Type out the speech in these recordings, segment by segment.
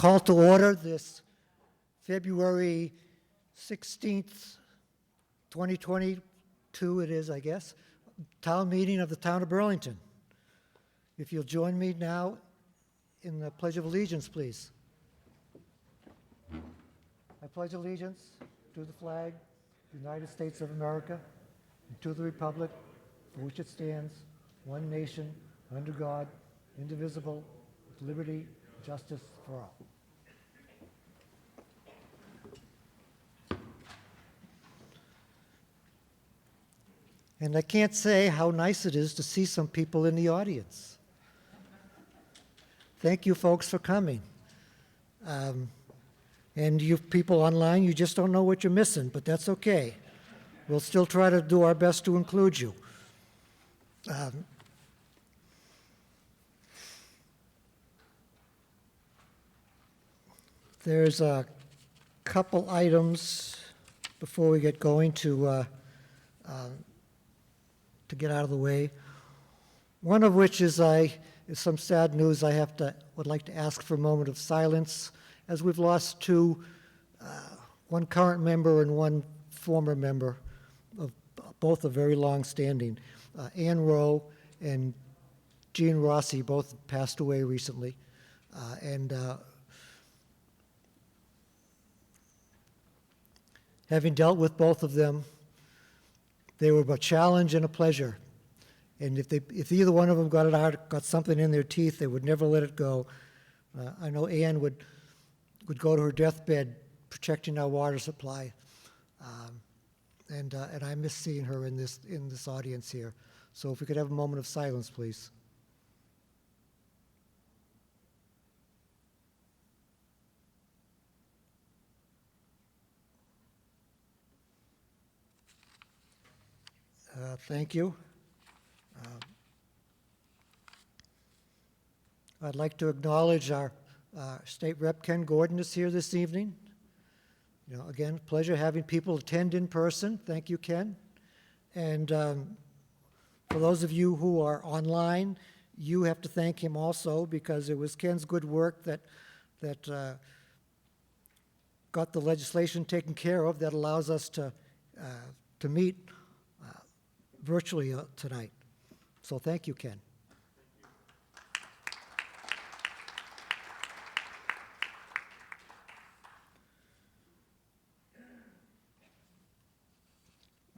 Call to order this February 16th, 2022 it is, I guess, town meeting of the town of Burlington. If you'll join me now in the Pledge of Allegiance, please. I pledge allegiance to the flag of the United States of America and to the republic for which it stands, one nation, under God, indivisible, with liberty and justice for all. And I can't say how nice it is to see some people in the audience. Thank you folks for coming. And you people online, you just don't know what you're missing, but that's okay. We'll still try to do our best to include you. There's a couple items before we get going to get out of the way. One of which is some sad news. Would like to ask for a moment of silence, as we've lost two, one current member and one former member, of both are very long-standing. Ann Rowe and Jean Rossi both passed away recently, and having dealt with both of them, they were a challenge and a pleasure. And if either one of them got something in their teeth, they would never let it go. I know Ann would go to her deathbed protecting our water supply, and I miss seeing her in this audience here. So if we could have a moment of silence, please. Thank you. I'd like to acknowledge our State Rep Ken Gordon is here this evening. You know, again, pleasure having people attend in person. Thank you, Ken. And for those of you who are online, you have to thank him also, because it was Ken's good work that got the legislation taken care of that allows us to meet virtually tonight. So thank you, Ken.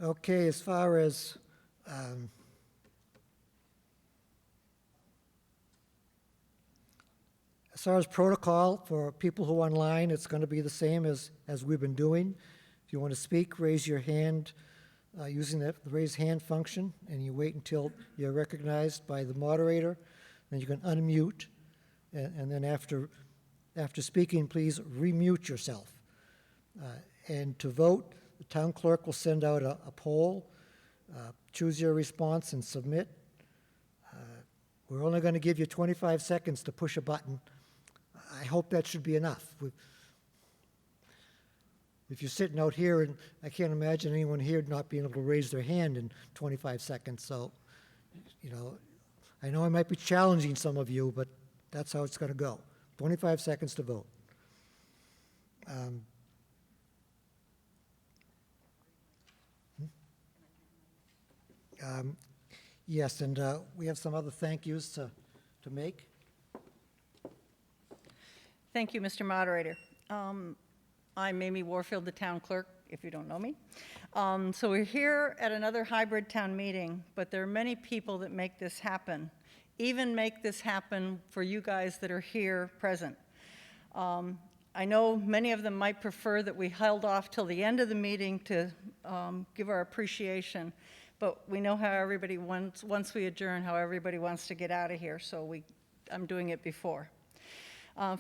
Okay, as far as protocol for people who are online, it's going to be the same as we've been doing. If you want to speak, raise your hand using the raise hand function, and you wait until you're recognized by the moderator. Then you can unmute, and then after speaking, please remute yourself. And to vote, the town clerk will send out a poll. Choose your response and submit. We're only going to give you 25 seconds to push a button. I hope that should be enough. If you're sitting out here, and I can't imagine anyone here not being able to raise their hand in 25 seconds. So, you know I might be challenging some of you, but that's how it's going to go. 25 seconds to vote. Yes, and we have some other thank yous to make. Thank you, Mr. Moderator. I'm Amy Warfield, the town clerk, if you don't know me. So we're here at another hybrid town meeting, but there are many people that make this happen, even make this happen for you guys that are here present. I know many of them might prefer that we held off till the end of the meeting to give our appreciation, but we know how everybody wants, once we adjourn, how everybody wants to get out of here, so I'm doing it before.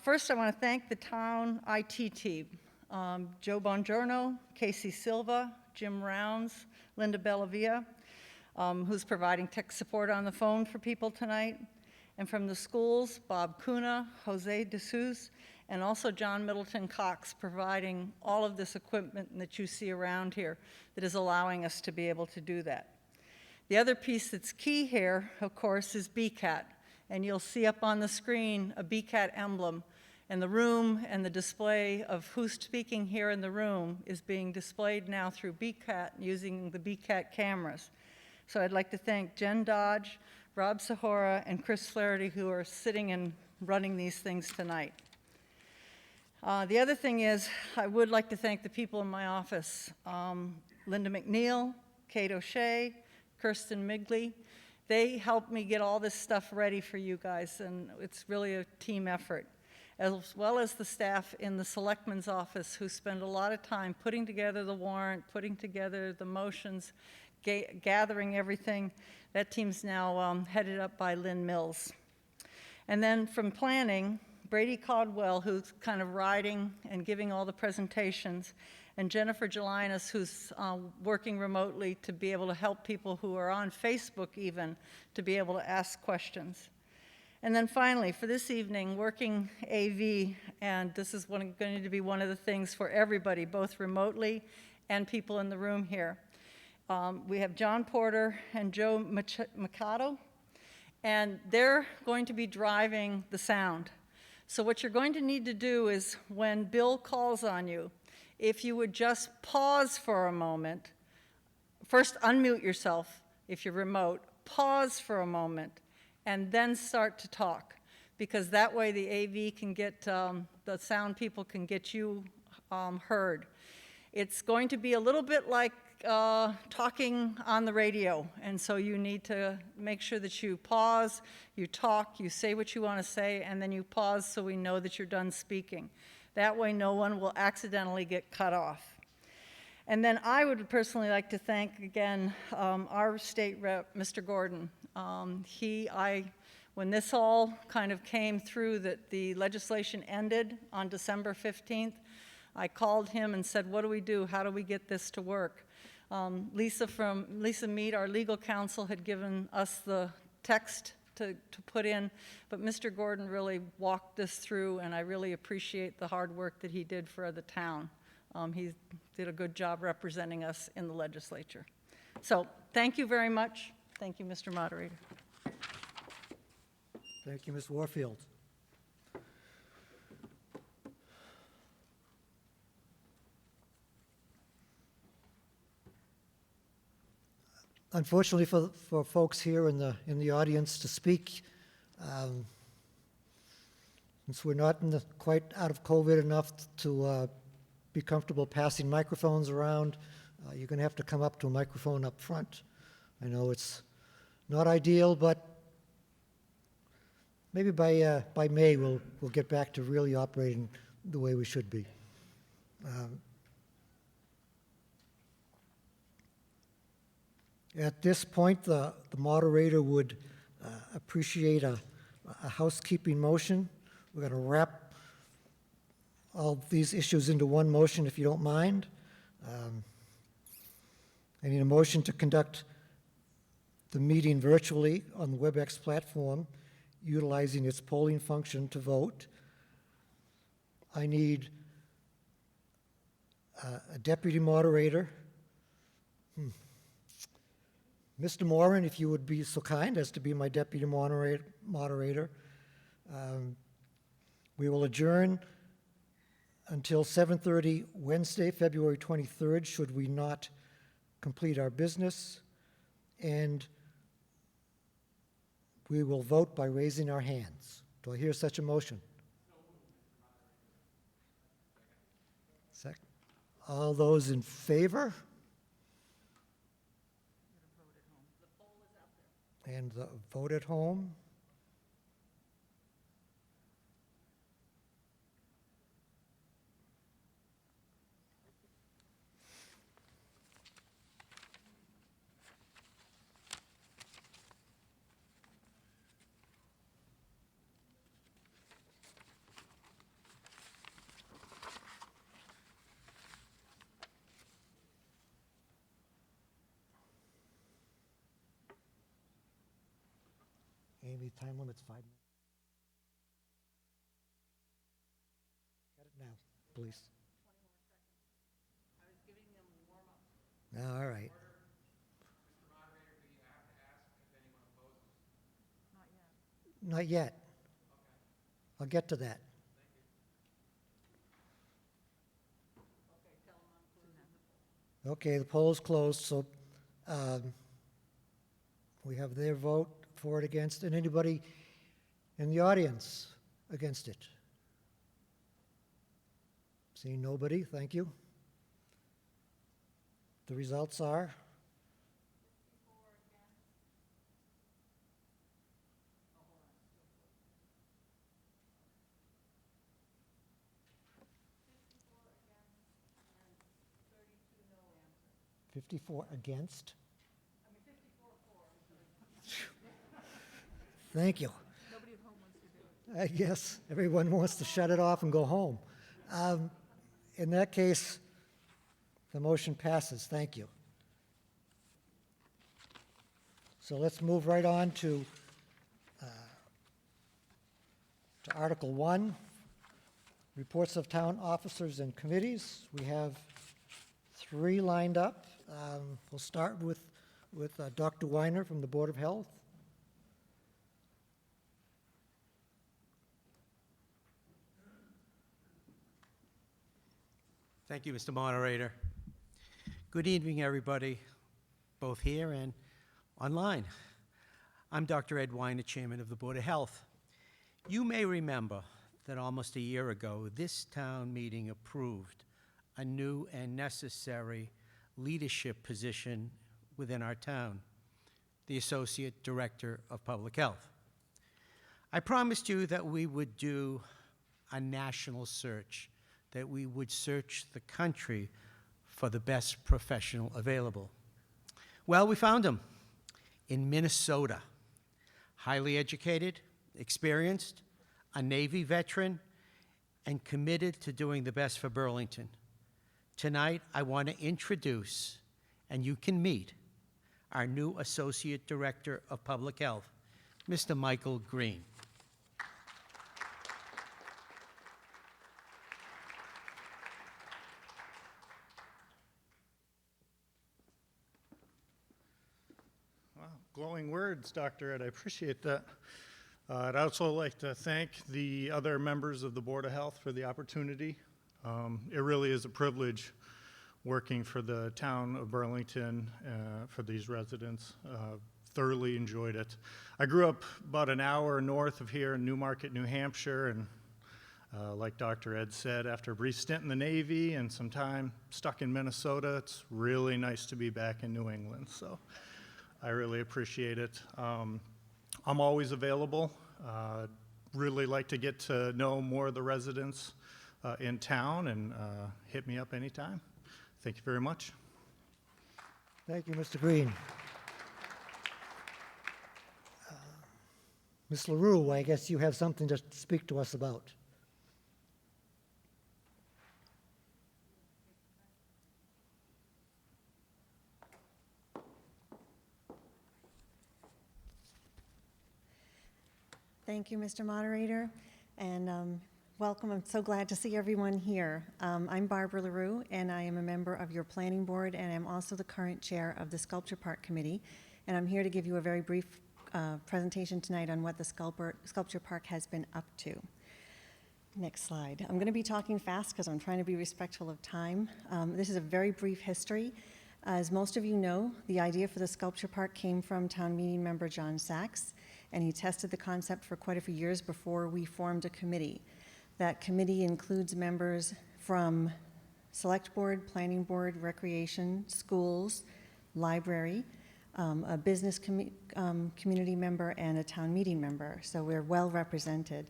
First, I want to thank the town IT team, Joe Bongiorno, Casey Silva, Jim Rounds, Linda Bellavia, who's providing tech support on the phone for people tonight, and from the schools, Bob Cunha, Jose DeSouza, and also John Middleton Cox, providing all of this equipment that you see around here that is allowing us to be able to do that. The other piece that's key here, of course, is BCAT, and you'll see up on the screen a BCAT emblem, And the room and the display of who's speaking here in the room is being displayed now through BCAT using the BCAT cameras. So I'd like to thank Jen Dodge, Rob Sahora, and Chris Flaherty, who are sitting and running these things tonight. The other thing is, I would like to thank the people in my office, Linda McNeil, Kate O'Shea, Kirsten Migley. They helped me get all this stuff ready for you guys, and it's really a team effort, as well as the staff in the selectman's office who spend a lot of time putting together the warrant, putting together the motions, gathering everything. That team's now headed up by Lynn Mills. And then from planning, Brady Caldwell, who's kind of riding and giving all the presentations, and Jennifer Gelinas, who's working remotely to be able to help people who are on Facebook even to be able to ask questions. And then finally, for this evening, working AV, and this is going to be one of the things for everybody, both remotely and people in the room here. We have John Porter and Joe Mikado, and they're going to be driving the sound. So what you're going to need to do is when Bill calls on you, if you would just pause for a moment, first unmute yourself if you're remote, pause for a moment, and then start to talk, because that way the AV can get, the sound people can get you heard. It's going to be a little bit like talking on the radio, and so you need to make sure that you pause, you talk, you say what you want to say, and then you pause so we know that you're done speaking. That way no one will accidentally get cut off. And then I would personally like to thank again our state rep, Mr. Gordon. When this all kind of came through that the legislation ended on December 15th, I called him and said, what do we do? How do we get this to work? Lisa Mead, our legal counsel, had given us the text to put in, but Mr. Gordon really walked this through, and I really appreciate the hard work that he did for the town. He did a good job representing us in the legislature. So thank you very much. Thank you, Mr. Moderator. Thank you, Ms. Warfield. Unfortunately for folks here in the audience to speak, since we're not quite out of COVID enough to be comfortable passing microphones around, you're going to have to come up to a microphone up front. I know it's not ideal, but maybe by May we'll get back to really operating the way we should be. At this point, the moderator would appreciate a housekeeping motion. We're going to wrap all these issues into one motion, if you don't mind. I need a motion to conduct the meeting virtually on the WebEx platform, utilizing its polling function to vote. I need a deputy moderator. Mr. Moran, if you would be so kind as to be my deputy moderator. We will adjourn until 7:30 Wednesday, February 23rd, should we not complete our business. And we will vote by raising our hands. Do I hear such a motion? Second. All those in favor? And the vote at home? Amy, time limit's 5 minutes. Got it now, please. 20 more seconds. I was giving them warm-up. All right. Mr. Moderator, do you have to ask if anyone opposes? Not yet. Not yet. Okay. I'll get to that. Thank you. Okay, the poll is closed, so we have their vote for it, against, and anybody in the audience against it? Seeing nobody, thank you. The results are? "54 against." Thank you. Nobody at home wants to do it. I guess everyone wants to shut it off and go home. In that case, the motion passes. Thank you. So let's move right on to Article 1, reports of town officers and committees. We have 3 lined up. We'll start with Dr. Weiner from the Board of Health. Thank you, Mr. Moderator. Good evening, everybody, both here and online. I'm Dr. Ed Weiner, Chairman of the Board of Health. You may remember that almost a year ago, this town meeting approved a new and necessary leadership position within our town, the Associate Director of Public Health. I promised you that we would do a national search, that we would search the country for the best professional available. Well, we found him in Minnesota. Highly educated, experienced, a Navy veteran, and committed to doing the best for Burlington. Tonight, I want to introduce, and you can meet, our new Associate Director of Public Health, Mr. Michael Green. Wow, glowing words, Dr. Ed. I appreciate that. I'd also like to thank the other members of the Board of Health for the opportunity. It really is a privilege working for the town of Burlington, for these residents. Thoroughly enjoyed it. I grew up about an hour north of here in Newmarket, New Hampshire, and like Dr. Ed said, after a brief stint in the Navy and some time stuck in Minnesota, it's really nice to be back in New England. So I really appreciate it. I'm always available. Really like to get to know more of the residents in town, and hit me up anytime. Thank you very much. Thank you, Mr. Green. Ms. LaRue, I guess you have something to speak to us about. Thank you, Mr. Moderator, and welcome. I'm so glad to see everyone here. I'm Barbara LaRue, and I am a member of your Planning Board, and I'm also the current chair of the Sculpture Park Committee, and I'm here to give you a very brief presentation tonight on what the Sculpture Park has been up to. Next slide. I'm going to be talking fast because I'm trying to be respectful of time. This is a very brief history. As most of you know, the idea for the Sculpture Park came from town meeting member John Sachs, and he tested the concept for quite a few years before we formed a committee. That committee includes members from Select Board, Planning Board, Recreation, Schools, Library, a business community member, and a town meeting member, so we're well represented.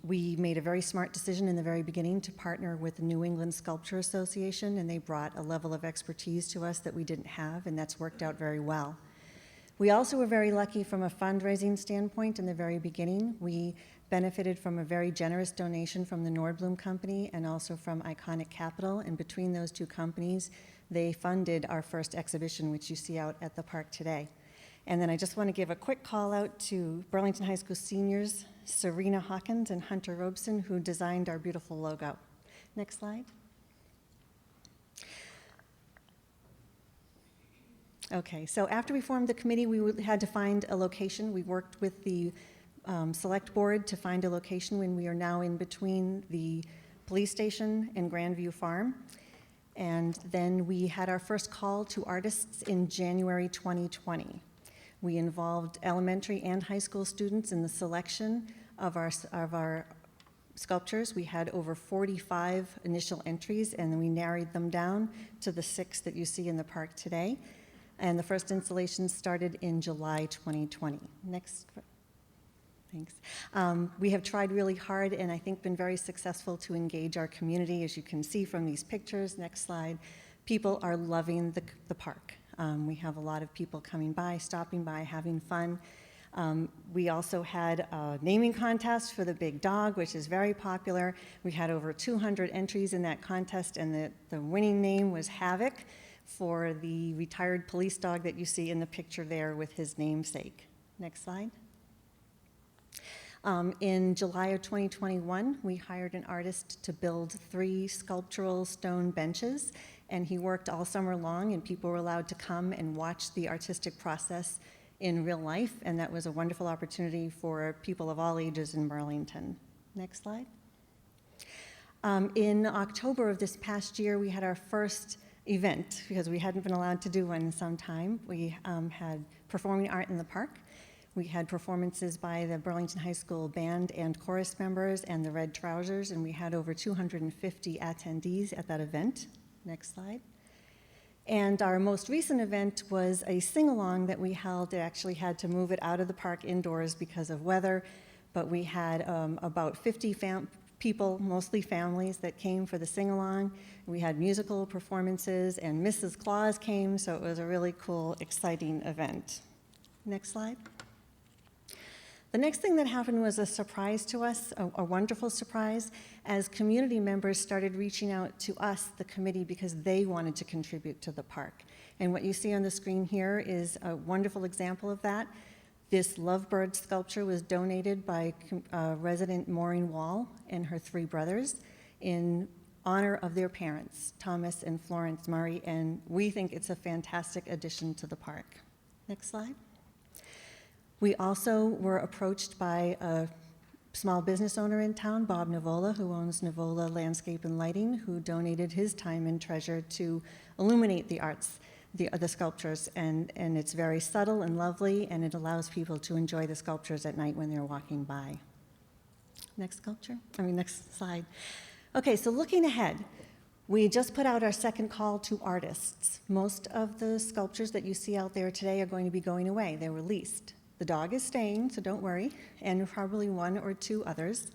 We made a very smart decision in the very beginning to partner with the New England Sculpture Association, and they brought a level of expertise to us that we didn't have, and that's worked out very well. We also were very lucky from a fundraising standpoint in the very beginning. We benefited from a very generous donation from the Nordblum Company and also from Iconic Capital, and between those two companies, they funded our first exhibition, which you see out at the park today. And then I just want to give a quick call out to Burlington High School seniors, Serena Hawkins and Hunter Robeson, who designed our beautiful logo. Next slide. Okay, so after we formed the committee, we had to find a location. We worked with the Select Board to find a location when we are now in between the police station and Grandview Farm. And then we had our first call to artists in January 2020. We involved elementary and high school students in the selection of our sculptures. We had over 45 initial entries, and we narrowed them down to the 6 that you see in the park today. And the first installation started in July 2020. Next. Thanks. We have tried really hard and I think been very successful to engage our community. As you can see from these pictures, next slide, people are loving the park. We have a lot of people coming by, stopping by, having fun. We also had a naming contest for the big dog, which is very popular. We had over 200 entries in that contest, and the winning name was Havoc, for the retired police dog that you see in the picture there with his namesake. Next slide. In July of 2021, we hired an artist to build 3 sculptural stone benches, and he worked all summer long, and people were allowed to come and watch the artistic process in real life, and that was a wonderful opportunity for people of all ages in Burlington. Next slide. In October of this past year, we had our first event, because we hadn't been allowed to do one in some time. We had performing art in the park. We had performances by the Burlington High School band and chorus members and the Red Trousers, and we had over 250 attendees at that event. Next slide. And our most recent event was a sing-along that we held. It actually had to move it out of the park indoors because of weather, but we had about 50 people, mostly families, that came for the sing-along. We had musical performances, and Mrs. Claus came, so it was a really cool, exciting event. Next slide. The next thing that happened was a surprise to us, a wonderful surprise, as community members started reaching out to us, the committee, because they wanted to contribute to the park. And what you see on the screen here is a wonderful example of that. This lovebird sculpture was donated by resident Maureen Wall and her 3 brothers in honor of their parents, Thomas and Florence Murray, and we think it's a fantastic addition to the park. Next slide. We also were approached by a small business owner in town, Bob Nivola, who owns Nivola Landscape and Lighting, who donated his time and treasure to illuminate the arts, the sculptures, and it's very subtle and lovely, and it allows people to enjoy the sculptures at night when they're walking by. Next slide. Okay, so looking ahead, we just put out our second call to artists. Most of the sculptures that you see out there today are going to be going away. They're released. The dog is staying, so don't worry, and probably 1 or 2 others.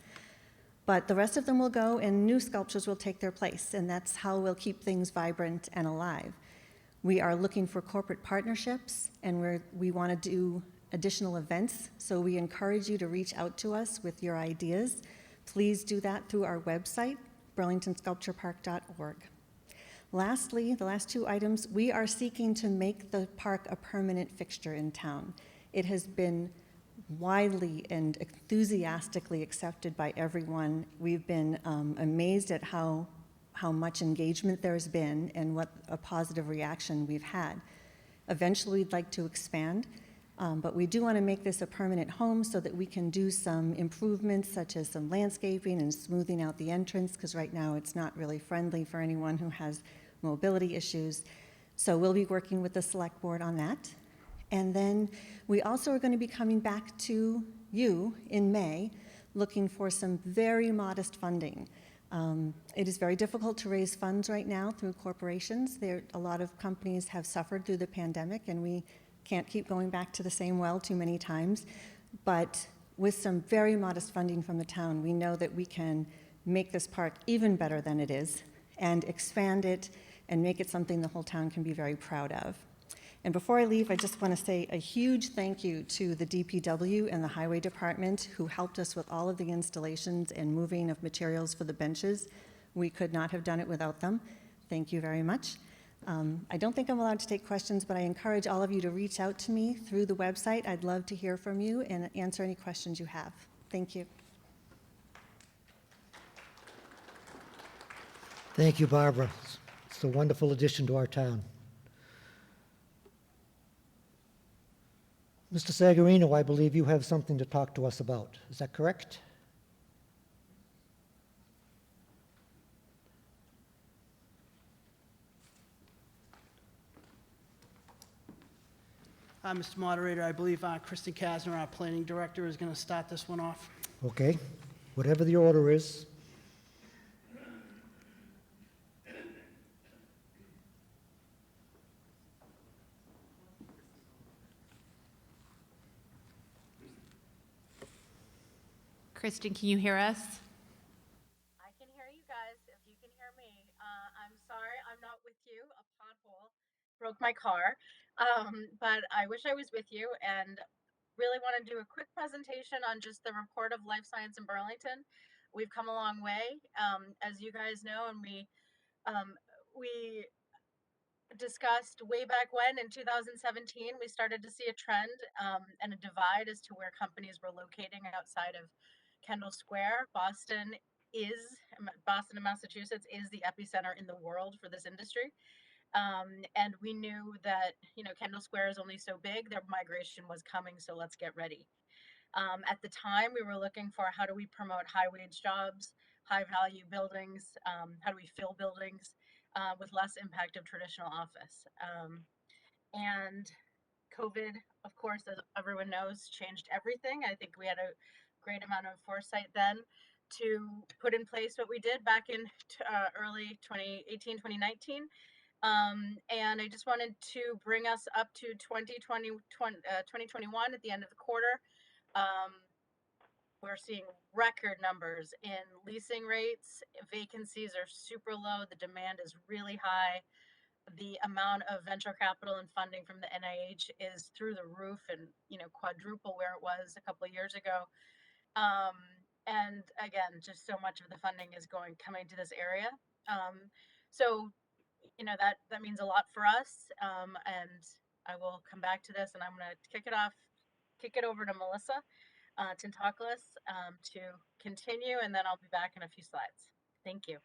But the rest of them will go, and new sculptures will take their place, and that's how we'll keep things vibrant and alive. We are looking for corporate partnerships, and we want to do additional events, so we encourage you to reach out to us with your ideas. Please do that through our website, burlingtonsculpturepark.org. Lastly, the last 2 items, we are seeking to make the park a permanent fixture in town. It has been widely and enthusiastically accepted by everyone. We've been amazed at how much engagement there's been and what a positive reaction we've had. Eventually, we'd like to expand, but we do want to make this a permanent home so that we can do some improvements, such as some landscaping and smoothing out the entrance, because right now it's not really friendly for anyone who has mobility issues. So we'll be working with the select board on that. And then we also are going to be coming back to you in May, looking for some very modest funding. It is very difficult to raise funds right now through corporations. A lot of companies have suffered through the pandemic, and we can't keep going back to the same well too many times. But with some very modest funding from the town, we know that we can make this park even better than it is and expand it and make it something the whole town can be very proud of. And before I leave, I just want to say a huge thank you to the DPW and the Highway Department, who helped us with all of the installations and moving of materials for the benches. We could not have done it without them. Thank you very much. I don't think I'm allowed to take questions, but I encourage all of you to reach out to me through the website. I'd love to hear from you and answer any questions you have. Thank you. Thank you, Barbara. It's a wonderful addition to our town. Mr. Sagarino, I believe you have something to talk to us about. Is that correct? Mr. Moderator, I believe Kristen Kasner, our Planning Director, is going to start this one off. Okay, whatever the order is. Kristen, can you hear us? I can hear you guys, if you can hear me. I'm sorry, I'm not with you. A pothole broke my car. But I wish I was with you and really want to do a quick presentation on just the report of life science in Burlington. We've come a long way, as you guys know, and we discussed way back when in 2017, we started to see a trend and a divide as to where companies were locating outside of Kendall Square. Boston and Massachusetts is the epicenter in the world for this industry. And we knew that, Kendall Square is only so big, their migration was coming, so let's get ready. At the time, we were looking for how do we promote high wage jobs, high value buildings, how do we fill buildings with less impact of traditional office. And COVID, of course, as everyone knows, changed everything. I think we had a great amount of foresight then to put in place what we did back in early 2018, 2019. And I just wanted to bring us up to 2021 at the end of the quarter. We're seeing record numbers in leasing rates. Vacancies are super low. The demand is really high. The amount of venture capital and funding from the NIH is through the roof and, quadruple where it was a couple of years ago. And again, just so much of the funding is coming to this area. So, that means a lot for us. And I will come back to this, and I'm going to kick it over to Melissa Tintaklis to continue, and then I'll be back in a few slides. Thank you.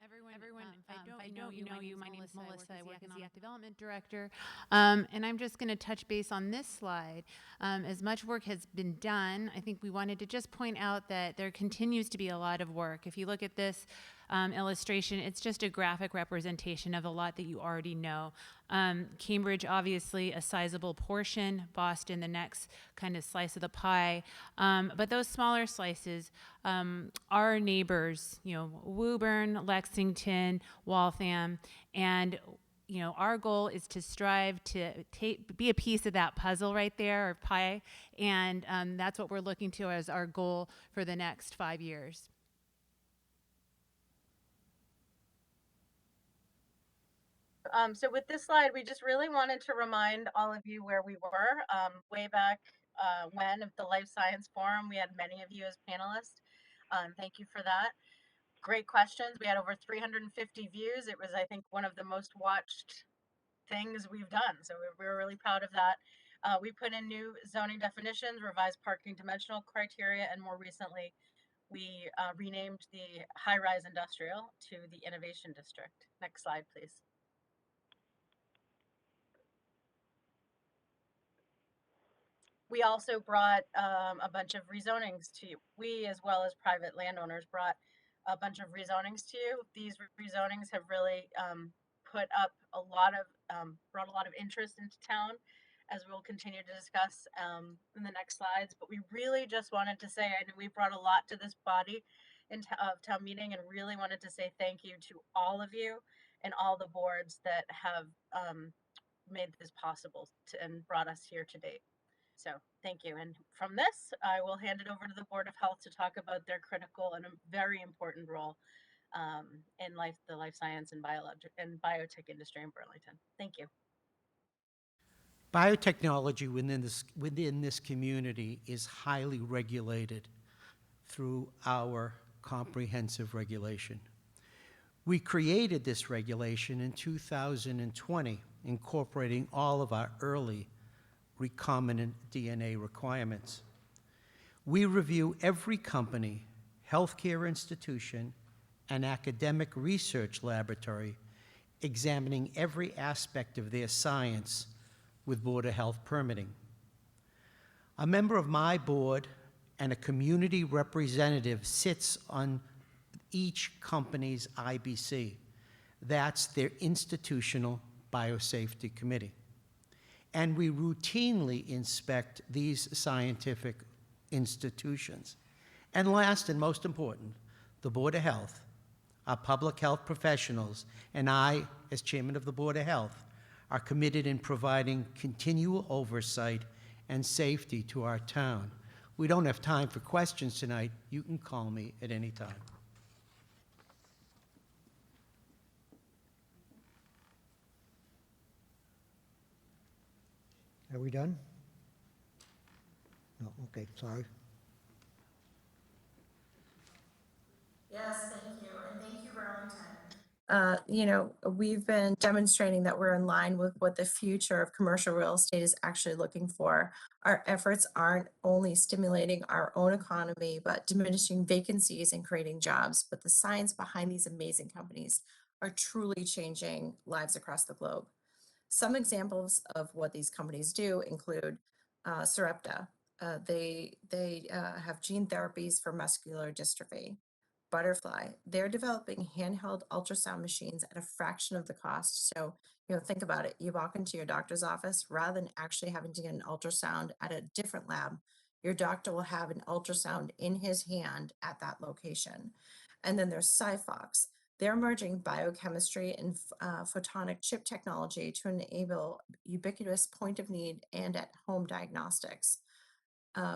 Everyone, I don't know you. My name is Melissa. I work as the Economic Development Director. And I'm just going to touch base on this slide. As much work has been done, I think we wanted to just point out that there continues to be a lot of work. If you look at this illustration, it's just a graphic representation of a lot that you already know. Cambridge, obviously, a sizable portion. Boston, the next kind of slice of the pie. But those smaller slices, our neighbors, Woburn, Lexington, Waltham, and our goal is to strive to be a piece of that puzzle right there, or pie, and that's what we're looking to as our goal for the next 5 years. So with this slide, we just really wanted to remind all of you where we were way back when, of the Life Science Forum. We had many of you as panelists. Thank you for that. Great questions. We had over 350 views. It was, I think, one of the most watched things we've done. So we were really proud of that. We put in new zoning definitions, revised parking dimensional criteria, and more recently, we renamed the high-rise industrial to the Innovation District. Next slide, please. We also brought a bunch of rezonings to you. We, as well as private landowners, brought a bunch of rezonings to you. These rezonings have really brought a lot of interest into town, as we'll continue to discuss in the next slides. But we really just wanted to say, I know we brought a lot to this body of town meeting, and really wanted to say thank you to all of you and all the boards that have made this possible and brought us here to date. So thank you. And from this, I will hand it over to the Board of Health to talk about their critical and a very important role in the life science and biotech industry in Burlington. Thank you. Biotechnology within this community is highly regulated through our comprehensive regulation. We created this regulation in 2020, incorporating all of our early recombinant DNA requirements. We review every company, healthcare institution, and academic research laboratory, examining every aspect of their science with Board of Health permitting. A member of my board and a community representative sits on each company's IBC. That's their institutional Biosafety Committee. And we routinely inspect these scientific institutions. And last and most important, the Board of Health, our public health professionals, and I, as chairman of the Board of Health, are committed in providing continual oversight and safety to our town. We don't have time for questions tonight. You can call me at any time. Are we done? No, okay, sorry. Yes, thank you, and thank you, Burlington. You know, we've been demonstrating that we're in line with what the future of commercial real estate is actually looking for. Our efforts aren't only stimulating our own economy, but diminishing vacancies and creating jobs. But the science behind these amazing companies are truly changing lives across the globe. Some examples of what these companies do include Sarepta. They have gene therapies for muscular dystrophy. Butterfly, they're developing handheld ultrasound machines at a fraction of the cost. So, you know, think about it. You walk into your doctor's office, rather than actually having to get an ultrasound at a different lab, your doctor will have an ultrasound in his hand at that location. And then there's Scifox. They're merging biochemistry and photonic chip technology to enable ubiquitous point of need and at home diagnostics.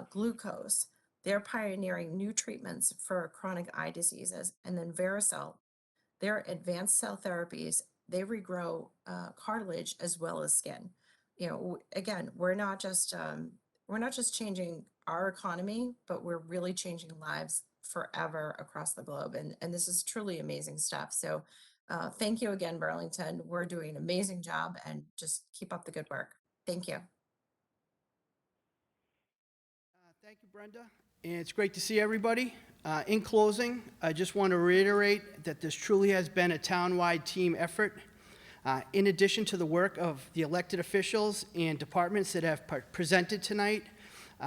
Glucose, they're pioneering new treatments for chronic eye diseases. And then Vericel, they're advanced cell therapies. They regrow cartilage as well as skin. You know, again, we're not just changing our economy, but we're really changing lives forever across the globe. And this is truly amazing stuff. So thank you again, Burlington. We're doing an amazing job, and just keep up the good work. Thank you. Thank you, Brenda. And it's great to see everybody. In closing, I just want to reiterate that this truly has been a town-wide team effort. In addition to the work of the elected officials and departments that have presented tonight,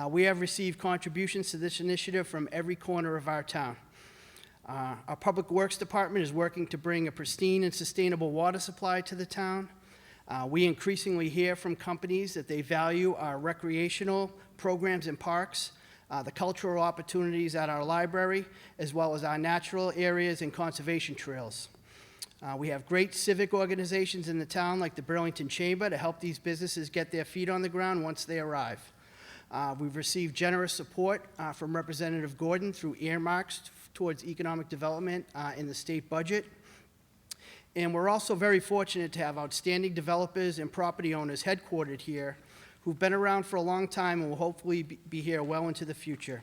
we have received contributions to this initiative from every corner of our town. Our Public Works Department is working to bring a pristine and sustainable water supply to the town. We increasingly hear from companies that they value our recreational programs and parks, the cultural opportunities at our library, as well as our natural areas and conservation trails. We have great civic organizations in the town, like the Burlington Chamber, to help these businesses get their feet on the ground once they arrive. We've received generous support from Representative Gordon through earmarks towards economic development in the state budget. And we're also very fortunate to have outstanding developers and property owners headquartered here who've been around for a long time and will hopefully be here well into the future.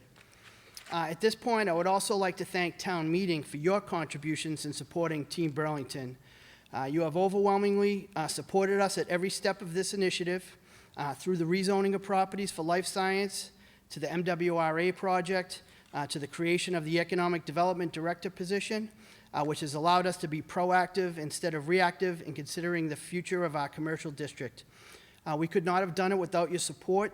At this point, I would also like to thank Town Meeting for your contributions in supporting Team Burlington. You have overwhelmingly supported us at every step of this initiative, through the rezoning of properties for life science, to the MWRA project, to the creation of the Economic Development Director position, which has allowed us to be proactive instead of reactive in considering the future of our commercial district. We could not have done it without your support.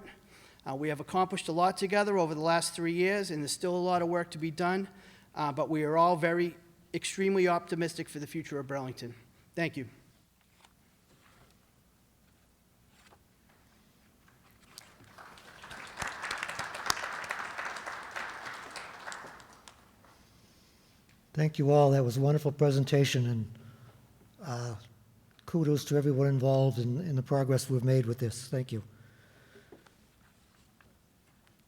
We have accomplished a lot together over the last 3 years, and there's still a lot of work to be done, but we are all extremely optimistic for the future of Burlington. Thank you. Thank you all. That was a wonderful presentation, and kudos to everyone involved in the progress we've made with this. Thank you.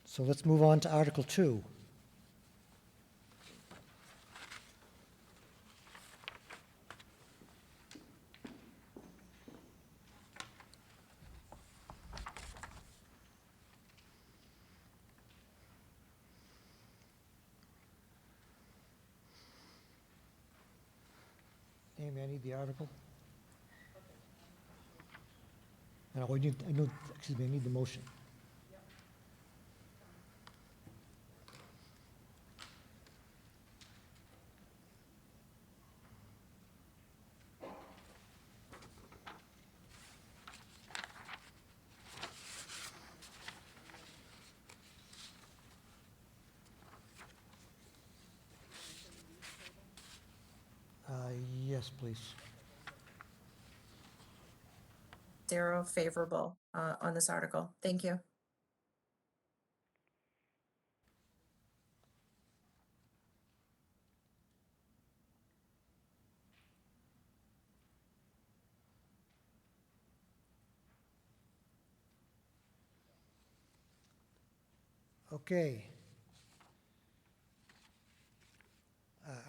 So let's move on to Article 2. Amy, I need the article. No, I need the motion. Yes, please. 5-0 favorable on this article. Thank you. Okay.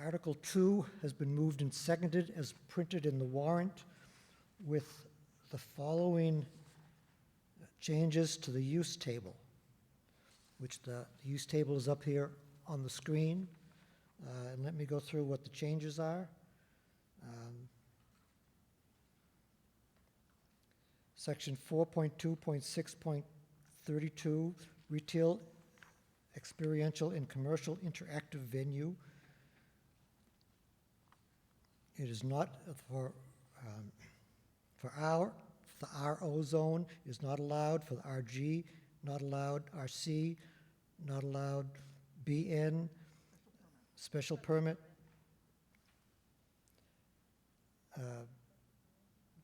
Article 2 has been moved and seconded as printed in the warrant with the following changes to the use table, which the use table is up here on the screen. And let me go through what the changes are. Section 4.2.6.32, retail, experiential, and commercial interactive venue. It is not for the RO zone is not allowed, for the RG, not allowed, RC, not allowed, BN, special permit,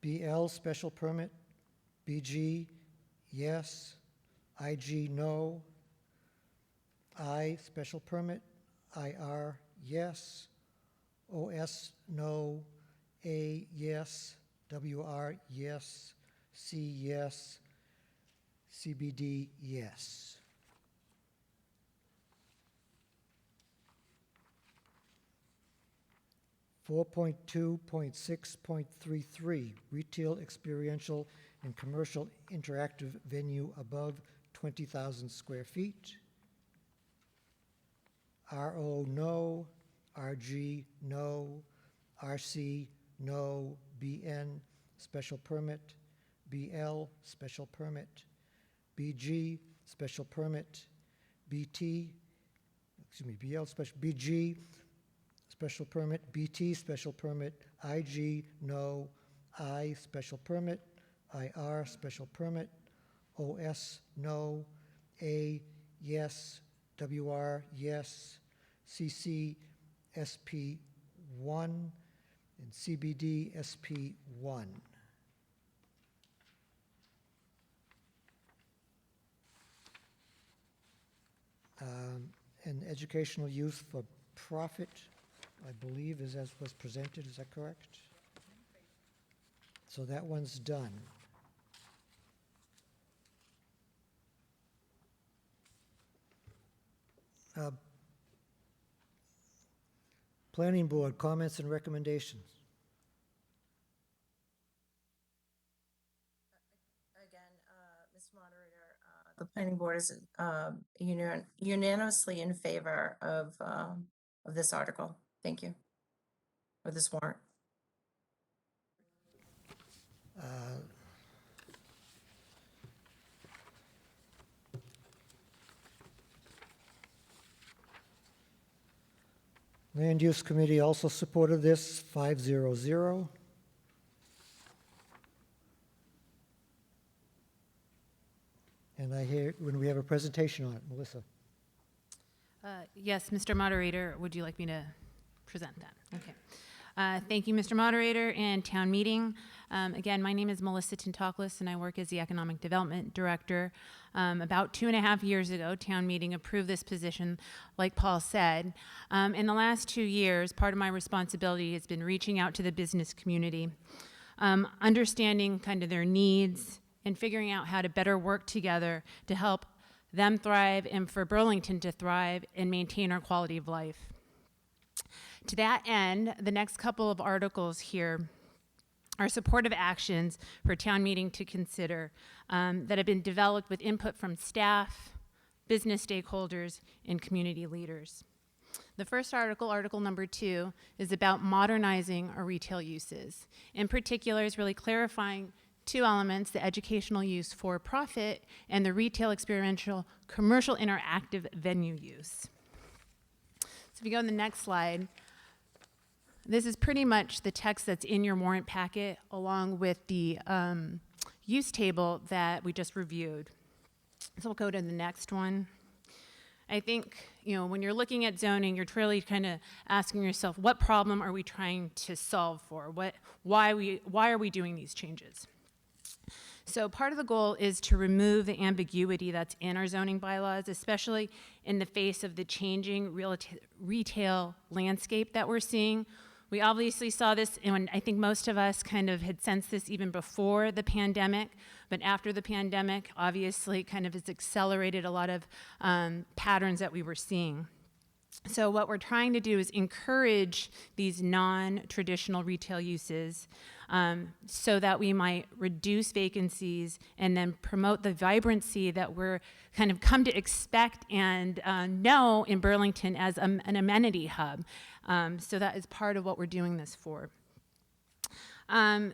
BL, special permit, BG, yes, IG, no, I, special permit, IR, yes, OS, no, A, yes, WR, yes, C, yes, CBD, yes. Four point two point six point 33, retail, experiential, and commercial interactive venue above 20,000 square feet. RO, no, RG, no, RC, no, BN, special permit, BL, special permit, BG, special permit, BG, special permit, BT, special permit, IG, no, I, special permit, IR, special permit, OS, no, A, yes, WR, yes, CC, SP1, and CBD, SP1. And educational use for profit, I believe, is as was presented. Is that correct? So that one's done. Planning Board, comments and recommendations. Again, Mr. Moderator, the planning board is unanimously in favor of this article. Thank you. Or this warrant. Land Use Committee also supported this, 5-0-0. And I hear, when we have a presentation on it, Melissa. Yes, Mr. Moderator, would you like me to present that? Okay. Thank you, Mr. Moderator and Town Meeting. Again, my name is Melissa Tintoklis, and I work as the Economic Development Director. About 2.5 years ago, Town Meeting approved this position, like Paul said. In the last 2 years, part of my responsibility has been reaching out to the business community, understanding kind of their needs, and figuring out how to better work together to help them thrive and for Burlington to thrive and maintain our quality of life. To that end, the next couple of articles here are supportive actions for Town Meeting to consider that have been developed with input from staff, business stakeholders, and community leaders. The first article, Article number 2, is about modernizing our retail uses. In particular, is really clarifying 2 elements: the educational use for profit and the retail experiential commercial interactive venue use. So if you go to the next slide, this is pretty much the text that's in your warrant packet along with the use table that we just reviewed. So we'll go to the next one. I think, when you're looking at zoning, you're really kind of asking yourself, what problem are we trying to solve for? Why are we doing these changes? So part of the goal is to remove the ambiguity that's in our zoning bylaws, especially in the face of the changing retail landscape that we're seeing. We obviously saw this, and I think most of us kind of had sensed this even before the pandemic, but after the pandemic, obviously kind of has accelerated a lot of patterns that we were seeing. So what we're trying to do is encourage these non-traditional retail uses so that we might reduce vacancies and then promote the vibrancy that we're kind of come to expect and know in Burlington as an amenity hub. So that is part of what we're doing this for.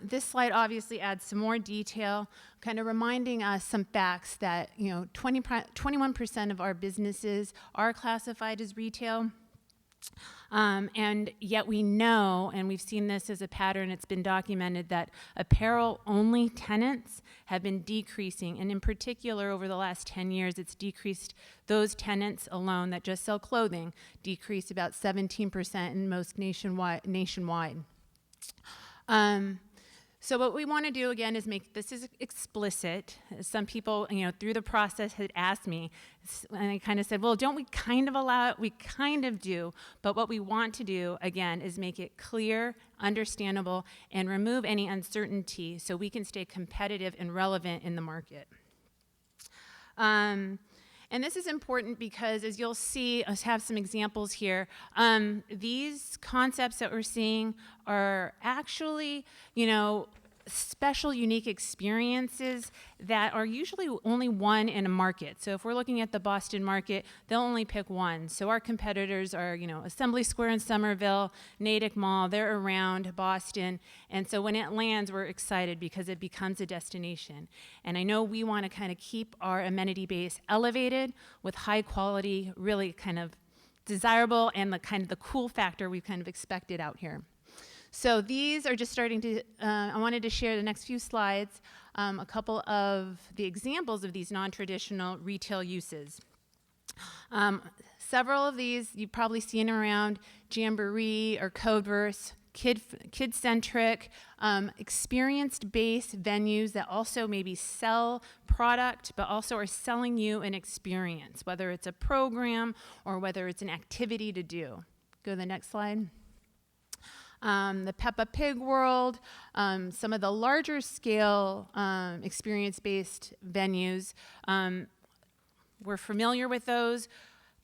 This slide obviously adds some more detail, kind of reminding us some facts that 21% of our businesses are classified as retail. And yet we know, and we've seen this as a pattern, it's been documented, that apparel-only tenants have been decreasing. And in particular, over the last 10 years, it's decreased. Those tenants alone that just sell clothing decreased about 17% in most nationwide. So what we want to do, again, is make this is explicit. Some people, through the process had asked me, and I kind of said, well, don't we kind of allow it? We kind of do. But what we want to do, again, is make it clear, understandable, and remove any uncertainty so we can stay competitive and relevant in the market. And this is important because, as you'll see, I have some examples here. These concepts that we're seeing are actually, special, unique experiences that are usually only one in a market. So if we're looking at the Boston market, they'll only pick one. So our competitors are, Assembly Square in Somerville, Natick Mall, they're around Boston. And so when it lands, we're excited because it becomes a destination. And I know we want to kind of keep our amenity base elevated with high quality, really kind of desirable, and the kind of the cool factor we've kind of expected out here. So these are just starting to, I wanted to share the next few slides, a couple of the examples of these non-traditional retail uses. Several of these you've probably seen around Jamboree or Codeverse, kid-centric, experience-based venues that also maybe sell product, but also are selling you an experience, whether it's a program or whether it's an activity to do. Go to the next slide. The Peppa Pig World, some of the larger scale experience-based venues. We're familiar with those,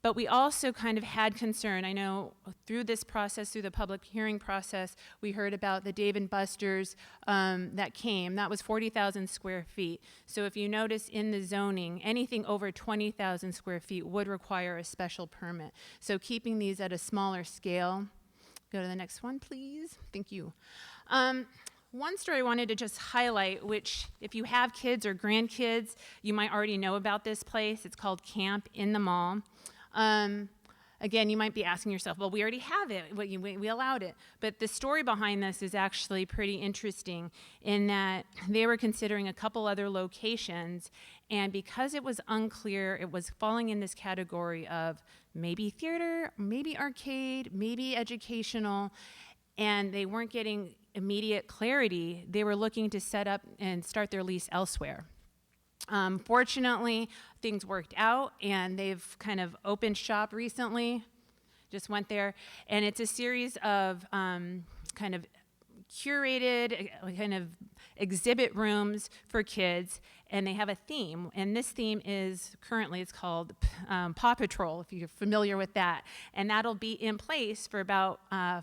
but we also kind of had concern. I know through this process, through the public hearing process, we heard about the Dave & Buster's that came. That was 40,000 square feet. So if you notice in the zoning, anything over 20,000 square feet would require a special permit. So keeping these at a smaller scale. Go to the next one, please. Thank you. One story I wanted to just highlight, which if you have kids or grandkids, you might already know about this place. It's called Camp in the Mall. Again, you might be asking yourself, well, we already have it. We allowed it. But the story behind this is actually pretty interesting in that they were considering a couple other locations, and because it was unclear, it was falling in this category of maybe theater, maybe arcade, maybe educational, and they weren't getting immediate clarity. They were looking to set up and start their lease elsewhere. Fortunately, things worked out, and they've kind of opened shop recently, just went there, and it's a series of kind of curated kind of exhibit rooms for kids, and they have a theme, and this theme is currently, it's called Paw Patrol, if you're familiar with that, and that'll be in place for about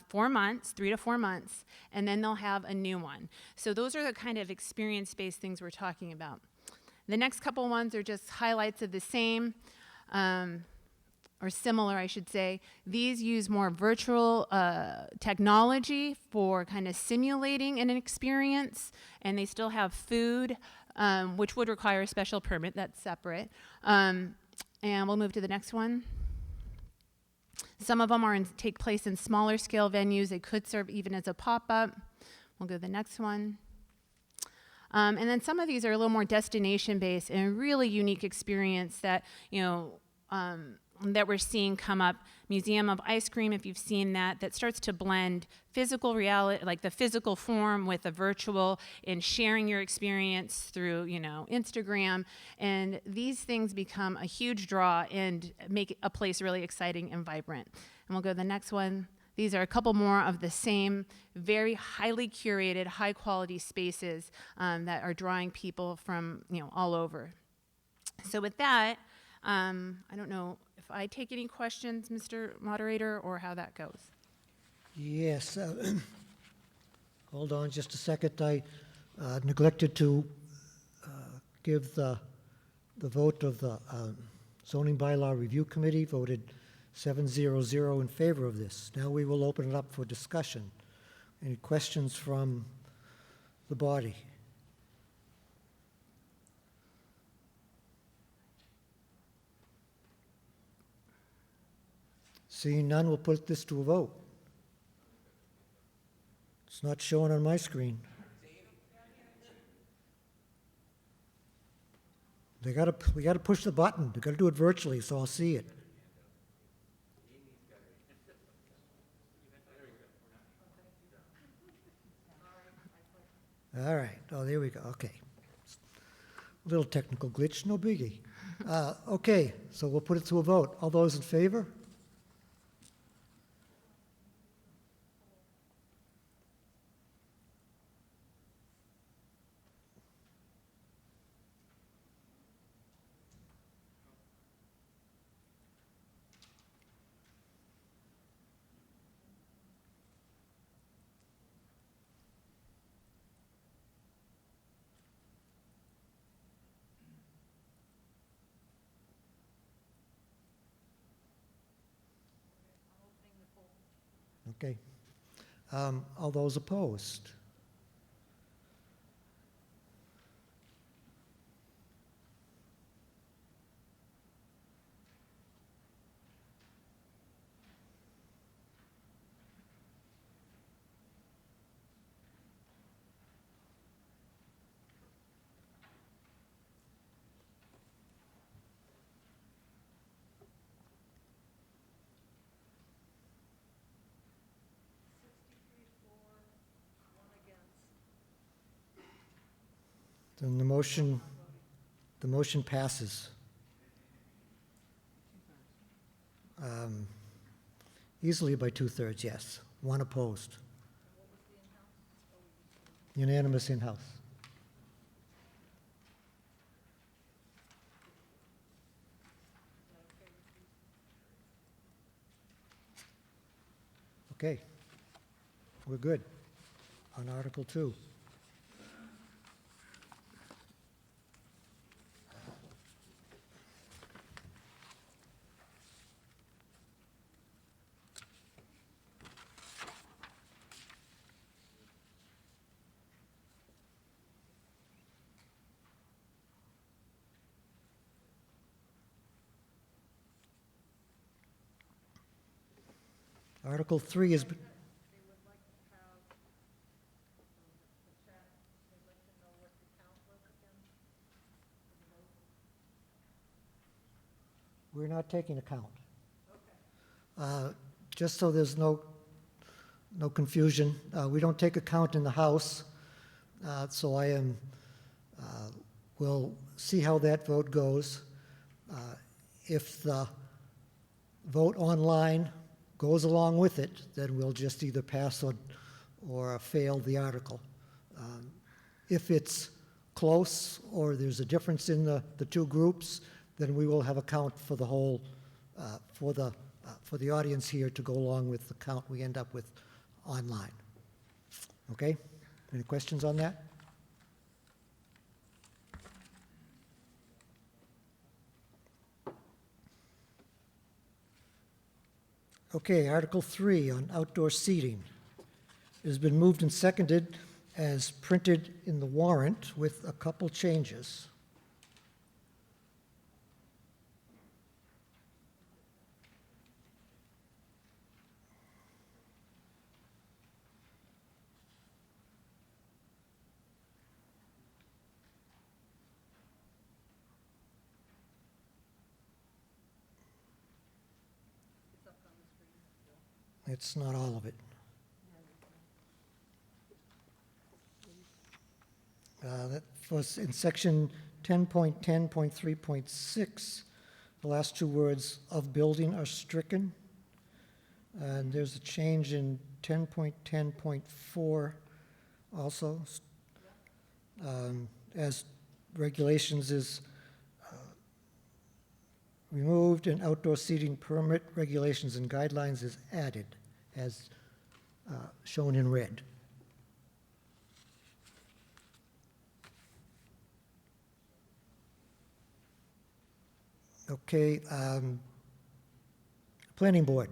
4 months, 3 to 4 months, and then they'll have a new one. So those are the kind of experience-based things we're talking about. The next couple ones are just highlights of the same, or similar, I should say. These use more virtual technology for kind of simulating an experience, and they still have food, which would require a special permit. That's separate. And we'll move to the next one. Some of them take place in smaller scale venues. They could serve even as a pop-up. We'll go to the next one. And then some of these are a little more destination-based and a really unique experience that, that we're seeing come up. Museum of Ice Cream, if you've seen that, that starts to blend physical reality, like the physical form with the virtual, and sharing your experience through, Instagram. And these things become a huge draw and make a place really exciting and vibrant. And we'll go to the next one. These are a couple more of the same very highly curated, high quality spaces that are drawing people from, all over. So with that, I don't know if I take any questions, Mr. Moderator, or how that goes. Yes. Hold on just a second. I neglected to give the vote of the Zoning Bylaw Review Committee, voted 7-0-0 in favor of this. Now we will open it up for discussion. Any questions from the body? Seeing none, we'll put this to a vote. It's not showing on my screen. We gotta push the button. We gotta do it virtually, so I'll see it. All right. Oh, there we go. Okay. A little technical glitch, no biggie. Okay, so we'll put it to a vote. All those in favor? Okay. All those opposed? Then the motion passes. Easily by 2/3, yes. One opposed. Unanimous in-house. Okay. We're good on Article 2. Article 3 is... We're not taking a count. Just so there's no confusion, we don't take a count in the House, so we'll see how that vote goes. If the vote online goes along with it, then we'll just either pass or fail the article. If it's close or there's a difference in the two groups, then we will have a count for the whole, for the audience here to go along with the count we end up with online. Okay? Any questions on that? Okay, Article 3 on outdoor seating. It has been moved and seconded as printed in the warrant with a couple changes. It's not all of it. That was in section 10.10.3.6. The last two words "of building" are stricken. And there's a change in 10.10.4 also. As regulations is removed and outdoor seating permit regulations and guidelines is added as shown in red. Okay, Planning Board,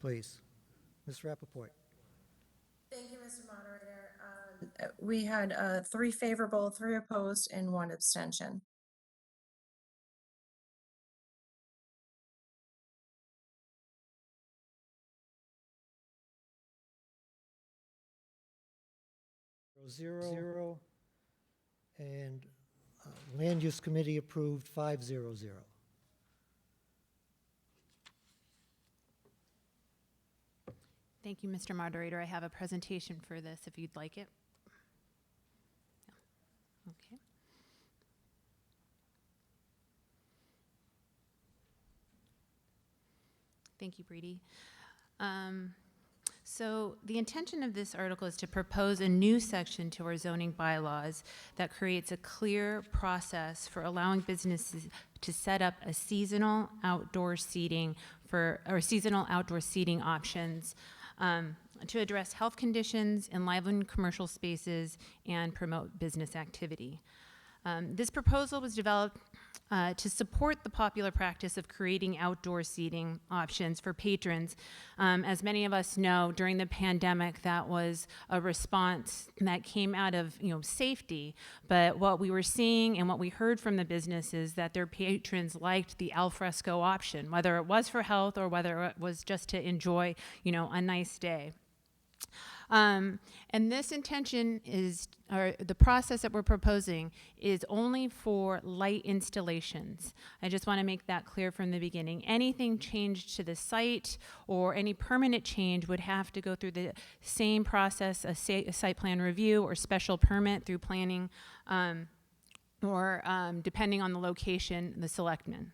please. Ms. Rappaport. Thank you, Mr. Moderator. We had 3 favorable, 3 opposed, and 1 abstention. Zero. And Land Use Committee approved 500. Thank you, Mr. Moderator. I have a presentation for this if you'd like it. Okay. Thank you, Brady. So the intention of this article is to propose a new section to our zoning bylaws that creates a clear process for allowing businesses to set up a seasonal outdoor seating seasonal outdoor seating options to address health conditions, enliven commercial spaces, and promote business activity. This proposal was developed to support the popular practice of creating outdoor seating options for patrons. As many of us know, during the pandemic, that was a response that came out of safety. But what we were seeing and what we heard from the business is that their patrons liked the al fresco option, whether it was for health or whether it was just to enjoy, a nice day. And this intention is, or the process that we're proposing is only for light installations. I just want to make that clear from the beginning. Anything changed to the site or any permanent change would have to go through the same process, a site plan review or special permit through planning, or depending on the location, the selectmen.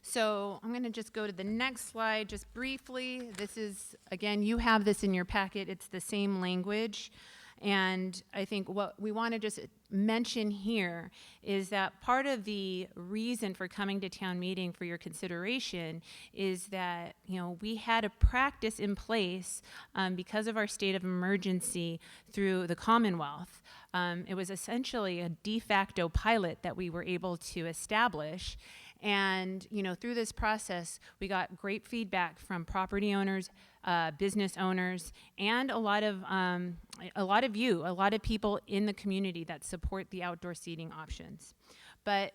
So I'm going to just go to the next slide just briefly. This is, again, you have this in your packet. It's the same language. And I think what we want to just mention here is that part of the reason for coming to town meeting for your consideration is that, we had a practice in place because of our state of emergency through the Commonwealth. It was essentially a de facto pilot that we were able to establish. And, through this process, we got great feedback from property owners, business owners, and a lot of people in the community that support the outdoor seating options. But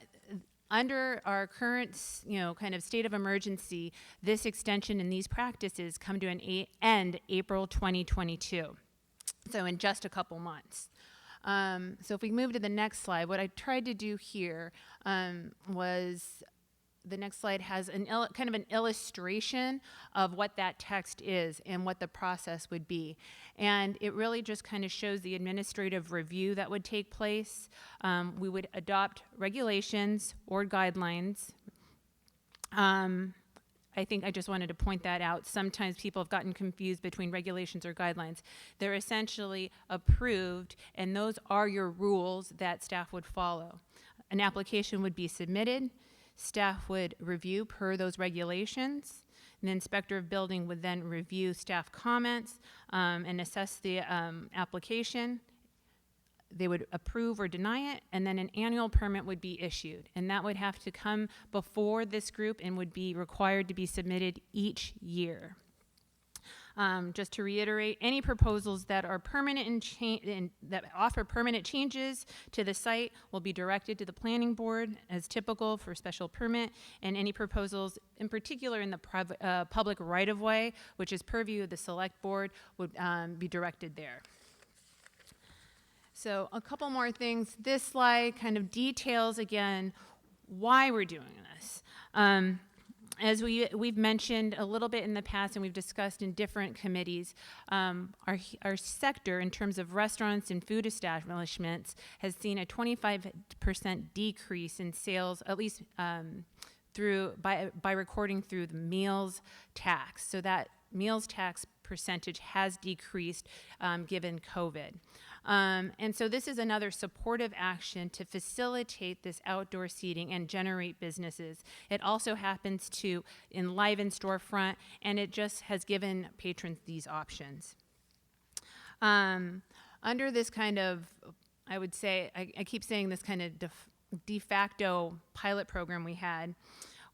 under our current, kind of state of emergency, this extension and these practices come to an end April 2022. So in just a couple months. So if we move to the next slide, what I tried to do here was the next slide has kind of an illustration of what that text is and what the process would be. And it really just kind of shows the administrative review that would take place. We would adopt regulations or guidelines. I think I just wanted to point that out. Sometimes people have gotten confused between regulations or guidelines. They're essentially approved, and those are your rules that staff would follow. An application would be submitted. Staff would review per those regulations. The inspector of building would then review staff comments and assess the application. They would approve or deny it, and then an annual permit would be issued. And that would have to come before this group and would be required to be submitted each year. Just to reiterate, any proposals that are permanent and that offer permanent changes to the site will be directed to the planning board as typical for special permit, and any proposals in particular in the public right-of-way, which is purview of the select board, would be directed there. So a couple more things. This slide kind of details again why we're doing this. As we've mentioned a little bit in the past, and we've discussed in different committees, our sector, in terms of restaurants and food establishments, has seen a 25% decrease in sales, at least by recording through the meals tax. So that meals tax percentage has decreased given COVID. And so this is another supportive action to facilitate this outdoor seating and generate businesses. It also happens to enliven storefront, and it just has given patrons these options. Under this kind of, I would say, I keep saying this kind of de facto pilot program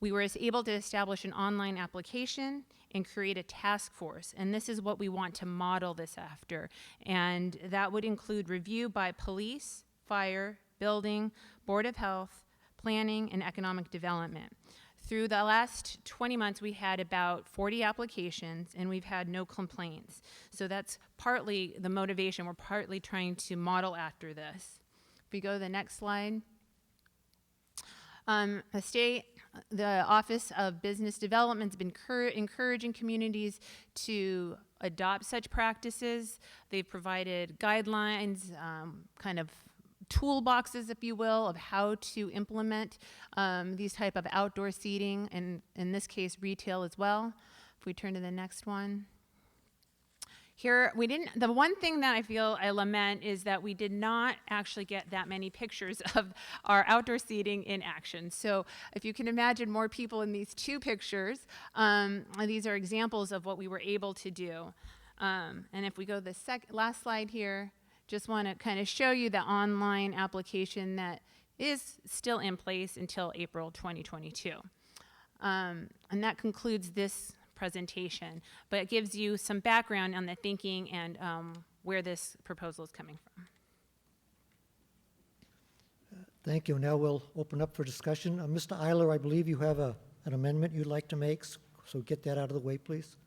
we were able to establish an online application and create a task force. And this is what we want to model this after. And that would include review by police, fire, building, Board of Health, planning, and economic development. Through the last 20 months, we had about 40 applications, and we've had no complaints. So that's partly the motivation. We're partly trying to model after this. If we go to the next slide. The Office of Business Development has been encouraging communities to adopt such practices. They've provided guidelines, kind of toolboxes, if you will, of how to implement these type of outdoor seating, and in this case, retail as well. If we turn to the next one. Here, the one thing that I feel I lament is that we did not actually get that many pictures of our outdoor seating in action. So if you can imagine more people in these two pictures, these are examples of what we were able to do. And if we go to the last slide here, just want to kind of show you the online application that is still in place until April 2022. And that concludes this presentation, but it gives you some background on the thinking and where this proposal is coming from. Thank you. Now we'll open up for discussion. Mr. Eiler, I believe you have an amendment you'd like to make, so get that out of the way, please.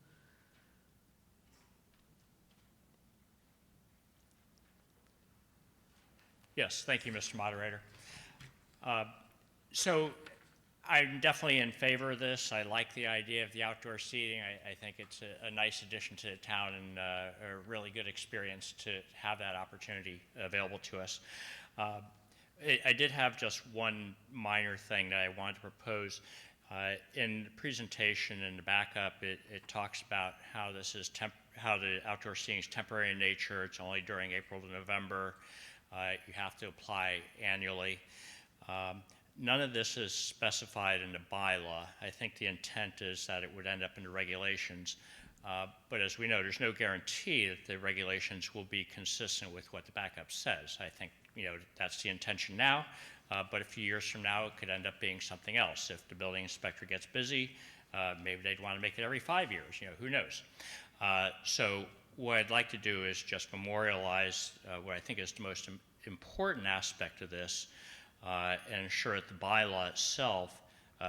Yes, thank you, Mr. Moderator. So I'm definitely in favor of this. I like the idea of the outdoor seating. I think it's a nice addition to the town and a really good experience to have that opportunity available to us. I did have just one minor thing that I wanted to propose. In the presentation in the backup, it talks about how this is how the outdoor seating is temporary in nature. It's only during April to November. You have to apply annually. None of this is specified in the bylaw. I think the intent is that it would end up in the regulations. But as we know, there's no guarantee that the regulations will be consistent with what the backup says. I think that's the intention now, but a few years from now, it could end up being something else. If the building inspector gets busy, maybe they'd want to make it every 5 years. Who knows? So what I'd like to do is just memorialize what I think is the most important aspect of this, and ensure that the bylaw itself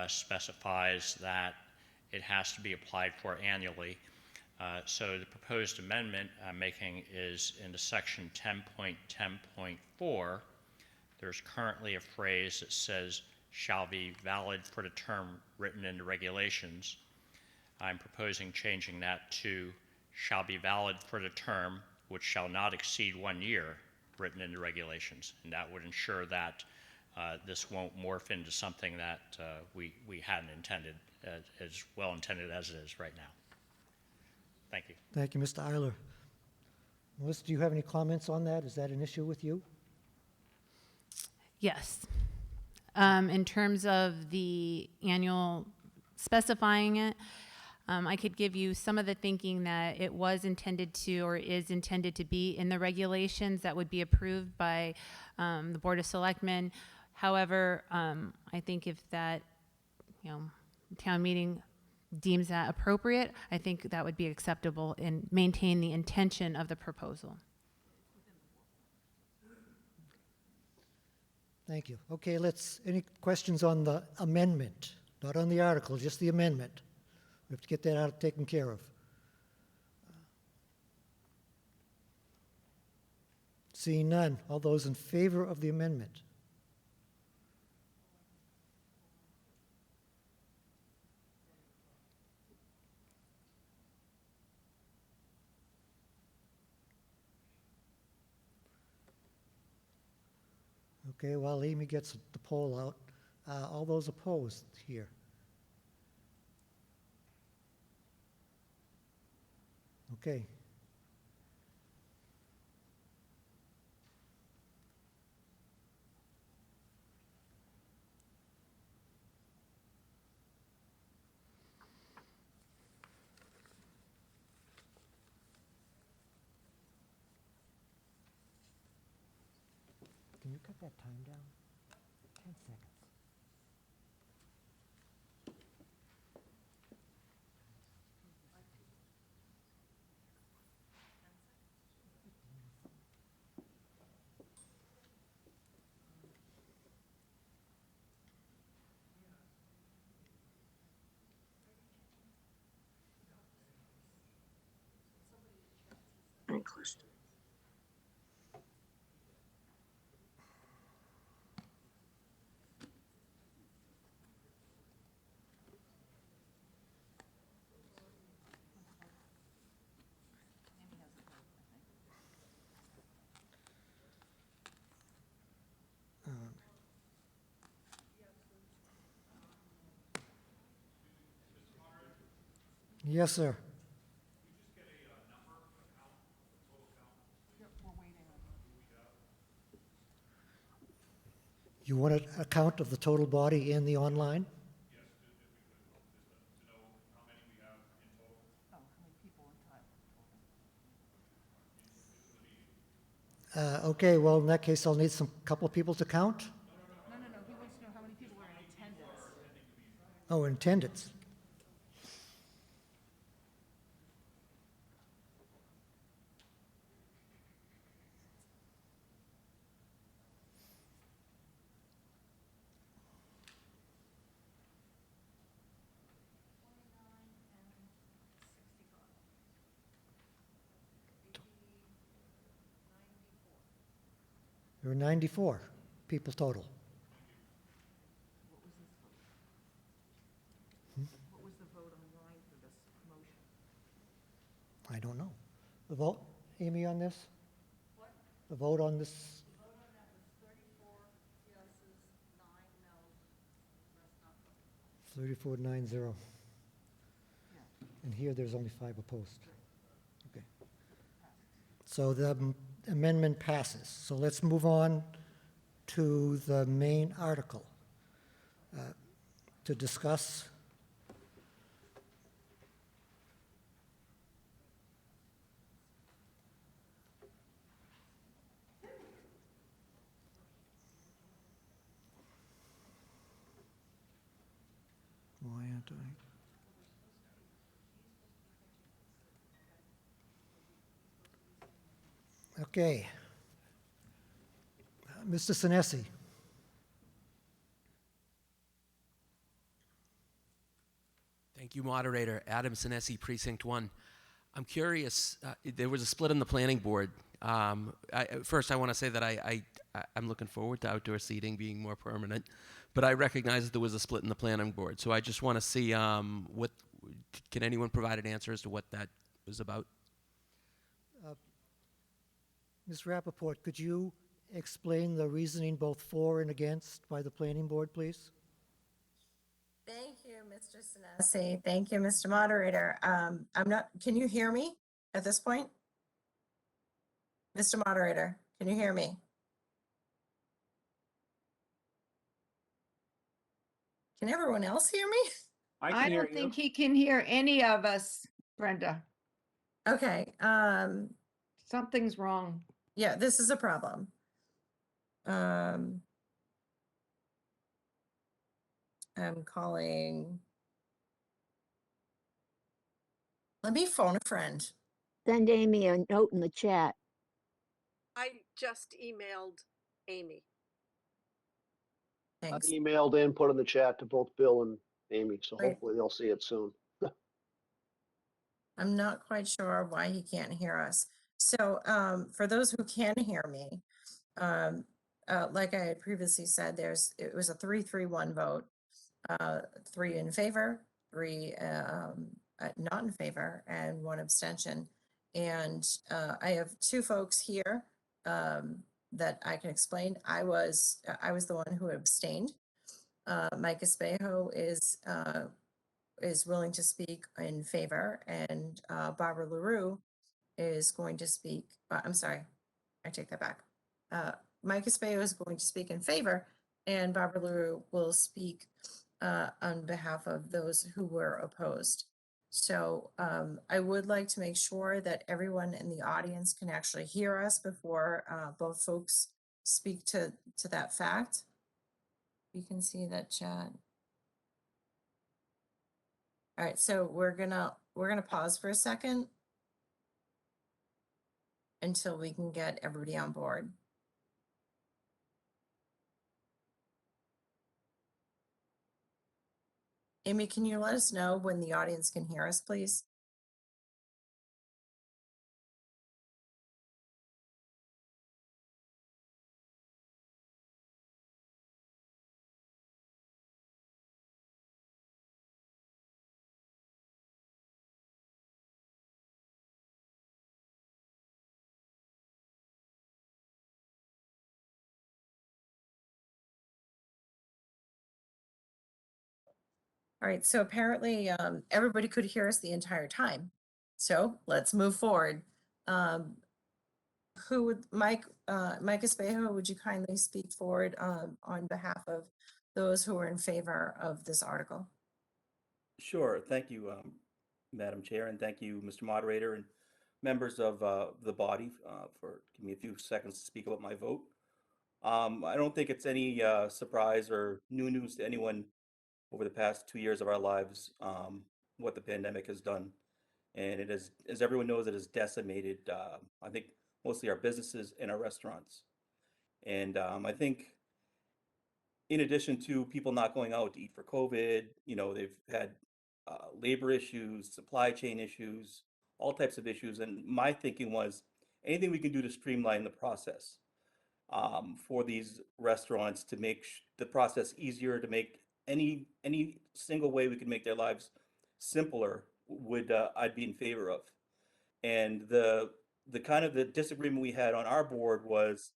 specifies that it has to be applied for annually. So the proposed amendment I'm making is in the section 10.10.4. There's currently a phrase that says shall be valid for the term written in the regulations. I'm proposing changing that to shall be valid for the term which shall not exceed 1 year written in the regulations. And that would ensure that this won't morph into something that we hadn't intended, as well intended as it is right now. Thank you. Thank you, Mr. Eiler. Melissa, do you have any comments on that? Is that an issue with you? Yes. In terms of the annual specifying it, I could give you some of the thinking that it was intended to or is intended to be in the regulations that would be approved by the Board of Selectmen. However, I think if that, town meeting deems that appropriate, I think that would be acceptable and maintain the intention of the proposal. Thank you. Okay, any questions on the amendment? Not on the article, just the amendment. We have to get that taken care of. Seeing none, all those in favor of the amendment? Okay, while Amy gets the poll out, all those opposed here? Okay. Can you cut that time down? 10 seconds. Yes, sir. You want a count of the total body and the online? Okay, well, in that case, I'll need some couple of people to count. No, he wants to know how many people are in attendance. Oh, in attendance. There are 94 people total. What was the vote online for this motion? I don't know. The vote, Amy, on this? What? The vote on this, The vote on that was 34 yeses, 9 noes, rest not voting. 34-9-0. Yeah. And here, there's only 5 opposed. Okay. So the amendment passes. So let's move on to the main article to discuss why aren't I? Okay. Mr. Sinesi. Thank you, moderator. Adam Sinesi, Precinct 1. I'm curious, there was a split in the planning board. First, I want to say that I'm looking forward to outdoor seating being more permanent, but I recognize that there was a split in the planning board. So I just want to see can anyone provide an answer as to what that was about? Ms. Rappaport, could you explain the reasoning both for and against by the planning board, please? Thank you, Mr. Sinesi. Thank you, Mr. Moderator. Can you hear me at this point? Mr. Moderator, can you hear me? Can everyone else hear me? I don't think he can hear any of us, Brenda. Okay, Something's wrong. yeah, this is a problem. I'm calling. Let me phone a friend. Send Amy a note in the chat. I just emailed Amy. Thanks. I emailed and put in the chat to both Bill and Amy, so Great. hopefully they'll see it soon. I'm not quite sure why he can't hear us. So for those who can hear me, like I had previously said, it was a 3-3-1 vote, 3 in favor, 3 not in favor, and 1 abstention. And I have 2 folks here that I can explain. I was the one who abstained. Mike Espejo is willing to speak in favor, and Barbara LaRue is going to speak. I'm sorry, I take that back. Mike Espejo is going to speak in favor, and Barbara LaRue will speak on behalf of those who were opposed. So I would like to make sure that everyone in the audience can actually hear us before both folks speak to that fact. You can see that chat. All right, so we're gonna pause for a second until we can get everybody on board. Amy, can you let us know when the audience can hear us, please? All right, so apparently everybody could hear us the entire time. So let's move forward. Who would, Mike Espejo, would you kindly speak forward on behalf of those who are in favor of this article? Sure. Thank you, Madam Chair, and thank you, Mr. Moderator, and members of the body for giving me a few seconds to speak about my vote. I don't think it's any surprise or new news to anyone over the past 2 years of our lives what the pandemic has done. And it has, as everyone knows, it has decimated, I think, mostly our businesses and our restaurants. And I think in addition to people not going out to eat for COVID, you know, they've had labor issues, supply chain issues, all types of issues. And my thinking was anything we can do to streamline the process for these restaurants to make the process easier, to make any single way we can make their lives simpler would I'd be in favor of. And the kind of the disagreement we had on our board was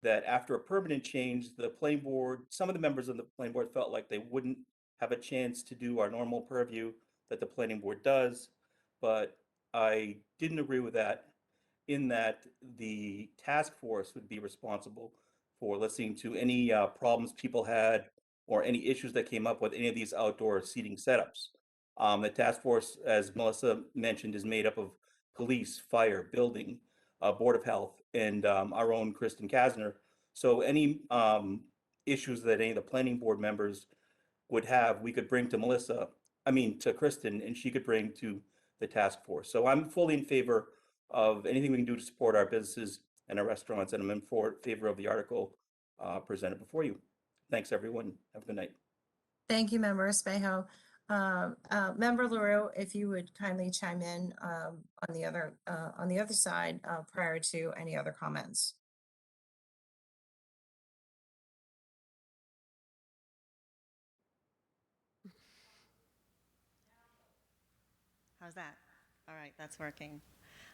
that after a permanent change, the planning board, some of the members of the planning board felt like they wouldn't have a chance to do our normal purview that the planning board does. But I didn't agree with that, in that the task force would be responsible for listening to any problems people had or any issues that came up with any of these outdoor seating setups. The task force, as Melissa mentioned, is made up of police, fire, building, Board of Health, and our own Kristen Kasner. So any issues that any of the planning board members would have, we could bring to to Kristen, and she could bring to the task force. So I'm fully in favor of anything we can do to support our businesses and our restaurants, and I'm in favor of the article presented before you. Thanks, everyone. Have a good night. Thank you, Member Espejo. Member LaRue, if you would kindly chime in on the other side prior to any other comments. How's that? All right, that's working.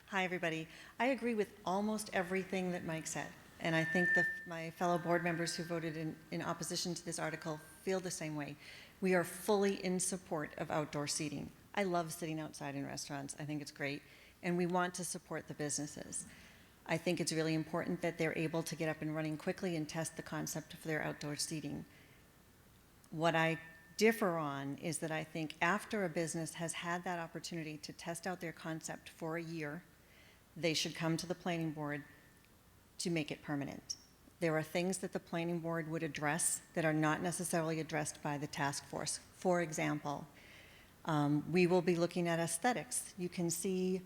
Hi, everybody. I agree with almost everything that Mike said, and I think my fellow board members who voted in opposition to this article feel the same way. We are fully in support of outdoor seating. I love sitting outside in restaurants. I think it's great, and we want to support the businesses. I think it's really important that they're able to get up and running quickly and test the concept of their outdoor seating. What I differ on is that I think after a business has had that opportunity to test out their concept for a year, they should come to the planning board to make it permanent. There are things that the planning board would address that are not necessarily addressed by the task force. For example, we will be looking at aesthetics. You can see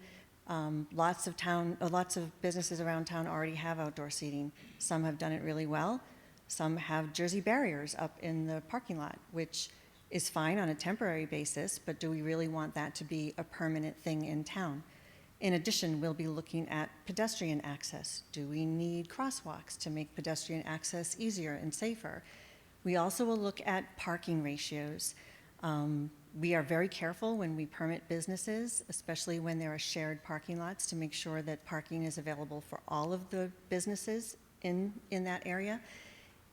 lots of businesses around town already have outdoor seating. Some have done it really well. Some have Jersey barriers up in the parking lot, which is fine on a temporary basis, but do we really want that to be a permanent thing in town? In addition, we'll be looking at pedestrian access. Do we need crosswalks to make pedestrian access easier and safer? We also will look at parking ratios. We are very careful when we permit businesses, especially when there are shared parking lots, to make sure that parking is available for all of the businesses in that area.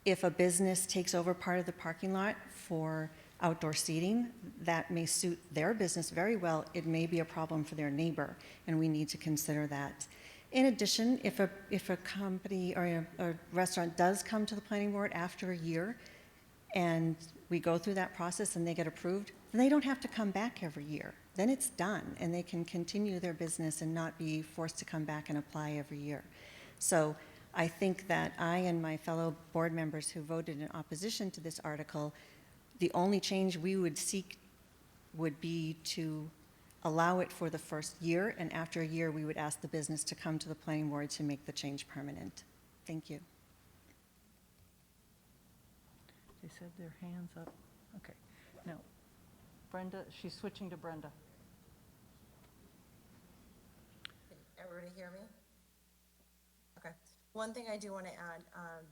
If a business takes over part of the parking lot for outdoor seating, that may suit their business very well. It may be a problem for their neighbor, and we need to consider that. In addition, if a company or a restaurant does come to the planning board after a year, and we go through that process and they get approved, then they don't have to come back every year. Then it's done, and they can continue their business and not be forced to come back and apply every year. So I think that I and my fellow board members who voted in opposition to this article, the only change we would seek would be to allow it for the first year, and after a year, we would ask the business to come to the planning board to make the change permanent. Thank you. They said their hands up. Okay. Now, Brenda, she's switching to Brenda. Can everybody hear me? Okay. One thing I do want to add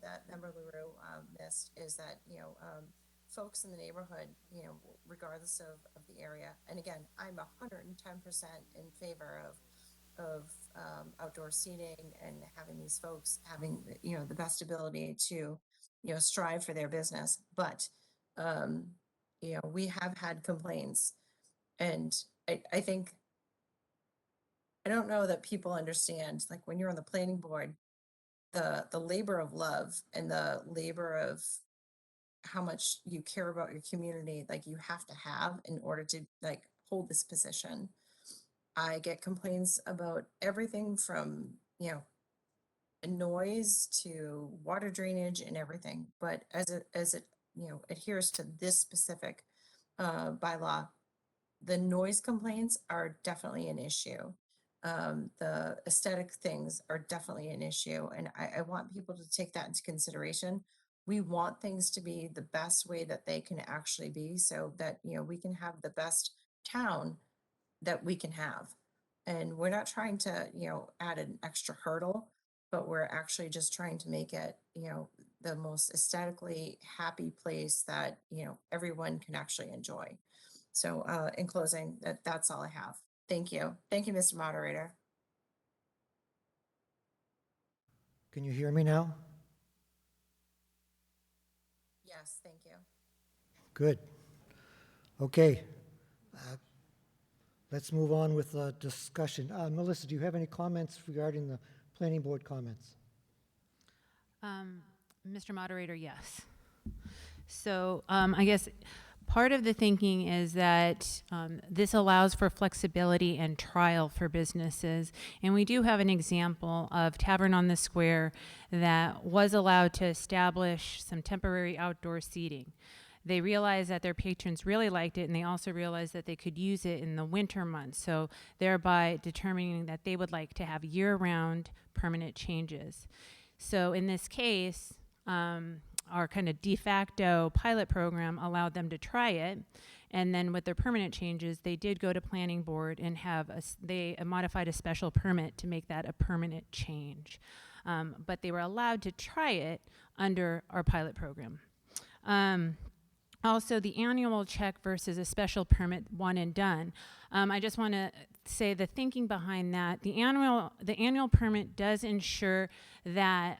that Member LaRue missed is that, folks in the neighborhood, regardless of the area, and again, I'm 110% in favor of outdoor seating and having these folks having, the best ability to, strive for their business. But, we have had complaints, and I think, I don't know that people understand, like when you're on the planning board, the labor of love and the labor of how much you care about your community, like you have to have in order to like hold this position. I get complaints about everything from, noise to water drainage and everything. But as it adheres to this specific bylaw, the noise complaints are definitely an issue. The aesthetic things are definitely an issue, and I want people to take that into consideration. We want things to be the best way that they can actually be, so that we can have the best town that we can have. And we're not trying to add an extra hurdle, but we're actually just trying to make it the most aesthetically happy place that everyone can actually enjoy. So in closing, that's all I have. Thank you. Thank you, Mr. Moderator. Can you hear me now? Yes, thank you. Good. Okay. Let's move on with the discussion. Melissa, do you have any comments regarding the planning board comments? Mr. Moderator, yes. So I guess part of the thinking is that this allows for flexibility and trial for businesses. And we do have an example of Tavern on the Square that was allowed to establish some temporary outdoor seating. They realized that their patrons really liked it, and they also realized that they could use it in the winter months, so thereby determining that they would like to have year-round permanent changes. So in this case, our kind of de facto pilot program allowed them to try it, and then with their permanent changes, they did go to planning board and they modified a special permit to make that a permanent change. But they were allowed to try it under our pilot program. Also, the annual check versus a special permit, one and done. I just want to say the thinking behind that. The annual permit does ensure that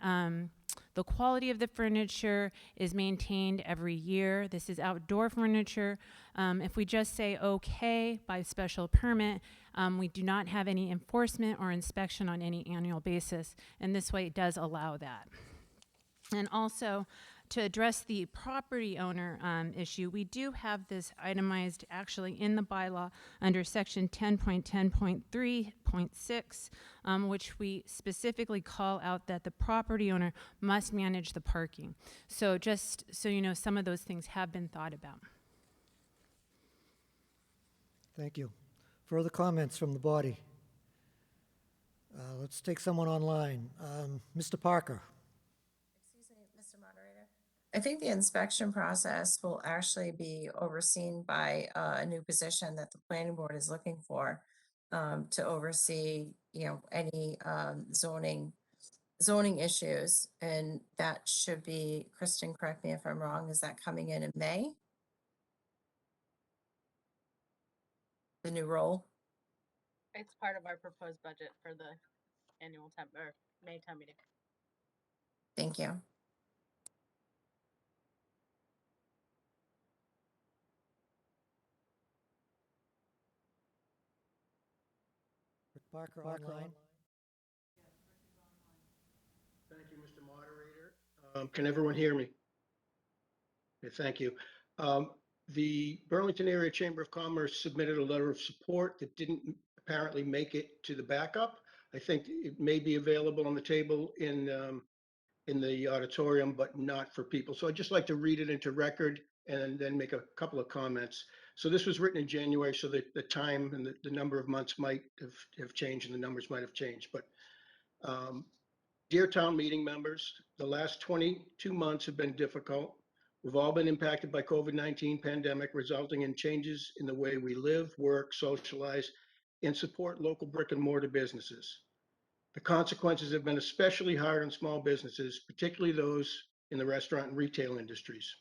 the quality of the furniture is maintained every year. This is outdoor furniture. If we just say okay by special permit, we do not have any enforcement or inspection on any annual basis, and this way it does allow that. And also, to address the property owner issue, we do have this itemized actually in the bylaw under section 10.10.3.6, which we specifically call out that the property owner must manage the parking. So just so you know, some of those things have been thought about. Thank you. Further comments from the body? Let's take someone online. Mr. Parker. Excuse me, Mr. Moderator. I think the inspection process will actually be overseen by a new position that the planning board is looking for to oversee, any zoning issues, and that should be, Kristen, correct me if I'm wrong, is that coming in May? The new role? It's part of our proposed budget for the annual May town meeting. Thank you. Rick Parker online. Thank you, Mr. Moderator. Can everyone hear me? Okay, thank you. The Burlington Area Chamber of Commerce submitted a letter of support that didn't apparently make it to the backup. I think it may be available on the table in the auditorium, but not for people. So I'd just like to read it into record and then make a couple of comments. So this was written in January, so that the time and the number of months might have changed and the numbers might have changed. But dear town meeting members, the last 22 months have been difficult. We've all been impacted by COVID-19 pandemic, resulting in changes in the way we live, work, socialize, and support local brick and mortar businesses. The consequences have been especially hard on small businesses, particularly those in the restaurant and retail industries.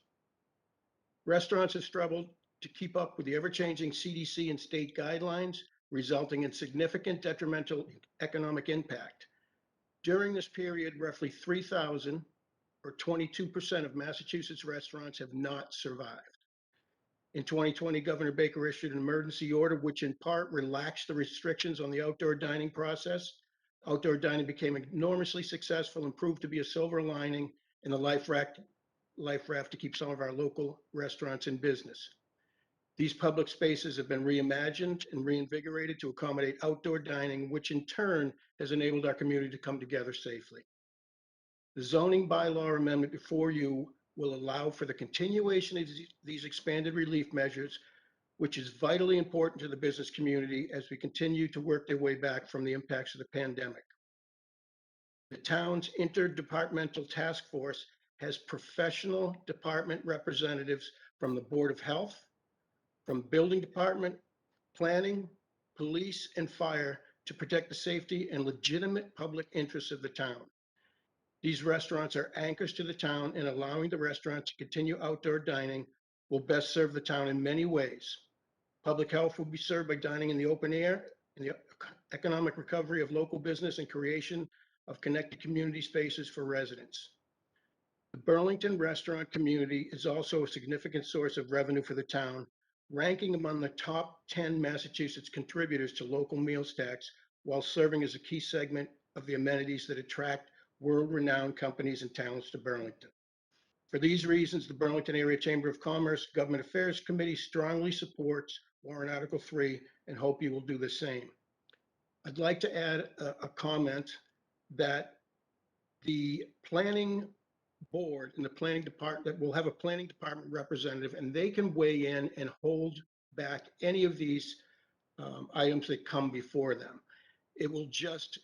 Restaurants have struggled to keep up with the ever-changing CDC and state guidelines, resulting in significant detrimental economic impact. During this period, roughly 3,000 or 22% of Massachusetts restaurants have not survived. In 2020, Governor Baker issued an emergency order, which in part relaxed the restrictions on the outdoor dining process. Outdoor dining became enormously successful and proved to be a silver lining in the life raft to keep some of our local restaurants in business. These public spaces have been reimagined and reinvigorated to accommodate outdoor dining, which in turn has enabled our community to come together safely. The zoning bylaw amendment before you will allow for the continuation of these expanded relief measures, which is vitally important to the business community as we continue to work their way back from the impacts of the pandemic. The town's interdepartmental task force has professional department representatives from the Board of Health, from Building Department, Planning, Police, and Fire to protect the safety and legitimate public interests of the town. These restaurants are anchors to the town, and allowing the restaurant to continue outdoor dining will best serve the town in many ways. Public health will be served by dining in the open air, and the economic recovery of local business and creation of connected community spaces for residents. The Burlington restaurant community is also a significant source of revenue for the town, ranking among the top 10 Massachusetts contributors to local meals tax, while serving as a key segment of the amenities that attract world-renowned companies and talents to Burlington. For these reasons, the Burlington Area Chamber of Commerce Government Affairs Committee strongly supports Warrant Article 3 and hope you will do the same. I'd like to add a comment that the planning board and the planning department will have a planning department representative, and they can weigh in and hold back any of these items that come before them. It will just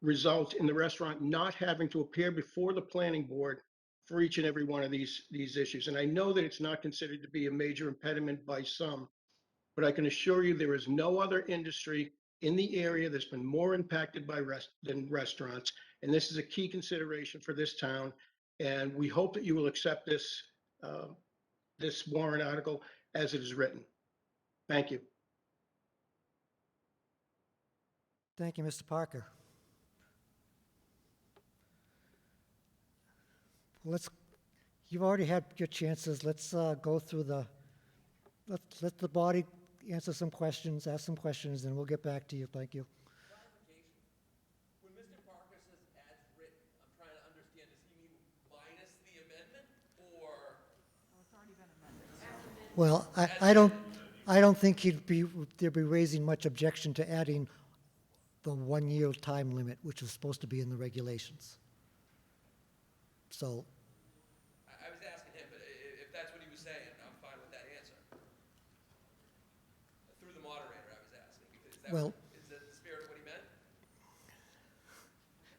result in the restaurant not having to appear before the planning board for each and every one of these issues. And I know that it's not considered to be a major impediment by some, but I can assure you there is no other industry in the area that's been more impacted by than restaurants. And this is a key consideration for this town. And we hope that you will accept this, this warrant article as it is written. Thank you. Thank you, Mr. Parker. You've already had your chances. Let's go through let the body answer some questions, ask some questions, and we'll get back to you. Thank you. When Mr. Parker says as written, I'm trying to understand, does he mean minus the amendment or? Oh, it's already been amended. Well, I don't think they'd be raising much objection to adding the 1-year time limit, which was supposed to be in the regulations. So. I was asking him, but if that's what he was saying, I'm fine with that answer. Through the moderator, I was asking. Is that the spirit of what he meant?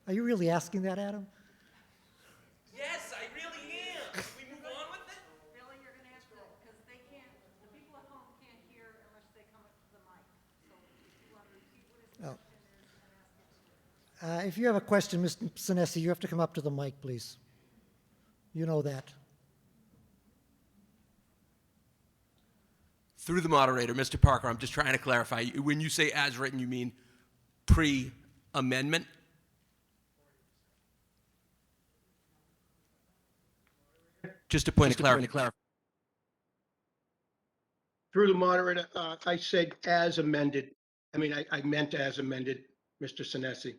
Are you really asking that, Adam? Yes, I really am. Can we move on with it? Billy, you're gonna have to, because they can't, the people at home can't hear unless they come up to the mic. So if you want to repeat what his question is and ask it. If you have a question, Mr. Sinesi, you have to come up to the mic, please. You know that. Through the moderator, Mr. Parker, I'm just trying to clarify. When you say as written, you mean pre-amendment? Just a point of clarity. Through the moderator, I said as amended. I mean, I meant as amended, Mr. Sinesi.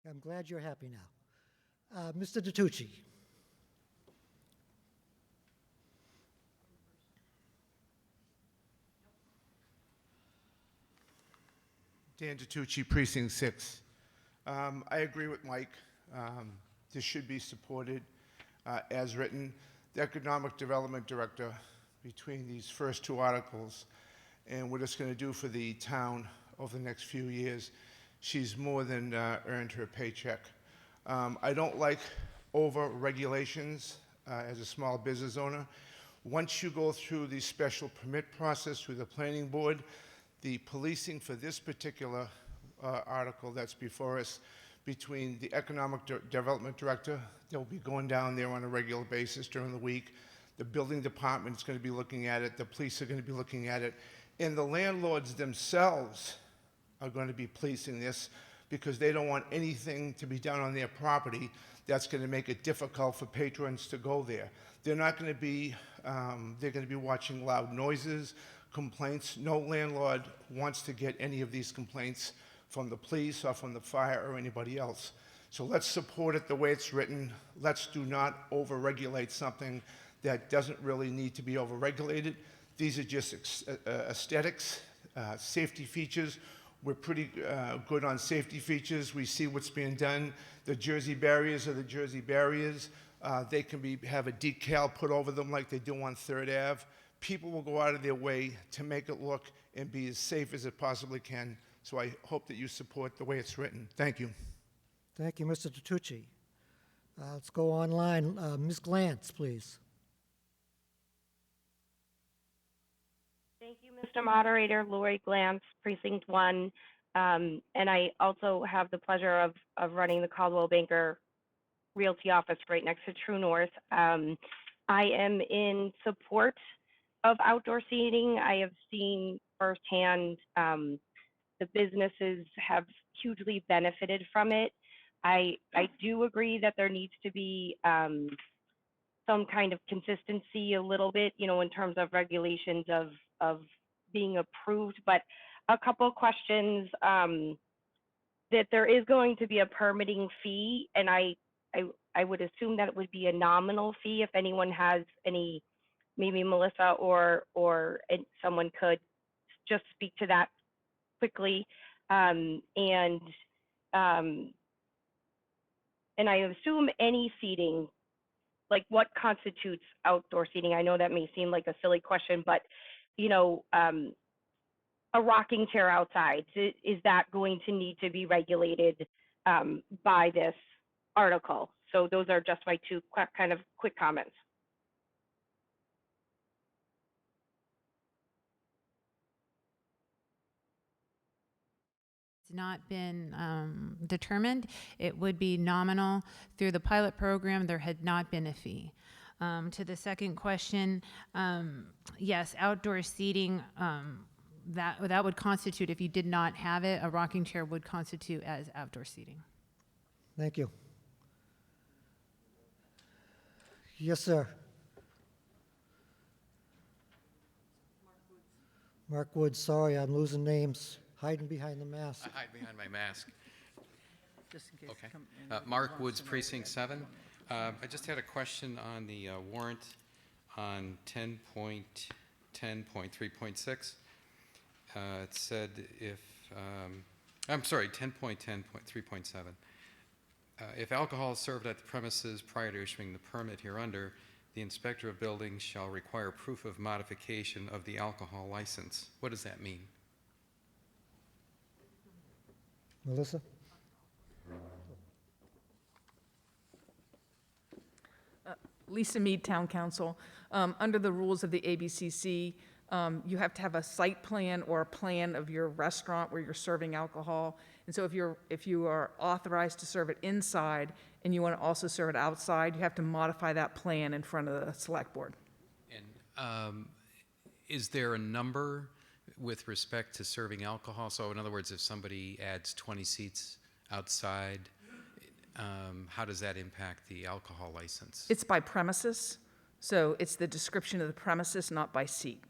I'm glad you're happy now. Mr. DiTucci. Dan DiTucci, Precinct 6. I agree with Mike. This should be supported as written. The Economic Development Director, between these first two articles and what it's going to do for the town over the next few years, she's more than earned her paycheck. I don't like over-regulations as a small business owner. Once you go through the special permit process through the planning board, the policing for this particular article that's before us between the Economic Development Director, they'll be going down there on a regular basis during the week. The building department is going to be looking at it. The police are going to be looking at it. And the landlords themselves are going to be policing this because they don't want anything to be done on their property that's going to make it difficult for patrons to go there. They're not going to be, they're going to be watching loud noises, complaints. No landlord wants to get any of these complaints from the police or from the fire or anybody else. So let's support it the way it's written. Let's do not over-regulate something that doesn't really need to be over-regulated. These are just aesthetics, safety features. We're pretty good on safety features. We see what's being done. The Jersey barriers are the Jersey barriers. They can have a decal put over them like they do on 3rd Ave. People will go out of their way to make it look and be as safe as it possibly can. So I hope that you support the way it's written. Thank you. Thank you, Mr. DiTucci. Let's go online. Ms. Glantz, please. Thank you, Mr. Moderator. Lori Glantz, Precinct 1. And I also have the pleasure of running the Caldwell Banker Realty office right next to True North. I am in support of outdoor seating. I have seen firsthand the businesses have hugely benefited from it. I do agree that there needs to be some kind of consistency a little bit, you know, in terms of regulations of being approved, but a couple questions that there is going to be a permitting fee, and I would assume that it would be a nominal fee. If anyone has any, maybe Melissa or someone could just speak to that quickly. And I assume any seating, like what constitutes outdoor seating? I know that may seem like a silly question, but you know, a rocking chair outside, is that going to need to be regulated by this article? So those are just my two kind of quick comments. Not been determined. It would be nominal. Through the pilot program, there had not been a fee. To the second question, yes, outdoor seating, that would constitute, if you did not have it, a rocking chair would constitute as outdoor seating. Thank you. Yes, sir. Mark Woods, sorry, I'm losing names. Hiding behind the mask. I hide behind my mask. Just in case. Okay. Mark Woods, Precinct 7. I just had a question on the warrant on 10.10.3.6. It said if, I'm sorry, 10.10.3.7. If alcohol is served at the premises prior to issuing the permit hereunder, the inspector of buildings shall require proof of modification of the alcohol license. What does that mean? Melissa? Lisa Mead, Town Council. Under the rules of the ABCC, you have to have a site plan or a plan of your restaurant where you're serving alcohol. And so if you are authorized to serve it inside and you want to also serve it outside, you have to modify that plan in front of the select board. And is there a number with respect to serving alcohol? So in other words, if somebody adds 20 seats outside, how does that impact the alcohol license? It's by premises, so it's the description of the premises, not by seat.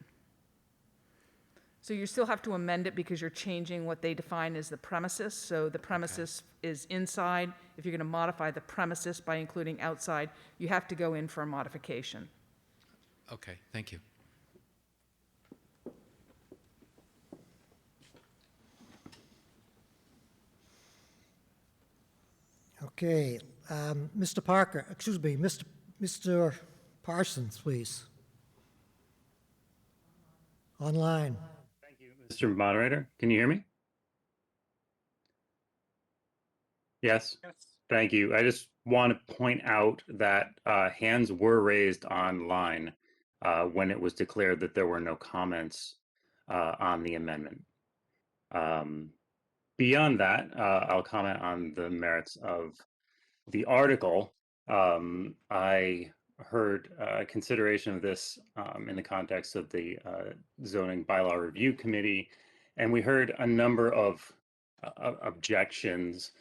So you still have to amend it because you're changing what they define as the premises. So the premises is inside. If you're going to modify the premises by including outside, you have to go in for a modification. Okay, thank you. Okay, Mr. Parker, excuse me, Mr. Parsons, please. Online. Mr. Moderator, can you hear me? Yes. Thank you. I just want to point out that hands were raised online when it was declared that there were no comments on the amendment. Beyond that, I'll comment on the merits of the article. I heard consideration of this in the context of the zoning bylaw review committee, and we heard a number of objections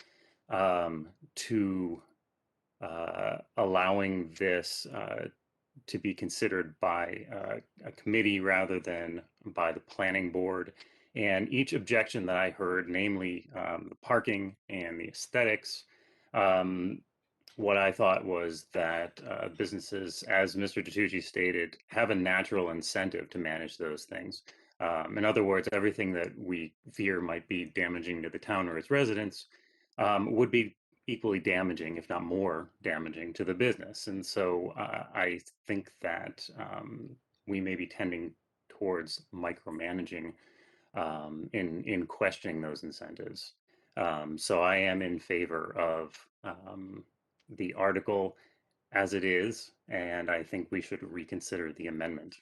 to allowing this to be considered by a committee rather than by the planning board. And each objection that I heard, namely the parking and the aesthetics, what I thought was that businesses, as Mr. Ditucci stated, have a natural incentive to manage those things. In other words, everything that we fear might be damaging to the town or its residents would be equally damaging, if not more damaging, to the business. And so I think that we may be tending towards micromanaging in questioning those incentives. So I am in favor of the article as it is, and I think we should reconsider the amendment.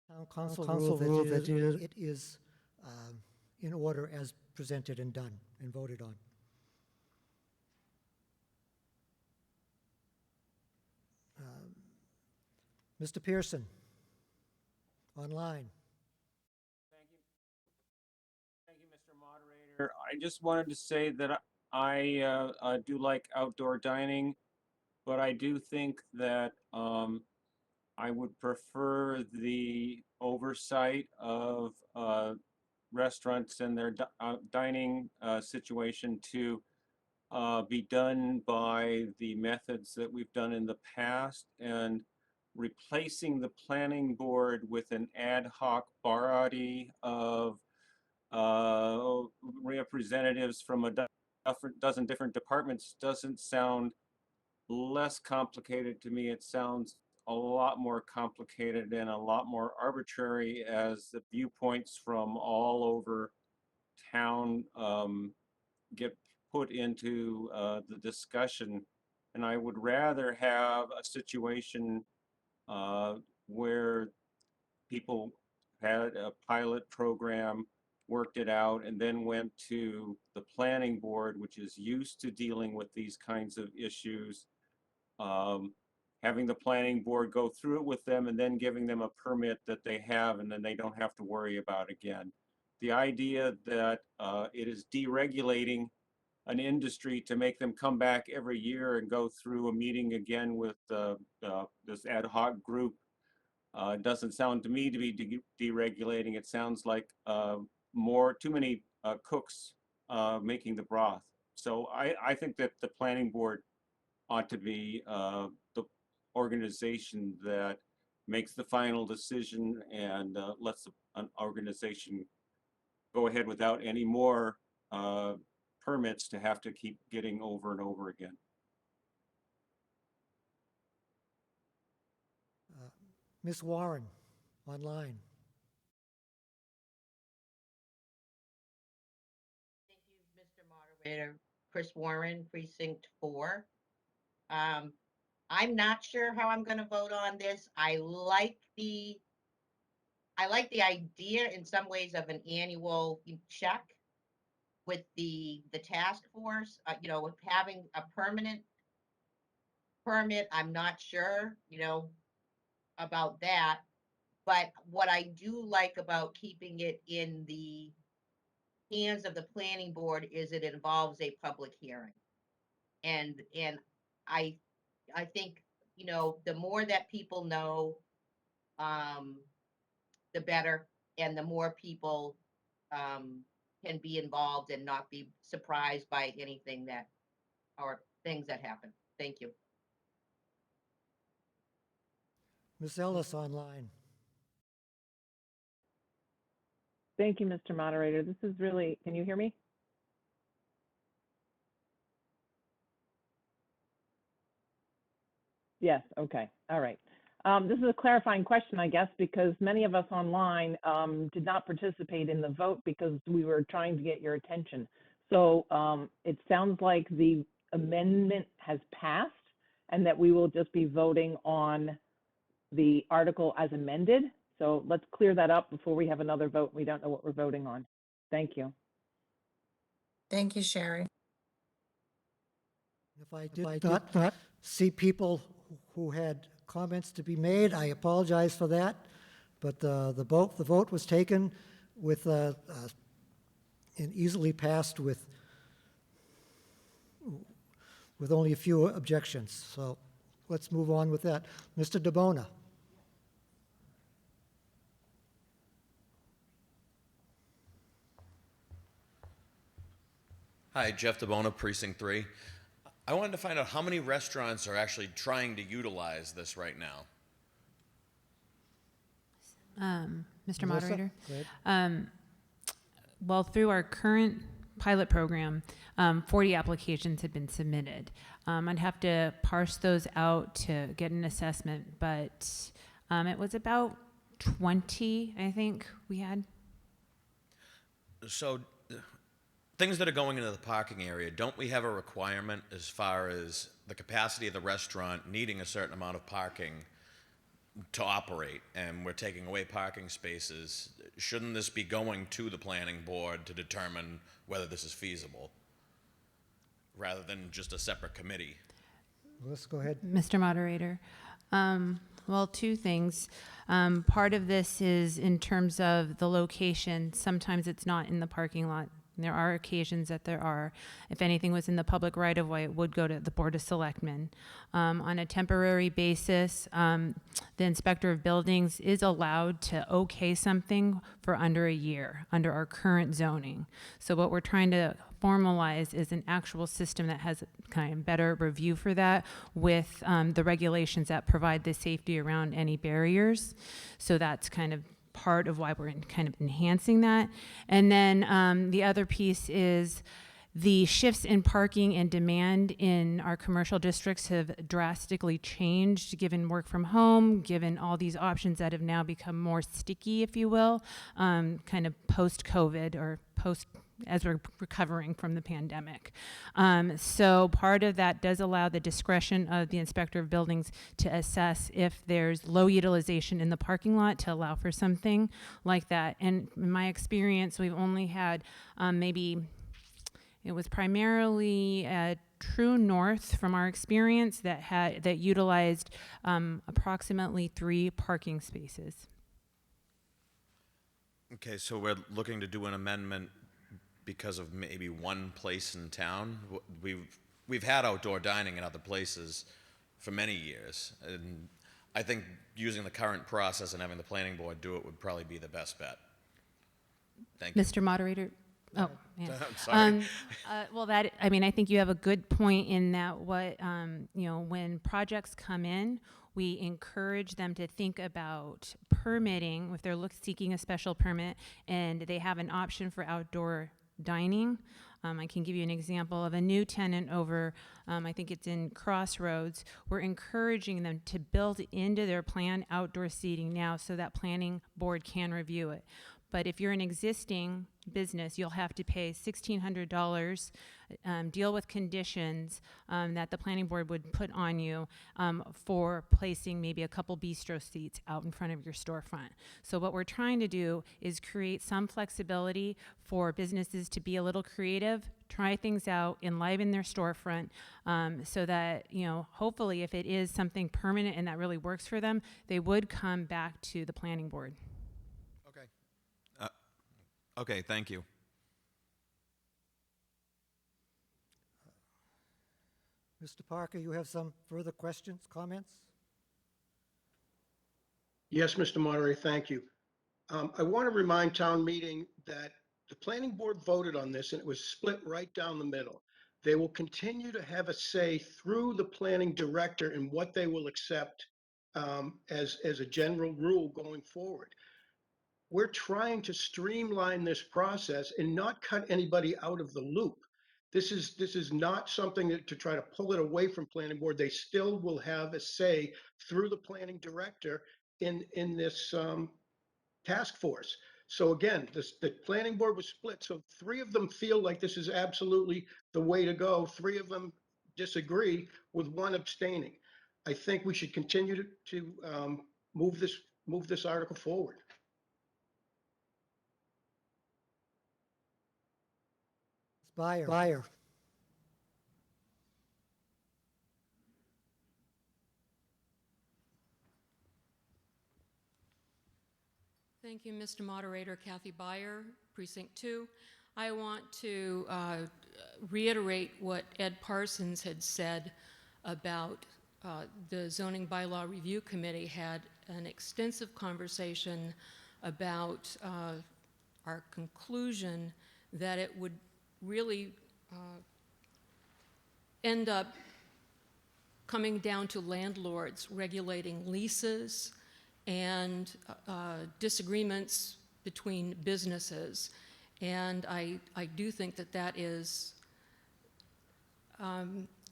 Town council ruled that it is in order as presented and done and voted on. Mr. Pearson, online. Thank you, Mr. Moderator. I just wanted to say that I do like outdoor dining, but I do think that I would prefer the oversight of restaurants and their dining situation to be done by the methods that we've done in the past, and replacing the planning board with an ad hoc body of representatives from a dozen different departments doesn't sound less complicated to me. It sounds a lot more complicated and a lot more arbitrary as the viewpoints from all over town get put into the discussion. And I would rather have a situation where people had a pilot program, worked it out, and then went to the planning board, which is used to dealing with these kinds of issues, having the planning board go through it with them and then giving them a permit that they have and then they don't have to worry about again. The idea that it is deregulating an industry to make them come back every year and go through a meeting again with this ad hoc group doesn't sound to me to be deregulating. It sounds like too many cooks making the broth. So I think that the planning board ought to be the organization that makes the final decision and lets an organization go ahead without any more permits to have to keep getting over and over again. Ms. Warren, online. Mr. Moderator, Chris Warren, Precinct 4. I'm not sure how I'm going to vote on this. I like the idea in some ways of an annual check with the task force, with having a permanent permit, I'm not sure, about that. But what I do like about keeping it in the hands of the planning board is it involves a public hearing. And I I think, the more that people know, the better, and the more people can be involved and not be surprised by anything that or things that happen. Thank you. Ms. Ellis online. Thank you, Mr. Moderator. This is really, can you hear me? Yes, okay, all right. This is a clarifying question, I guess, because many of us online did not participate in the vote because we were trying to get your attention. So it sounds like the amendment has passed and that we will just be voting on the article as amended. So let's clear that up before we have another vote. We don't know what we're voting on. Thank you. Thank you, Sherry. If I did not see people who had comments to be made, I apologize for that. But the vote was taken with and easily passed with only a few objections. So let's move on with that. Mr. DeBona. Hi, Jeff DeBona, Precinct 3. I wanted to find out how many restaurants are actually trying to utilize this right now. Mr. Melissa, Moderator? go ahead. Well, through our current pilot program, 40 applications had been submitted. I'd have to parse those out to get an assessment, but it was about 20, I think, we had. So, things that are going into the parking area, don't we have a requirement as far as the capacity of the restaurant needing a certain amount of parking to operate, and we're taking away parking spaces? Shouldn't this be going to the planning board to determine whether this is feasible, rather than just a separate committee? Let's go ahead. Mr. Moderator. Well, two things. Part of this is in terms of the location. Sometimes it's not in the parking lot. There are occasions that there are. If anything was in the public right-of-way, it would go to the Board of Selectmen. On a temporary basis, the Inspector of Buildings is allowed to okay something for under a year under our current zoning. So what we're trying to formalize is an actual system that has kind of better review for that with the regulations that provide the safety around any barriers. So that's kind of part of why we're kind of enhancing that. And then the other piece is the shifts in parking and demand in our commercial districts have drastically changed given work from home, given all these options that have now become more sticky, if you will, kind of post-COVID or as we're recovering from the pandemic. So part of that does allow the discretion of the Inspector of Buildings to assess if there's low utilization in the parking lot to allow for something like that. And in my experience, we've only had it was primarily True North from our experience that utilized approximately 3 parking spaces. Okay, so we're looking to do an amendment because of maybe one place in town. We've had outdoor dining in other places for many years, and I think using the current process and having the planning board do it would probably be the best bet. Thank you. Mr. Moderator. Oh, yeah. I'm sorry. Well, I think you have a good point in that when projects come in, we encourage them to think about permitting if they're seeking a special permit and they have an option for outdoor dining. I can give you an example of a new tenant over, I think it's in Crossroads. We're encouraging them to build into their plan outdoor seating now so that planning board can review it. But if you're an existing business, you'll have to pay $1,600, deal with conditions that the planning board would put on you for placing maybe a couple bistro seats out in front of your storefront. So what we're trying to do is create some flexibility for businesses to be a little creative try things out, enliven their storefront, so that, hopefully if it is something permanent and that really works for them, they would come back to the planning board. Okay, thank you. Mr. Parker, you have some further questions, comments? Yes, Mr. Moderator, thank you. I want to remind town meeting that the planning board voted on this and it was split right down the middle. They will continue to have a say through the planning director in what they will accept as a general rule going forward. We're trying to streamline this process and not cut anybody out of the loop. This is not something to try to pull it away from planning board. They still will have a say through the planning director in this task force. So again, the planning board was split. So 3 of them feel like this is absolutely the way to go. 3 of them disagree, with 1 abstaining. I think we should continue to move this article forward. Byer. Thank you, Mr. Moderator. Kathy Byer, Precinct 2. I want to reiterate what Ed Parsons had said about the Zoning Bylaw Review Committee had an extensive conversation about our conclusion that it would really end up coming down to landlords regulating leases and disagreements between businesses. And I do think that that is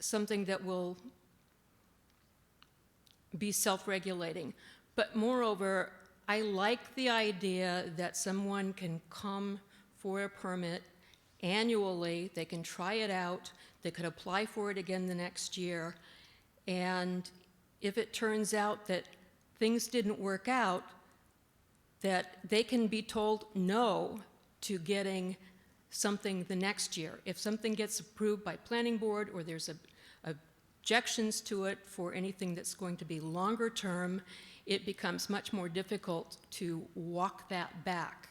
something that will be self-regulating. But moreover, I like the idea that someone can come for a permit annually, they can try it out, they could apply for it again the next year, and if it turns out that things didn't work out, that they can be told no to getting something the next year. If something gets approved by planning board or there's objections to it for anything that's going to be longer term, it becomes much more difficult to walk that back.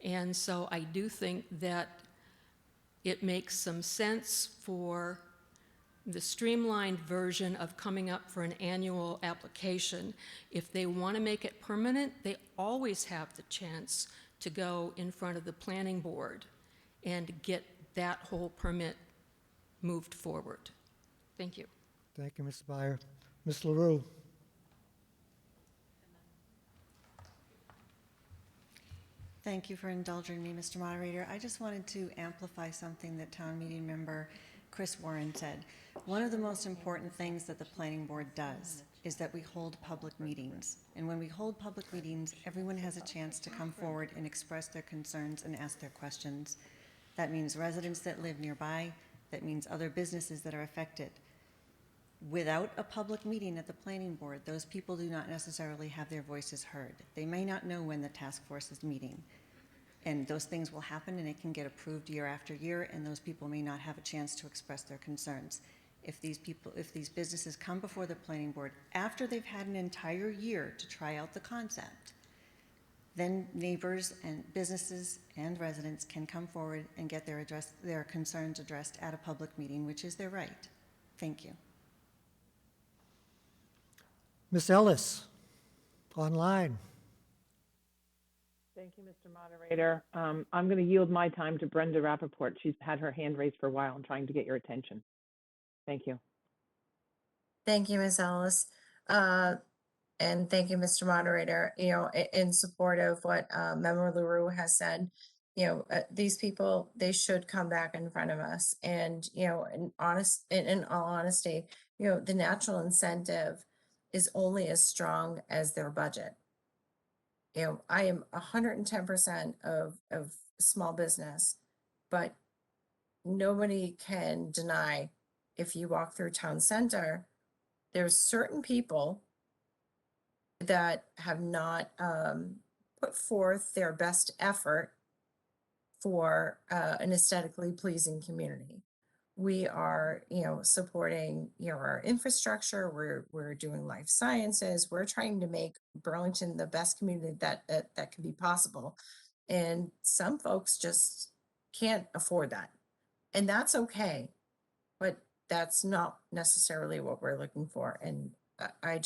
And so I do think that it makes some sense for the streamlined version of coming up for an annual application. If they want to make it permanent, they always have the chance to go in front of the planning board and get that whole permit moved forward. Thank you. Thank you, Ms. Byer. Ms. LaRue. Thank you for indulging me, Mr. Moderator. I just wanted to amplify something that town meeting member Chris Warren said. One of the most important things that the planning board does is that we hold public meetings. And when we hold public meetings, everyone has a chance to come forward and express their concerns and ask their questions. That means residents that live nearby. That means other businesses that are affected. Without a public meeting at the planning board, those people do not necessarily have their voices heard. They may not know when the task force is meeting. And those things will happen and it can get approved year after year, and those people may not have a chance to express their concerns. If these businesses come before the planning board after they've had an entire year to try out the concept, then neighbors and businesses and residents can come forward and get their concerns addressed at a public meeting, which is their right. Thank you. Ms. Ellis, online. Thank you, Mr. Moderator. I'm going to yield my time to Brenda Rappaport. She's had her hand raised for a while and trying to get your attention. Thank you. Thank you, Ms. Ellis. And thank you, Mr. Moderator. In support of what Member LaRue has said, these people, they should come back in front of us. And, in all honesty, the natural incentive is only as strong as their budget. I am 110% of small business, but nobody can deny if you walk through town center, there's certain people that have not put forth their best effort for an aesthetically pleasing community. We are, supporting, our infrastructure. We're doing life sciences. We're trying to make Burlington the best community that can be possible. And some folks just can't afford that. And that's okay, but that's not necessarily what we're looking for. And I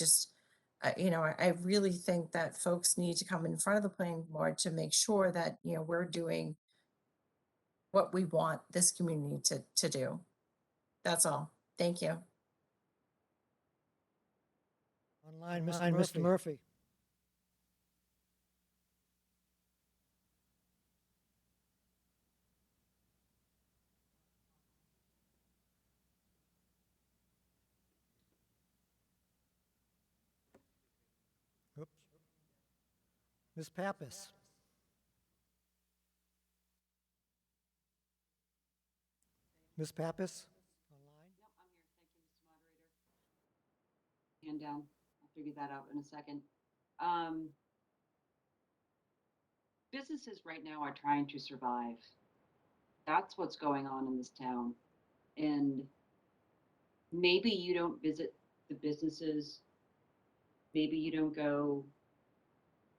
really think that folks need to come in front of the planning board to make sure that, we're doing what we want this community to do. That's all. Thank you. Online, Mr. Murphy. Oops. Ms. Pappas. Ms. Pappas? Hand down. I'll figure that out in a second. Businesses right now are trying to survive. That's what's going on in this town. And maybe you don't visit the businesses. Maybe you don't go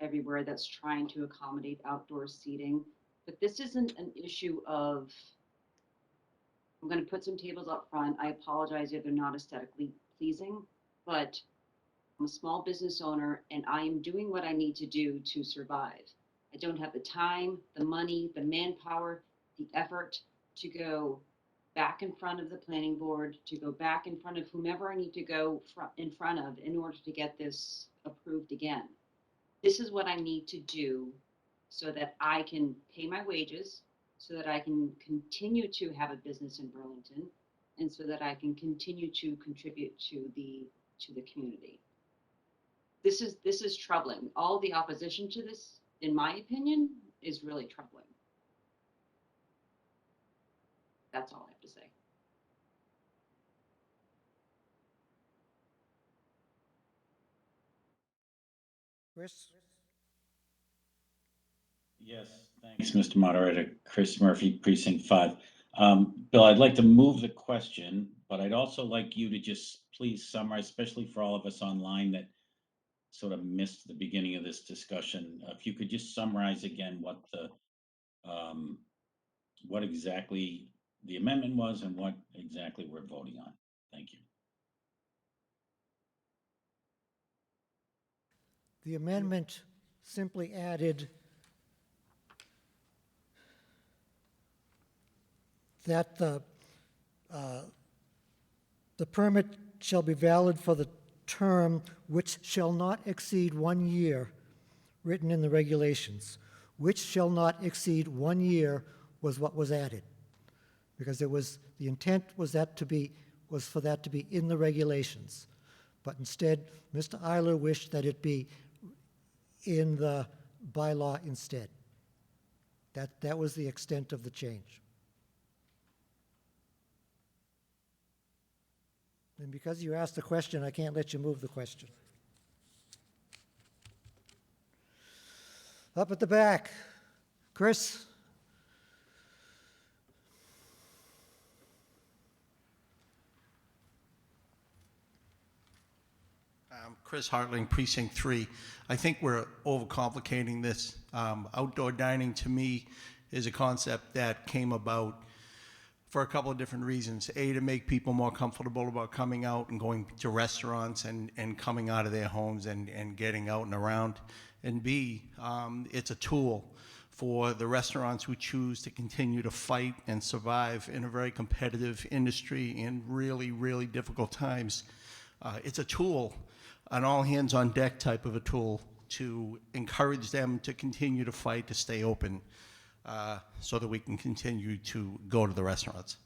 everywhere that's trying to accommodate outdoor seating. But this isn't an issue of, I'm going to put some tables up front. I apologize if they're not aesthetically pleasing, but I'm a small business owner and I am doing what I need to do to survive. I don't have the time, the money, the manpower, the effort to go back in front of the planning board, to go back in front of whomever I need to go in front of in order to get this approved again. This is what I need to do so that I can pay my wages, so that I can continue to have a business in Burlington, and so that I can continue to contribute to the community. This is troubling. All the opposition to this, in my opinion, is really troubling. That's all I have to say. Chris? Yes, thanks, Mr. Moderator. Chris Murphy, Precinct 5. Bill, I'd like to move the question, but I'd also like you to just please summarize, especially for all of us online that sort of missed the beginning of this discussion. If you could just summarize again what exactly the amendment was and what exactly we're voting on. Thank you. The amendment simply added that the permit shall be valid for the term which shall not exceed 1 year, written in the regulations. Which shall not exceed 1 year was what was added, because it was, the intent was for that to be in the regulations. But instead, Mr. Eiler wished that it be in the bylaw instead. That was the extent of the change. And because you asked the question, I can't let you move the question. Up at the back, Chris? Chris Hartling, Precinct 3. I think we're overcomplicating this. Outdoor dining, to me, is a concept that came about for a couple of different reasons. A, to make people more comfortable about coming out and going to restaurants and coming out of their homes and getting out and around. And B, it's a tool for the restaurants who choose to continue to fight and survive in a very competitive industry in really, really difficult times. It's a tool, an all hands on deck type of a tool to encourage them to continue to fight to stay open so that we can continue to go to the restaurants.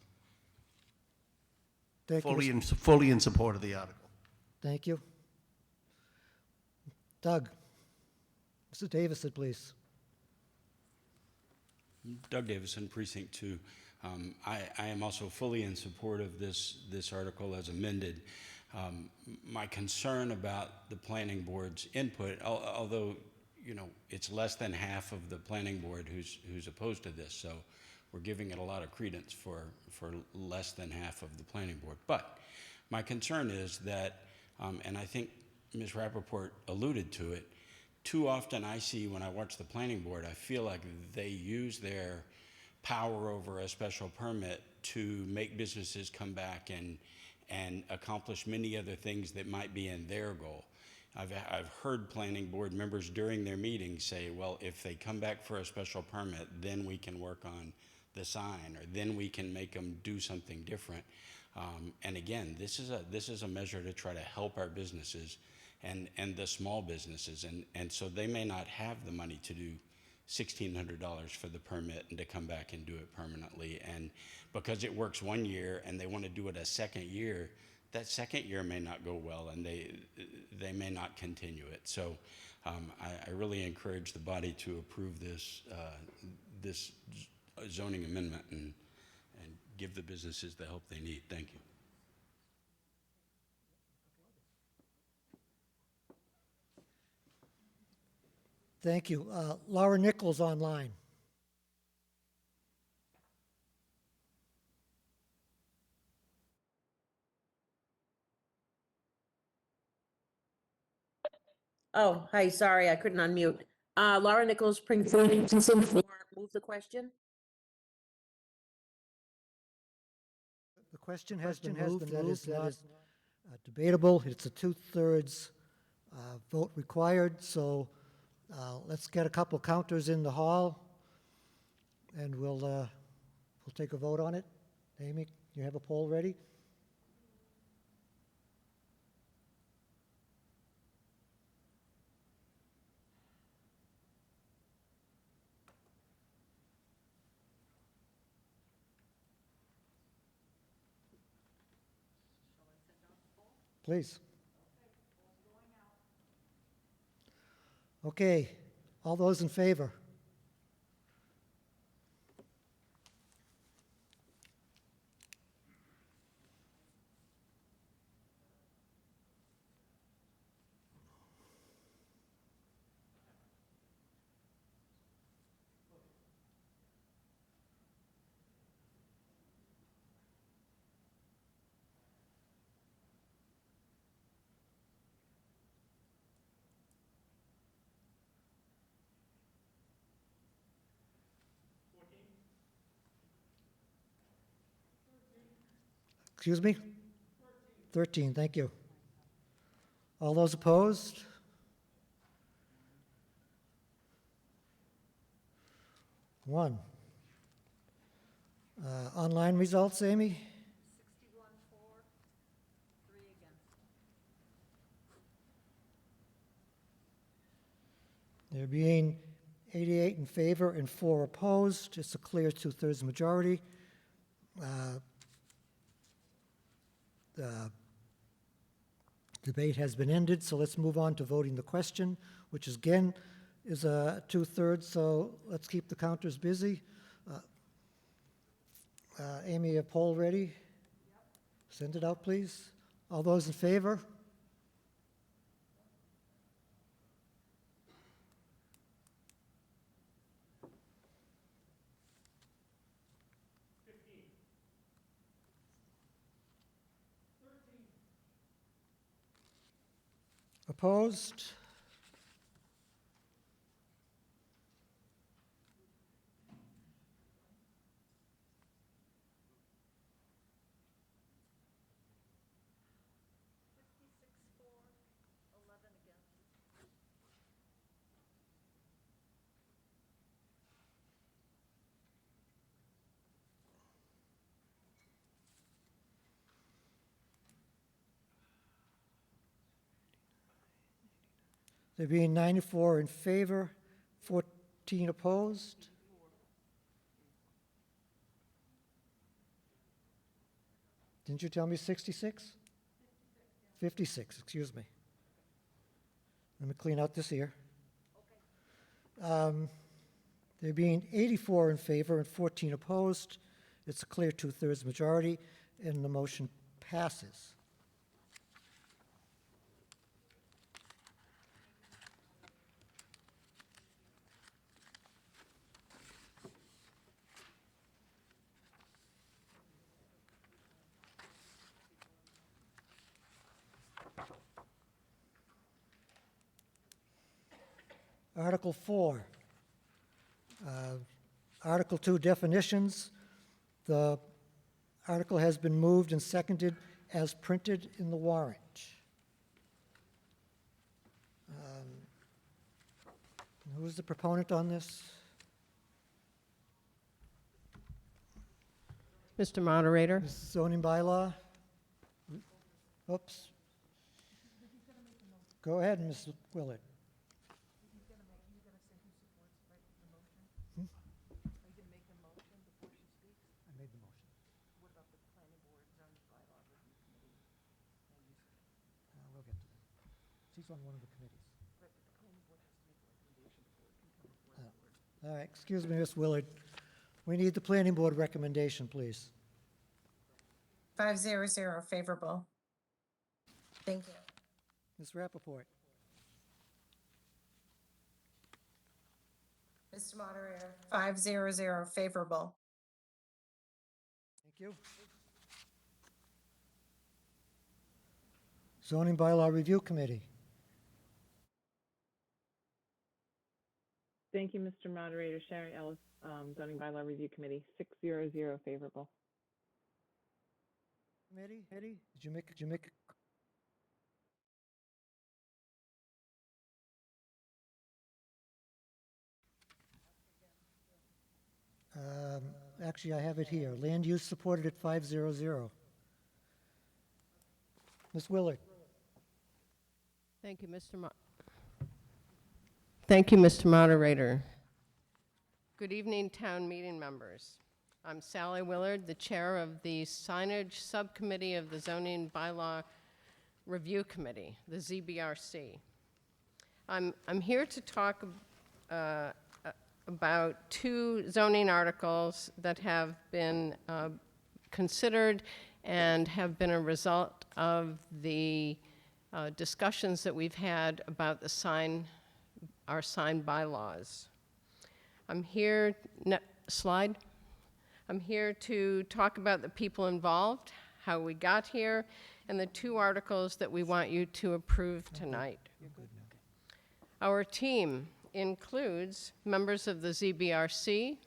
Thank you. Fully in support of the article. Thank you. Doug. Mr. Davison, please. Doug Davison, Precinct 2. I am also fully in support of this article as amended. My concern about the planning board's input, although it's less than half of the planning board who's opposed to this. So we're giving it a lot of credence for less than half of the planning board. But my concern is that, and I think Ms. Rappaport alluded to it, too often I see when I watch the planning board, I feel like they use their power over a special permit to make businesses come back and accomplish many other things that might be in their goal. I've heard planning board members during their meetings say, well, if they come back for a special permit, then we can work on the sign, or then we can make them do something different. And again, this is a measure to try to help our businesses and the small businesses. And so they may not have the money to do $1,600 for the permit and to come back and do it permanently. And because it works 1 year and they want to do it a second year, that second year may not go well, and they may not continue it. So I really encourage the body to approve this zoning amendment and give the businesses the help they need. Thank you. Thank you. Laura Nichols online. Oh, hi, sorry, I couldn't unmute. Laura Nichols, precinct 4, move the question. The question has been moved. That is not debatable. It's a 2/3 vote required. So let's get a couple counters in the hall, and we'll take a vote on it. Amy, you have a poll ready? Please. Okay, all those in favor? Excuse me? 13, thank you. All those opposed? One. Online results, Amy? 61 for, 3 against. There being 88 in favor and 4 opposed, it's a clear 2/3 majority. The debate has been ended, so let's move on to voting the question, which is, again is a 2/3, so let's keep the counters busy. Amy, a poll ready? Yep. Send it out, please. All those in favor? Opposed? There being 94 in favor, 14 opposed. Didn't you tell me 66? 56, excuse me. Let me clean out this here. There being 84 in favor and 14 opposed, it's a clear 2/3 majority, and the motion passes. Article 4. Article 2 definitions. The article has been moved and seconded as printed in the warrant. Who is the proponent on this? Mr. Moderator. Zoning bylaw? Oops. Go ahead, Ms. Willard. I made the motion. What about the planning board zoning bylaw review committee? We'll get to that. She's on one of the committees. But the planning board has to make a recommendation before it can come before the board. All right, excuse me, Ms. Willard. We need the planning board recommendation, please. 500 favorable. Thank you. Ms. Rappaport. Mr. Moderator. 500 favorable. Thank you. Zoning bylaw review committee. Thank you, Mr. Moderator. Sherry Ellis, Zoning Bylaw Review Committee, 600 favorable. Committee, did you make actually, I have it here. Land use supported at 500. Ms. Willard. Thank you, Thank you, Mr. Moderator. Good evening, town meeting members. I'm Sally Willard, the chair of the Signage Subcommittee of the Zoning Bylaw Review Committee, the ZBRC. I'm here to talk about two zoning articles that have been considered and have been a result of the discussions that we've had about our sign bylaws. I'm here, slide. I'm here to talk about the people involved, how we got here, and the two articles that we want you to approve tonight. Our team includes members of the ZBRC,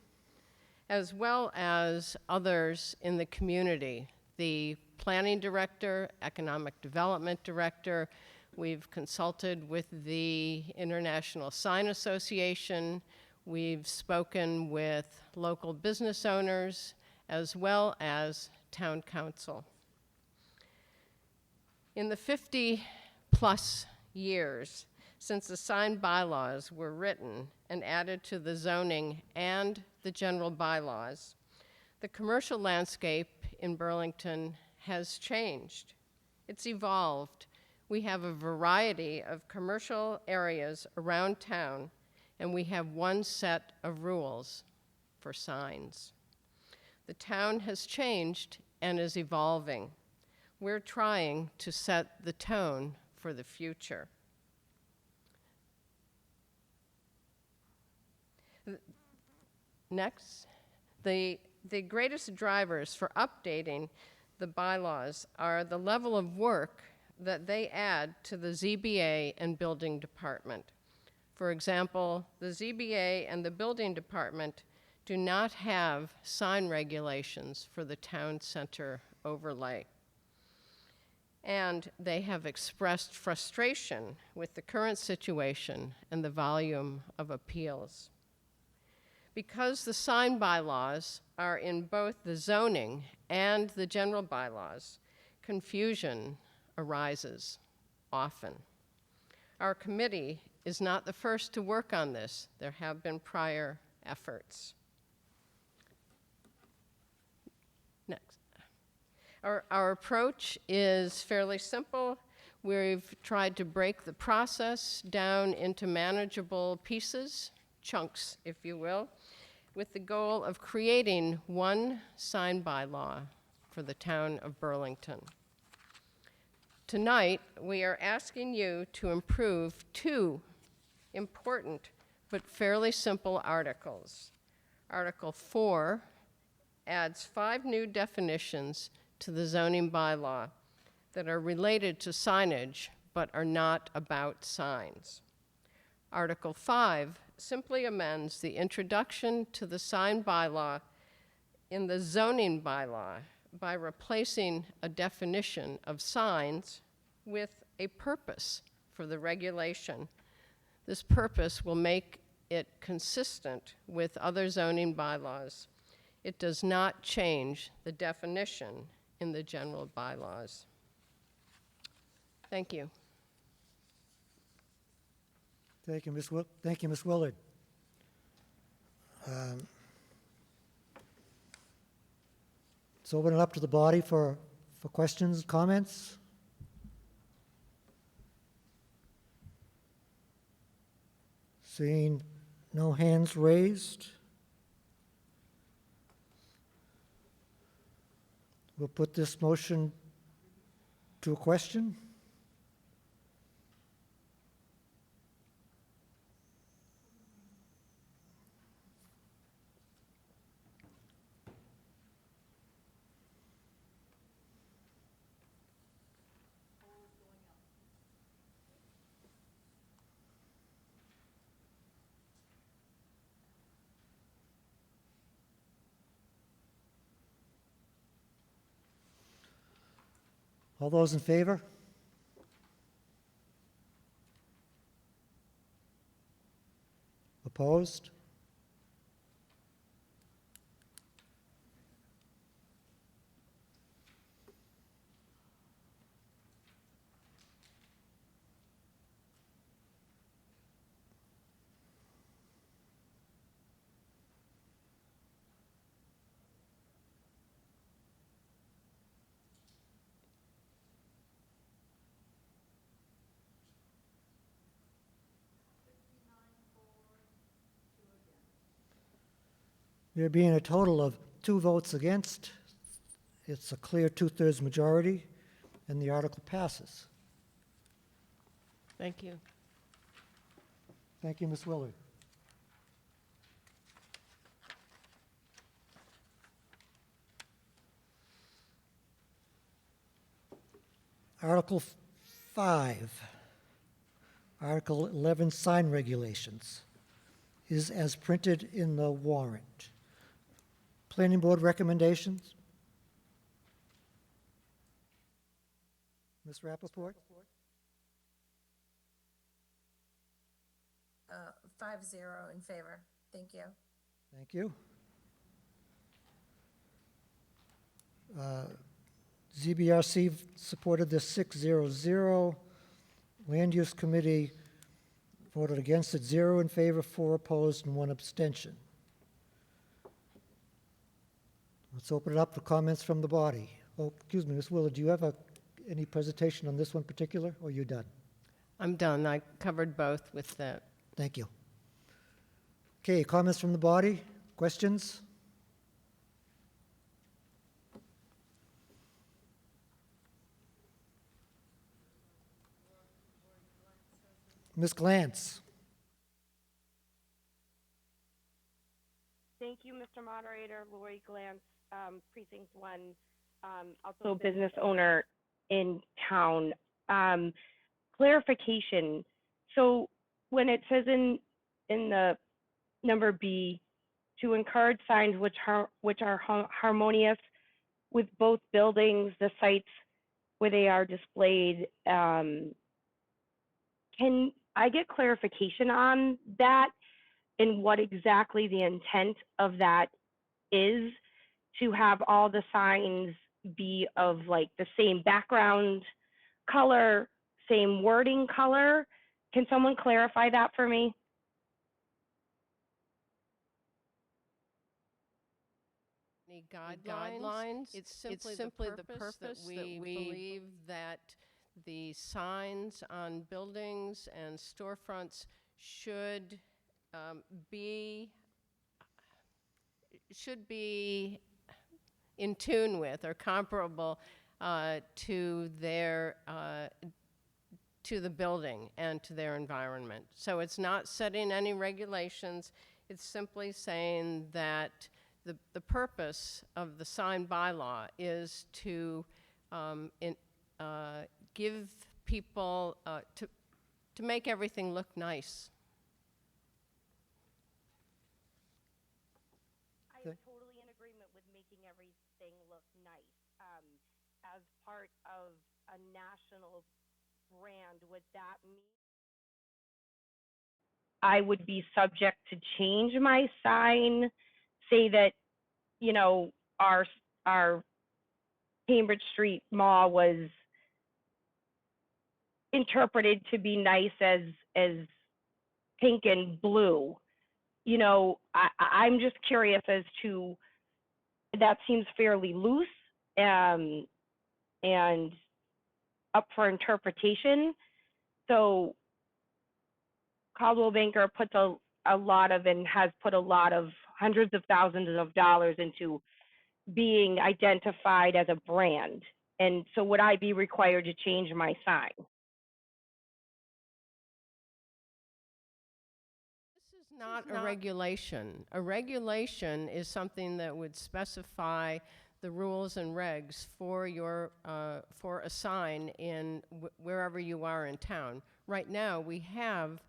as well as others in the community, the planning director, economic development director. We've consulted with the International Sign Association. We've spoken with local business owners, as well as town council. In the 50-plus years since the sign bylaws were written and added to the zoning and the general bylaws, the commercial landscape in Burlington has changed. It's evolved. We have a variety of commercial areas around town, and we have one set of rules for signs. The town has changed and is evolving. We're trying to set the tone for the future. Next, the greatest drivers for updating the bylaws are the level of work that they add to the ZBA and building department. For example, the ZBA and the building department do not have sign regulations for the town center overlay. And they have expressed frustration with the current situation and the volume of appeals. Because the sign bylaws are in both the zoning and the general bylaws, confusion arises often. Our committee is not the first to work on this. There have been prior efforts. Next. Our approach is fairly simple. We've tried to break the process down into manageable pieces, chunks, if you will, with the goal of creating one sign bylaw for the town of Burlington. Tonight, we are asking you to improve two important but fairly simple articles. Article 4 adds 5 new definitions to the zoning bylaw that are related to signage but are not about signs. Article 5 simply amends the introduction to the sign bylaw in the zoning bylaw by replacing a definition of signs with a purpose for the regulation. This purpose will make it consistent with other zoning bylaws. It does not change the definition in the general bylaws. Thank you. Thank you, Thank you, Ms. Willard. Let's open it up to the body for questions, comments. Seeing no hands raised, we'll put this motion to a question. All those in favor? Opposed? There being a total of 2 votes against, it's a clear 2/3 majority, and the article passes. Thank you. Thank you, Ms. Willard. Article 5, Article 11, sign regulations, is as printed in the warrant. Planning Board recommendations? Ms. Rappaport? 5-0 in favor. Thank you. Thank you. ZBRC supported this 6-0-0. Land Use Committee voted against it, 0 in favor, 4 opposed, and 1 abstention. Let's open it up for comments from the body. Oh, excuse me, Ms. Willard, do you have any presentation on this one particular, or are you done? I'm done. I covered both with that. Thank you. Okay, comments from the body? Questions? Ms. Glantz? Thank you, Mr. Moderator. Lori Glantz, Precinct 1, also business owner in town. Clarification. So when it says in the number B, to encourage signs which are harmonious with both buildings, the sites where they are displayed, can I get clarification on that and what exactly the intent of that is, to have all the signs be of like the same background color, same wording color? Can someone clarify that for me? Any guidelines? It's simply the purpose that we believe that the signs on buildings and storefronts should be in tune with or comparable to the building and to their environment. So it's not setting any regulations. It's simply saying that the purpose of the sign bylaw is to give people, to make everything look nice part of a national brand, would that mean I would be subject to change my sign? Say that, you know, our Cambridge Street Mall was interpreted to be nice as pink and blue. You know, I'm just curious as to, that seems fairly loose, and up for interpretation. So Caldwell Banker puts a lot of, and has put a lot of hundreds of thousands of dollars into being identified as a brand. And so would I be required to change my sign? This is not a regulation. A regulation is something that would specify the rules and regs for your for a sign in wherever you are in town. Right now, we have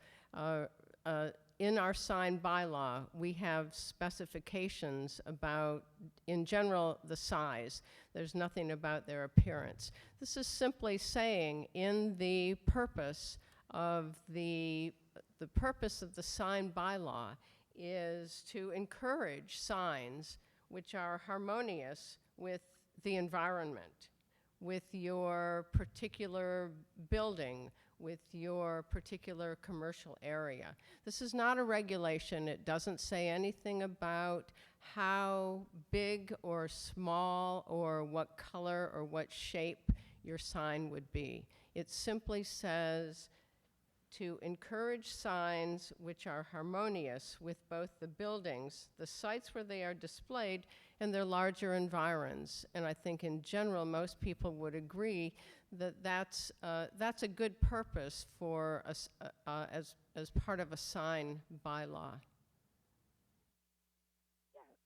in our sign bylaw, we have specifications about, in general, the size. There's nothing about their appearance. This is simply saying in the purpose of the purpose of the sign bylaw is to encourage signs which are harmonious with the environment, with your particular building, with your particular commercial area. This is not a regulation. It doesn't say anything about how big or small or what color or what shape your sign would be. It simply says to encourage signs which are harmonious with both the buildings, the sites where they are displayed, and their larger environs. And I think in general, most people would agree that that's a good purpose for us as part of a sign bylaw.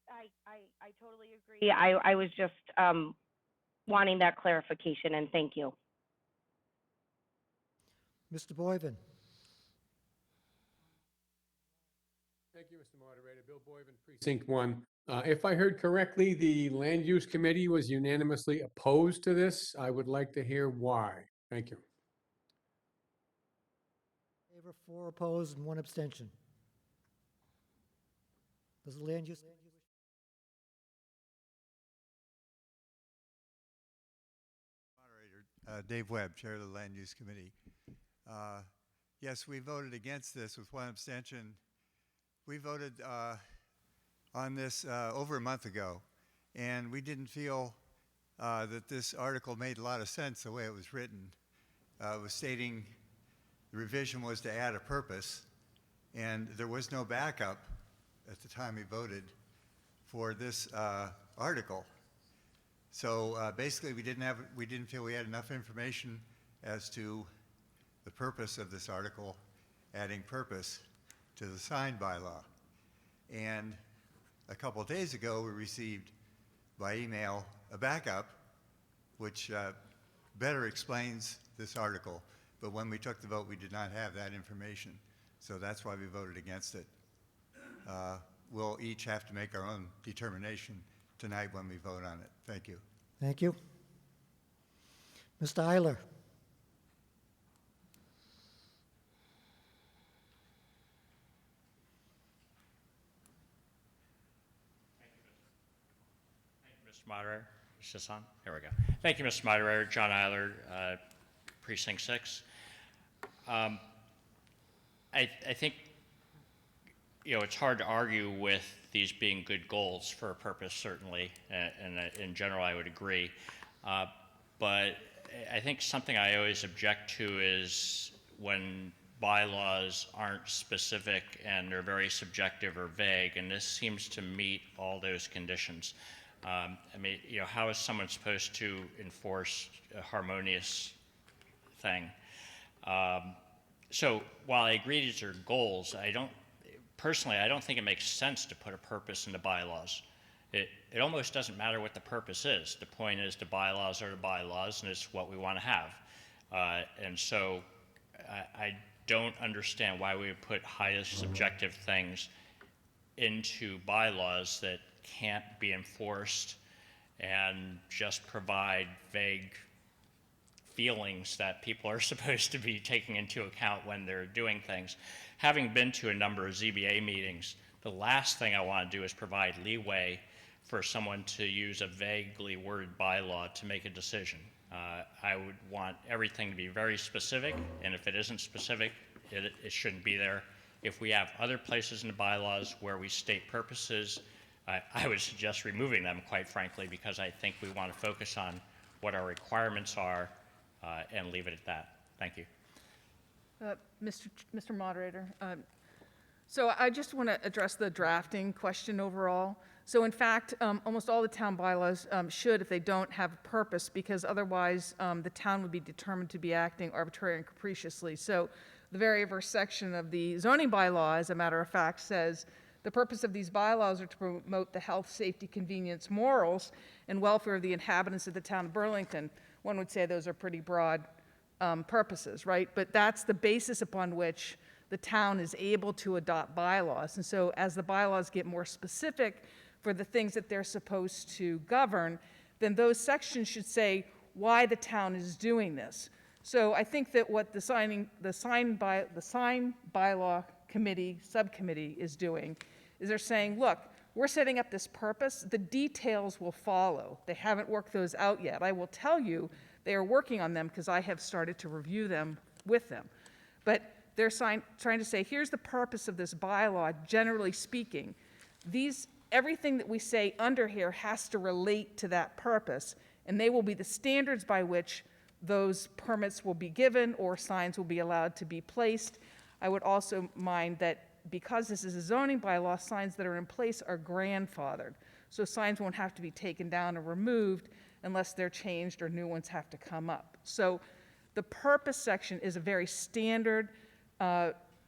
I totally agree. I was just wanting that clarification, and thank you. Mr. Boyven. Thank you, Mr. Moderator. Bill Boyven, Precinct 1. If I heard correctly, the Land Use Committee was unanimously opposed to this. I would like to hear why. Thank you. Favor, 4 opposed, and 1 abstention. Does the land use? Moderator, Dave Webb, Chair of the Land Use Committee. Yes, we voted against this with 1 abstention. We voted on this over a month ago, and we didn't feel that this article made a lot of sense the way it was written. It was stating the revision was to add a purpose, and there was no backup at the time we voted for this article. So basically, we didn't feel we had enough information as to the purpose of this article, adding purpose to the sign bylaw. And a couple of days ago, we received by email a backup, which better explains this article. But when we took the vote, we did not have that information. So that's why we voted against it. We'll each have to make our own determination tonight when we vote on it. Thank you. Thank you. Mr. Eiler. Mr. Moderator, is this on? There we go. Thank you, Mr. Moderator. John Eiler, Precinct 6. I think, it's hard to argue with these being good goals for a purpose, certainly, and in general, I would agree. But I think something I always object to is when bylaws aren't specific and they're very subjective or vague, and this seems to meet all those conditions. How is someone supposed to enforce a harmonious thing? So while I agree these are goals, I don't think it makes sense to put a purpose into bylaws. It almost doesn't matter what the purpose is. The point is the bylaws are the bylaws, and it's what we want to have. And so I don't understand why we would put highly subjective things into bylaws that can't be enforced and just provide vague feelings that people are supposed to be taking into account when they're doing things. Having been to a number of ZBA meetings, the last thing I want to do is provide leeway for someone to use a vaguely worded bylaw to make a decision. I would want everything to be very specific, and if it isn't specific, it shouldn't be there. If we have other places in the bylaws where we state purposes, I would suggest removing them, quite frankly, because I think we want to focus on what our requirements are and leave it at that. Thank you. Mr. Moderator, so I just want to address the drafting question overall. So in fact, almost all the town bylaws should, if they don't, have a purpose, because otherwise the town would be determined to be acting arbitrarily and capriciously. So the very first section of the zoning bylaw, as a matter of fact, says, the purpose of these bylaws are to promote the health, safety, convenience, morals, and welfare of the inhabitants of the town of Burlington. One would say those are pretty broad purposes, right? But that's the basis upon which the town is able to adopt bylaws. And so as the bylaws get more specific for the things that they're supposed to govern, then those sections should say why the town is doing this. So I think that what the sign bylaw committee, subcommittee is doing is they're saying, look, we're setting up this purpose, the details will follow. They haven't worked those out yet. I will tell you they are working on them because I have started to review them with them. But they're trying to say, here's the purpose of this bylaw, generally speaking. Everything that we say under here has to relate to that purpose, and they will be the standards by which those permits will be given or signs will be allowed to be placed. I would also mind that because this is a zoning bylaw, signs that are in place are grandfathered. So signs won't have to be taken down or removed unless they're changed or new ones have to come up. So the purpose section is a very standard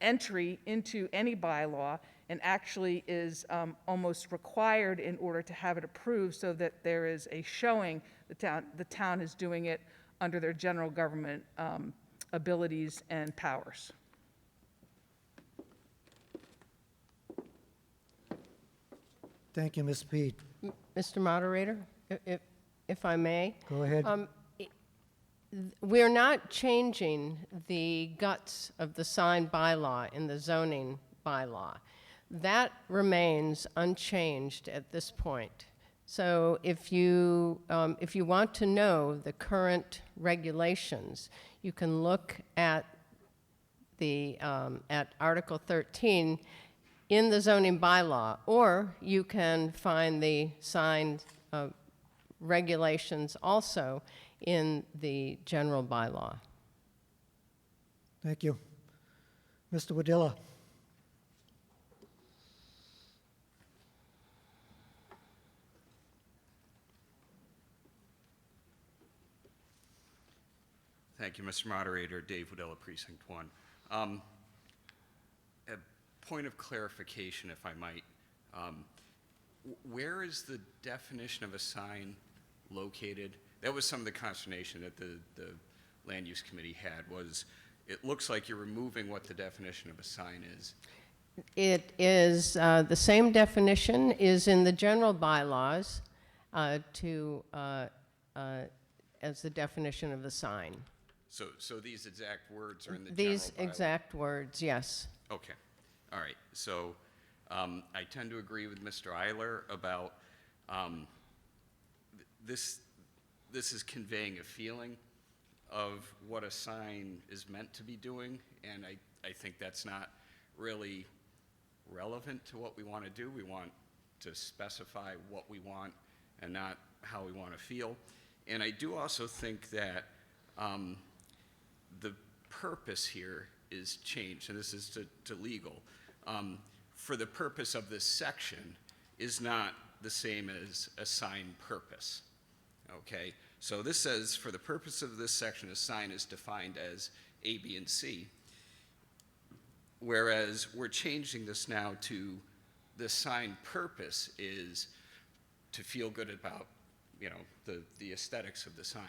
entry into any bylaw, and actually is almost required in order to have it approved, so that there is a showing the town is doing it under their general government abilities and powers. Thank you, Ms. Pete. Mr. Moderator, if I may. Go ahead. We're not changing the guts of the sign bylaw in the zoning bylaw. That remains unchanged at this point. So if you want to know the current regulations, you can look at at Article 13 in the zoning bylaw, or you can find the sign regulations also in the general bylaw. Thank you. Mr. Wadilla. Thank you, Mr. Moderator. Dave Wadilla, Precinct 1. A point of clarification, if I might. Where is the definition of a sign located? That was some of the consternation that the Land Use Committee had, was it looks like you're removing what the definition of a sign is. It is, the same definition is in the general bylaws as the definition of the sign. So these exact words are in the These general bylaw? exact words, yes. Okay. All right. So I tend to agree with Mr. Eiler about this is conveying a feeling of what a sign is meant to be doing, and I think that's not really relevant to what we want to do. We want to specify what we want and not how we want to feel. And I do also think that the purpose here is changed, and this is to legal. For the purpose of this section is not the same as a sign purpose. Okay, so this says, for the purpose of this section, a sign is defined as A, B, and C, whereas we're changing this now to the sign purpose is to feel good about, the aesthetics of the sign.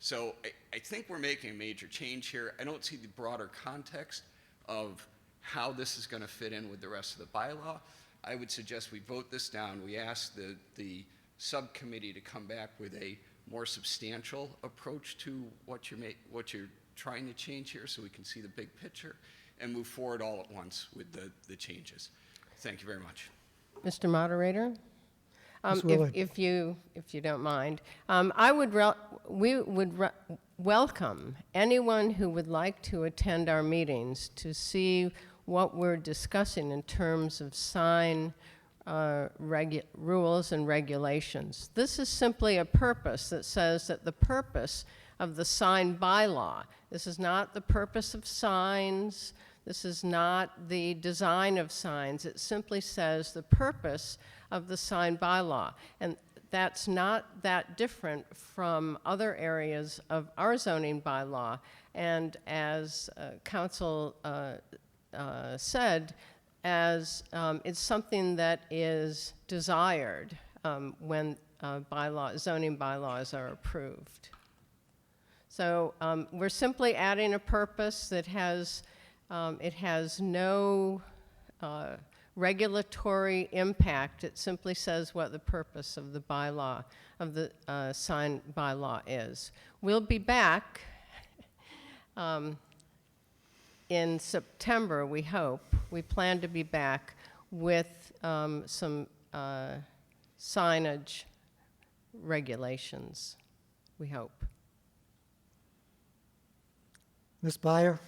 So I think we're making a major change here. I don't see the broader context of how this is going to fit in with the rest of the bylaw. I would suggest we vote this down. We ask the subcommittee to come back with a more substantial approach to what you're trying to change here, so we can see the big picture and move forward all at once with the changes. Thank you very much. Mr. Moderator? Ms. Willard. If you don't mind, we would welcome anyone who would like to attend our meetings to see what we're discussing in terms of sign rules and regulations. This is simply a purpose that says that the purpose of the sign bylaw, this is not the purpose of signs, this is not the design of signs, it simply says the purpose of the sign bylaw. And that's not that different from other areas of our zoning bylaw. And as Council said, as it's something that is desired when zoning bylaws are approved. So we're simply adding a purpose that has no regulatory impact. It simply says what the purpose of the bylaw, of the sign bylaw is. We'll be back in September, we hope. We plan to be back with some signage regulations, we hope. Ms. Byer?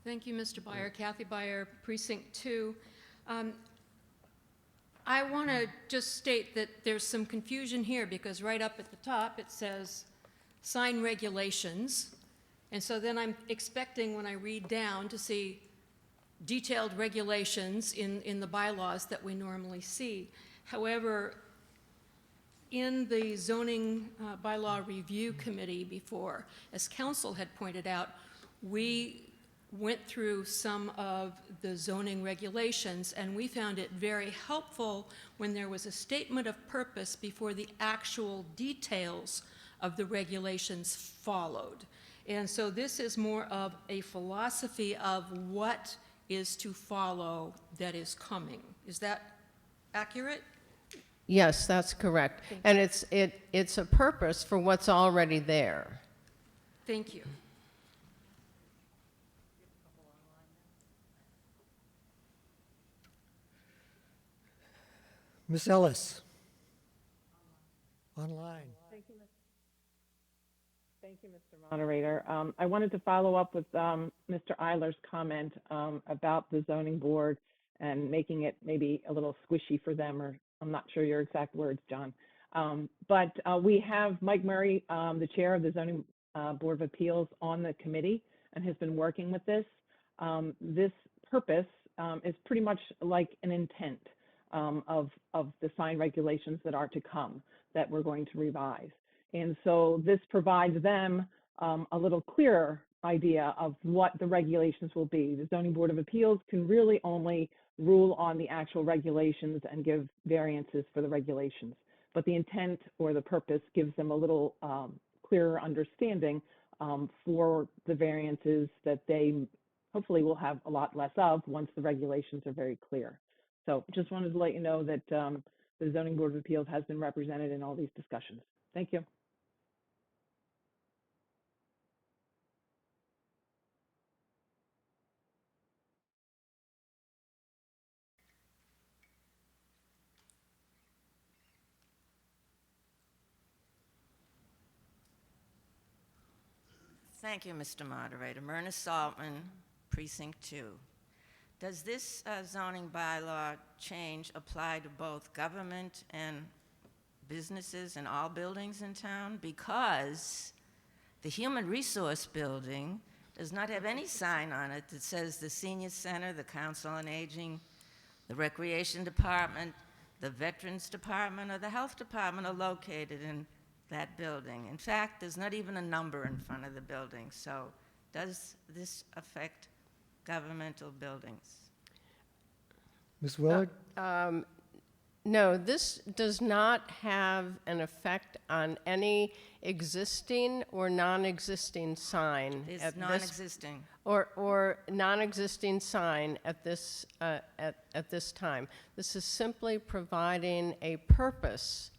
Thank you, Mr. Byer. Kathy Byer, Precinct 2. I want to just state that there's some confusion here because right up at the top it says sign regulations. And so then I'm expecting when I read down to see detailed regulations in the bylaws that we normally see. However, in the zoning bylaw review committee before, as council had pointed out, we went through some of the zoning regulations, and we found it very helpful when there was a statement of purpose before the actual details of the regulations followed. And so this is more of a philosophy of what is to follow that is coming. Is that accurate? Yes, that's correct. And it's a purpose for what's already there. Thank you. Ms. Ellis? Online. Thank you, Mr. Moderator. I wanted to follow up with Mr. Eiler's comment about the zoning board and making it maybe a little squishy for them, or I'm not sure your exact words, John. But we have Mike Murray, the chair of the Zoning Board of Appeals, on the committee and has been working with this. This purpose is pretty much like an intent of the sign regulations that are to come, that we're going to revise. And so this provides them a little clearer idea of what the regulations will be. The Zoning Board of Appeals can really only rule on the actual regulations and give variances for the regulations. But the intent or the purpose gives them a little clearer understanding for the variances that they hopefully will have a lot less of once the regulations are very clear. So just wanted to let you know that the Zoning Board of Appeals has been represented in all these discussions. Thank you. Thank you, Mr. Moderator. Myrna Saltman, Precinct 2. Does this zoning bylaw change apply to both government and businesses and all buildings in town? Because the Human Resource Building does not have any sign on it that says the Senior Center, the Council on Aging, the Recreation Department, the Veterans Department, or the Health Department are located in that building. In fact, there's not even a number in front of the building. So does this affect governmental buildings? Ms. Willard? No, this does not have an effect on any existing or non-existing sign. It's at this- non-existing. Or non-existing sign at this time. This is simply providing a purpose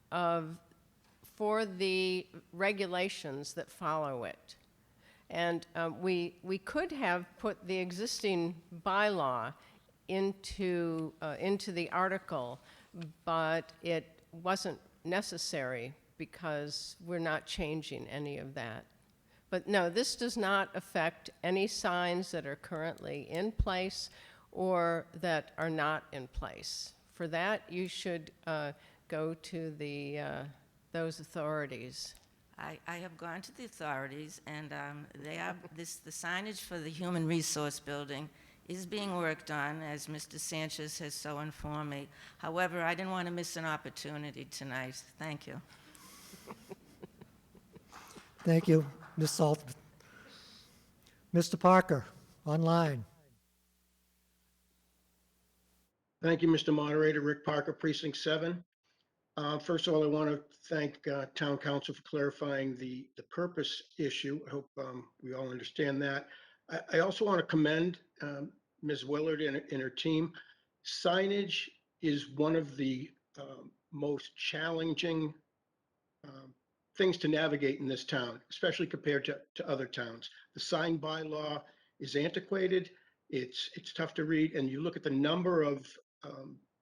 for the regulations that follow it. And we could have put the existing bylaw into the article, but it wasn't necessary because we're not changing any of that. But no, this does not affect any signs that are currently in place or that are not in place. For that, you should go to those authorities. I have gone to the authorities, and the signage for the Human Resource Building is being worked on, as Mr. Sanchez has so informed me. However, I didn't want to miss an opportunity tonight. Thank you. Thank you, Ms. Saltzman. Mr. Parker, online. Thank you, Mr. Moderator. Rick Parker, Precinct 7. First of all, I want to thank Town Council for clarifying the purpose issue. I hope we all understand that. I also want to commend Ms. Willard and her team. Signage is one of the most challenging things to navigate in this town, especially compared to other towns. The sign bylaw is antiquated. It's tough to read, and you look at the number of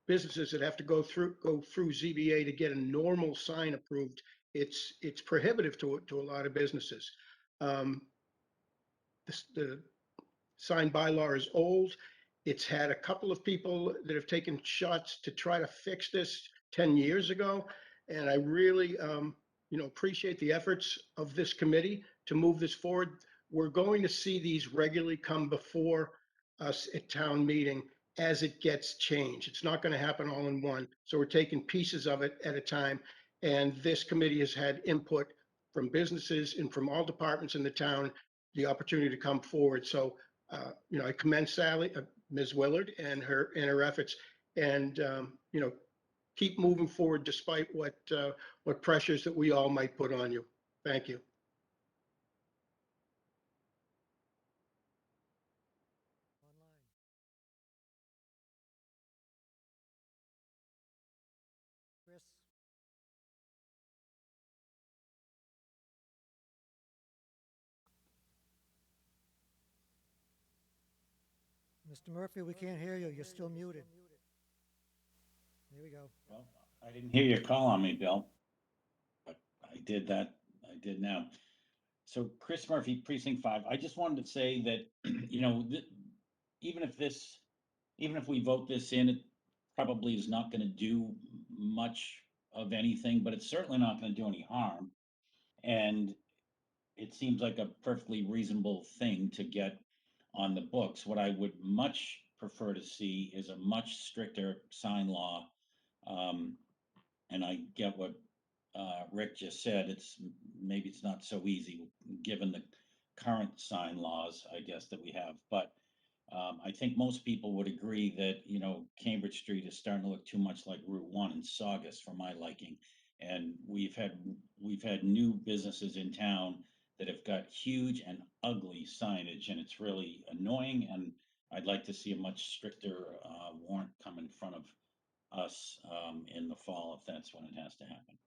businesses that have to go through ZBA to get a normal sign approved. It's prohibitive to a lot of businesses. The sign bylaw is old. It's had a couple of people that have taken shots to try to fix this 10 years ago, and I really appreciate the efforts of this committee to move this forward. We're going to see these regularly come before us at town meeting as it gets changed. It's not going to happen all in one. So we're taking pieces of it at a time. And this committee has had input from businesses and from all departments in the town, the opportunity to come forward. So, I commend Sally, Ms. Willard and her efforts, and, keep moving forward despite what pressures that we all might put on you. Thank you. Chris? Mr. Murphy, we can't hear you. You're still muted. There we go. Well, I didn't hear your call on me, Bill, but I did that. I did now. So Chris Murphy, Precinct 5, I just wanted to say that, even if we vote this in, it probably is not going to do much of anything, but it's certainly not going to do any harm. And it seems like a perfectly reasonable thing to get on the books. What I would much prefer to see is a much stricter sign law. And I get what Rick just said. Maybe it's not so easy given the current sign laws, I guess, that we have. But I think most people would agree that, Cambridge Street is starting to look too much like Route 1 in Saugus for my liking. And we've had new businesses in town that have got huge and ugly signage, and it's really annoying. And I'd like to see a much stricter warrant come in front of us in the fall if that's when it has to happen.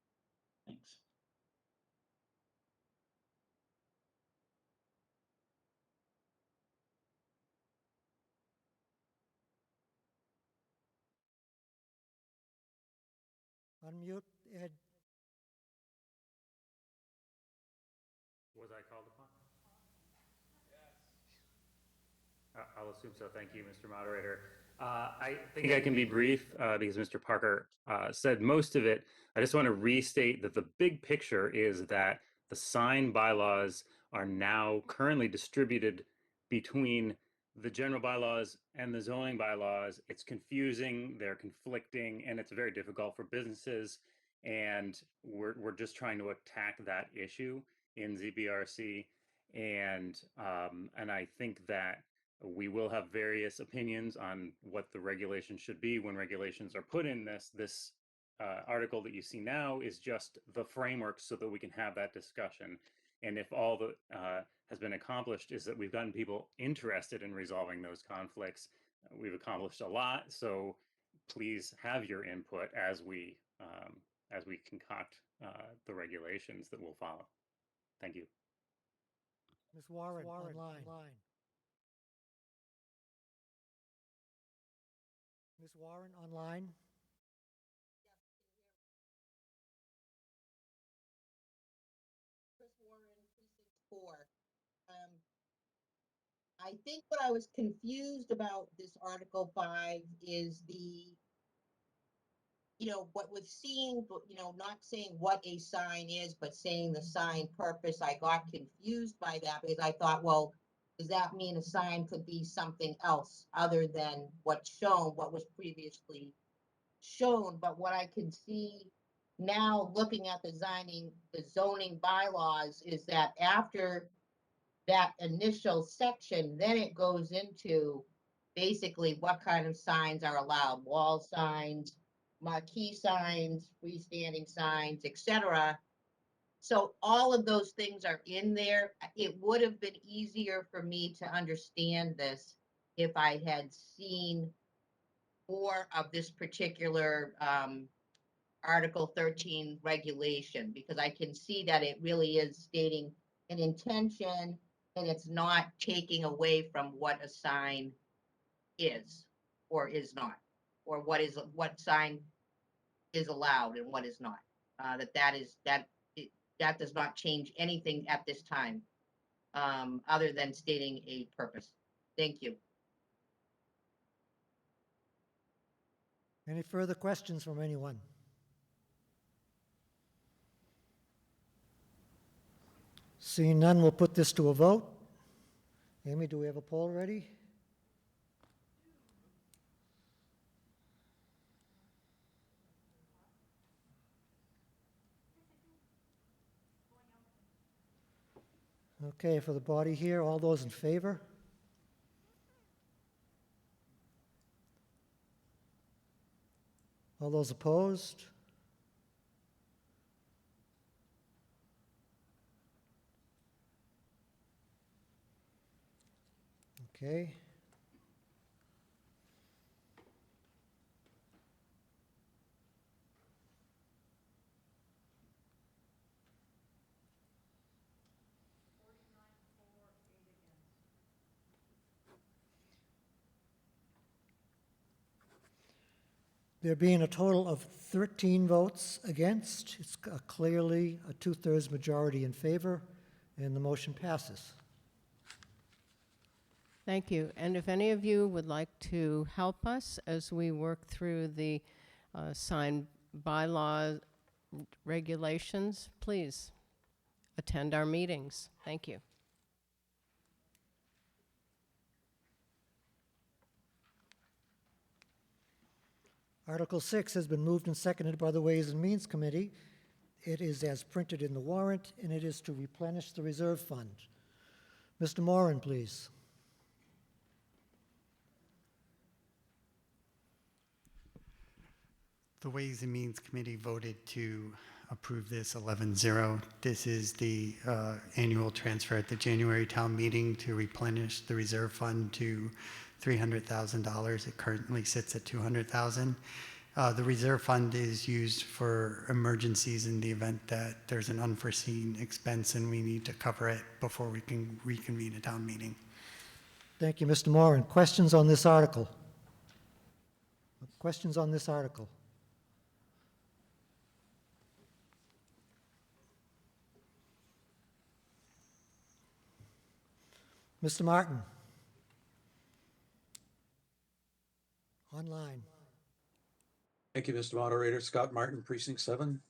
Thanks. Unmute, Ed. Was I called upon? Yes. I'll assume so. Thank you, Mr. Moderator. I think I can be brief because Mr. Parker said most of it. I just want to restate that the big picture is that the sign bylaws are now currently distributed between the general bylaws and the zoning bylaws. It's confusing, they're conflicting, and it's very difficult for businesses. And we're just trying to attack that issue in ZBRC. And I think that We will have various opinions on what the regulations should be when regulations are put in this article that you see now is just the framework so that we can have that discussion. And if all that has been accomplished is that we've gotten people interested in resolving those conflicts, we've accomplished a lot. So please have your input as we concoct the regulations that will follow. Thank you. Ms. Warren, online. Ms. Warren, online. Chris Warren, Precinct 4. I think what I was confused about this Article 5 is what with seeing, not saying what a sign is, but saying the sign purpose. I got confused by that because I thought, well, does that mean a sign could be something else other than what's shown, what was previously shown? But what I can see now looking at the zoning bylaws is that after that initial section, then it goes into basically what kind of signs are allowed: wall signs, marquee signs, freestanding signs, etc. So all of those things are in there. It would have been easier for me to understand this if I had seen more of this particular Article 13 regulation, because I can see that it really is stating an intention and it's not taking away from what a sign is or is not, or what sign is allowed and what is not. That does not change anything at this time, other than stating a purpose. Thank you. Any further questions from anyone? Seeing none, we'll put this to a vote. Amy, do we have a poll ready? Okay, for the body here, all those in favor? All those opposed? Okay. There being a total of 13 votes against, it's clearly a 2/3 majority in favor, and the motion passes. Thank you. And if any of you would like to help us as we work through the sign bylaw regulations, please attend our meetings. Thank you. Article 6 has been moved and seconded by the Ways and Means Committee. It is as printed in the warrant, and it is to replenish the reserve fund. Mr. Moran, please. The Ways and Means Committee voted to approve this 11-0. This is the annual transfer at the January town meeting to replenish the reserve fund to $300,000. It currently sits at $200,000. The reserve fund is used for emergencies in the event that there's an unforeseen expense and we need to cover it before we can reconvene a town meeting. Thank you, Mr. Moran. Questions on this article? Questions on this article? Mr. Martin? Online. Thank you, Mr. Moderator. Scott Martin, Precinct 7.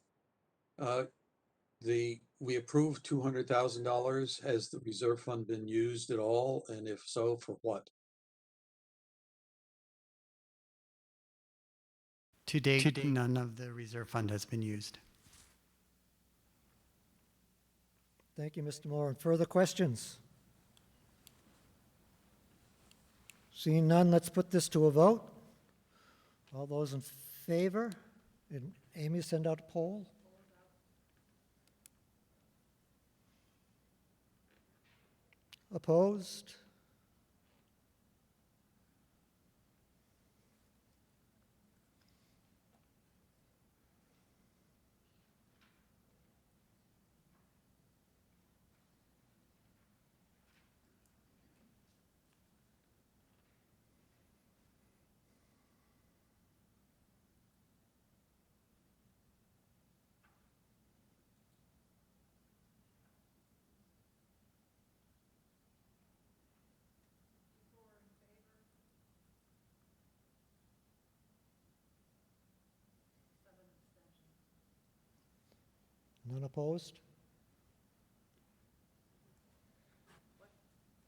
We approved $200,000. Has the reserve fund been used at all? And if so, for what? To date, none of the reserve fund has been used. Thank you, Mr. Moran. Further questions? Seeing none, let's put this to a vote. All those in favor? And Amy, send out a poll. Opposed? None opposed?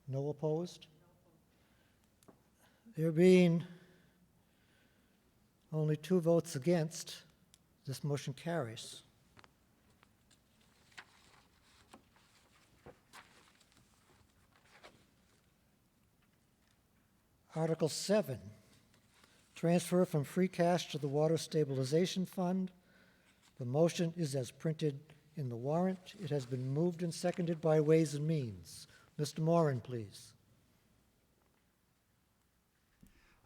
No opposed? There being only 2 votes against, this motion carries. Article 7, transfer from free cash to the Water Stabilization Fund. The motion is as printed in the warrant. It has been moved and seconded by Ways and Means. Mr. Moran, please.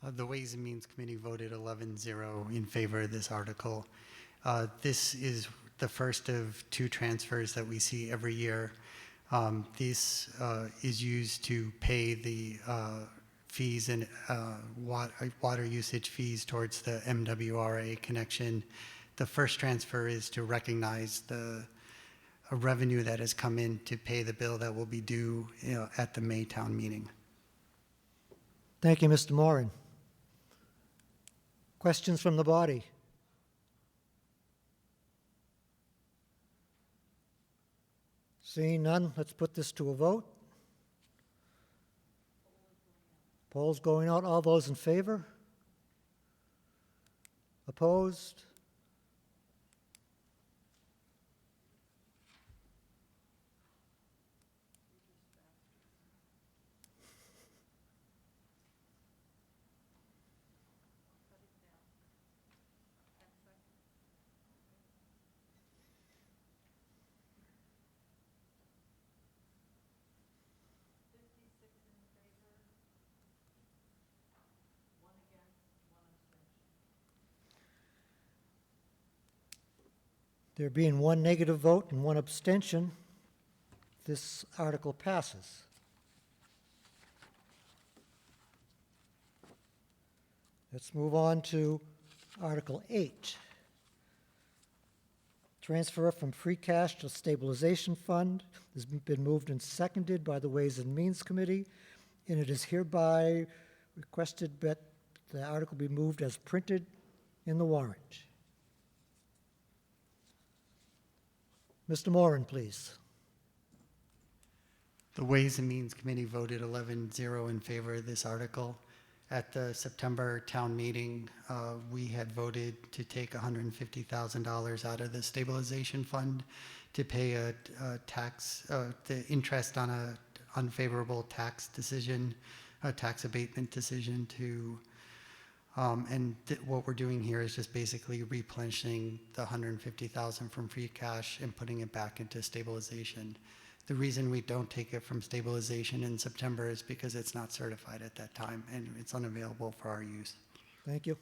The Ways and Means Committee voted 11-0 in favor of this article. This is the first of 2 transfers that we see every year. This is used to pay the fees and water usage fees towards the MWRA connection. The first transfer is to recognize the revenue that has come in to pay the bill that will be due, at the May town meeting. Thank you, Mr. Moran. Questions from the body? Seeing none, let's put this to a vote. Polls going out. All those in favor? Opposed? There being 1 negative vote and 1 abstention, this article passes. Let's move on to Article 8. Transfer from free cash to stabilization fund has been moved and seconded by the Ways and Means Committee, and it is hereby requested that the article be moved as printed in the warrant. Mr. Moran, please. The Ways and Means Committee voted 11-0 in favor of this article. At the September town meeting, we had voted to take $150,000 out of the stabilization fund to pay a tax, the interest on a unfavorable tax decision, a tax abatement decision to, what we're doing here is just basically replenishing the $150,000 from free cash and putting it back into stabilization. The reason we don't take it from stabilization in September is because it's not certified at that time and it's unavailable for our use. Thank you.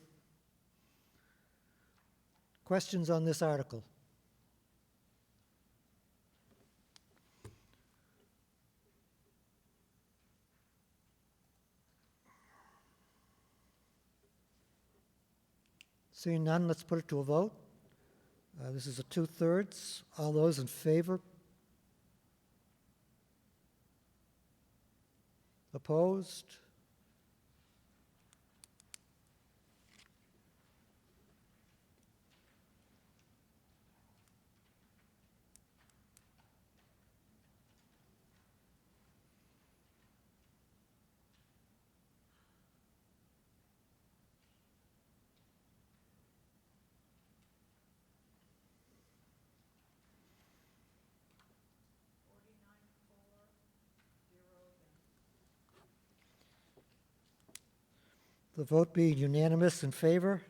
Questions on this article? Seeing none, let's put it to a vote. This is a 2/3. All those in favor? Opposed? The vote being unanimous in favor,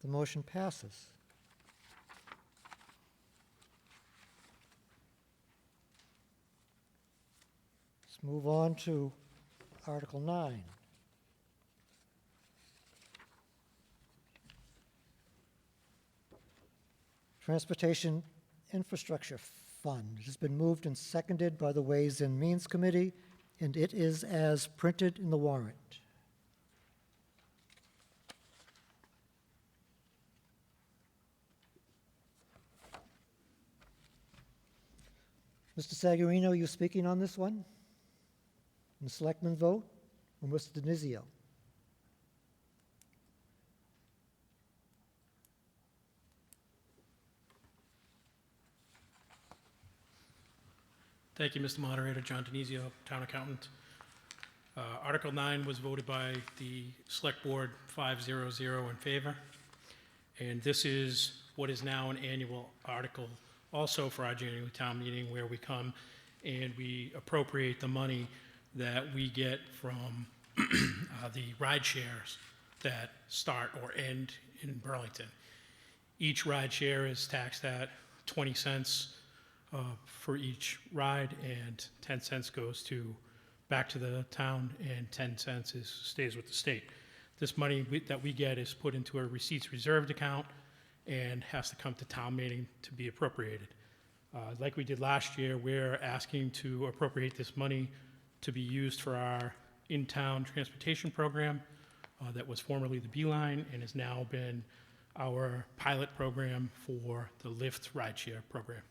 the motion passes. Let's move on to Article 9. Transportation Infrastructure Fund. It has been moved and seconded by the Ways and Means Committee, and it is as printed in the warrant. Mr. Sagarino, you speaking on this one? The selectmen vote, or Mr. Denizio? Thank you, Mr. Moderator. John Denizio, Town Accountant. Article 9 was voted by the Select Board 5-0-0 in favor. And this is what is now an annual article also for our January town meeting, where we come and we appropriate the money that we get from the ride shares that start or end in Burlington. Each ride share is taxed at 20 cents for each ride, and 10 cents goes back to the town, and 10 cents stays with the state. This money that we get is put into a receipts reserved account and has to come to town meeting to be appropriated. Like we did last year, we're asking to appropriate this money to be used for our in-town transportation program that was formerly the Beeline and has now been our pilot program for the Lyft rideshare program.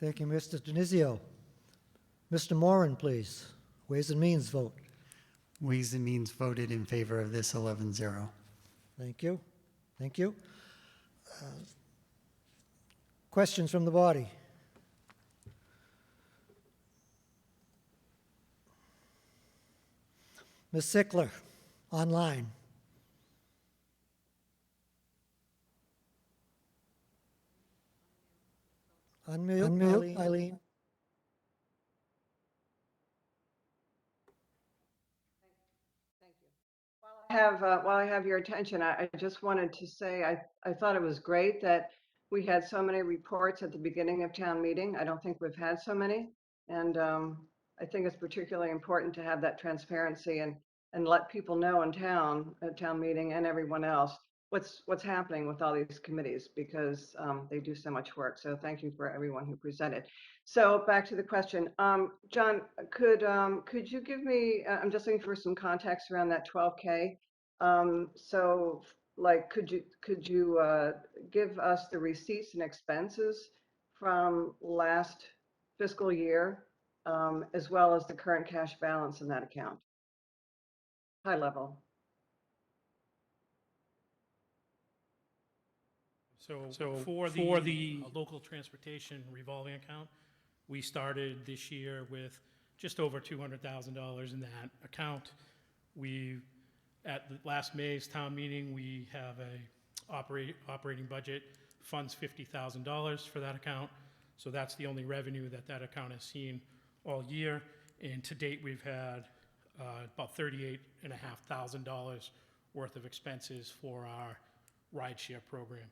Thank you, Mr. Denizio. Mr. Moran, please. Ways and Means vote. Ways and Means voted in favor of this 11-0. Thank you. Thank you. Questions from the body? Ms. Sickler, online. Unmute, Eileen. While I have your attention, I just wanted to say I thought it was great that we had so many reports at the beginning of town meeting. I don't think we've had so many. And I think it's particularly important to have that transparency and let people know in town, at town meeting and everyone else, what's happening with all these committees, because they do so much work. So thank you for everyone who presented. So back to the question. John, could you give me, I'm just looking for some context around that 12K. So like, could you give us the receipts and expenses from last fiscal year, as well as the current cash balance in that account? High level. So for the local transportation revolving account, we started this year with just over $200,000 in that account. At the last May's town meeting, we have a operating budget funds $50,000 for that account. So that's the only revenue that account has seen all year. And to date, we've had about $38,500 worth of expenses for our rideshare program.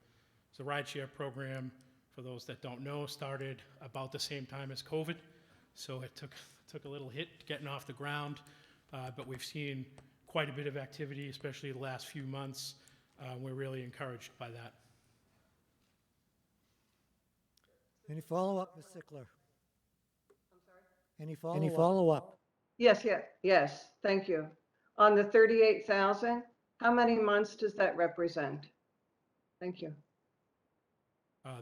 So the rideshare program, for those that don't know, started about the same time as COVID. So it took a little hit getting off the ground, but we've seen quite a bit of activity, especially the last few months. We're really encouraged by that. Any follow-up, Ms. Sickler? I'm sorry? Any follow-up? Yes, thank you. On the 38,000, how many months does that represent? Thank you.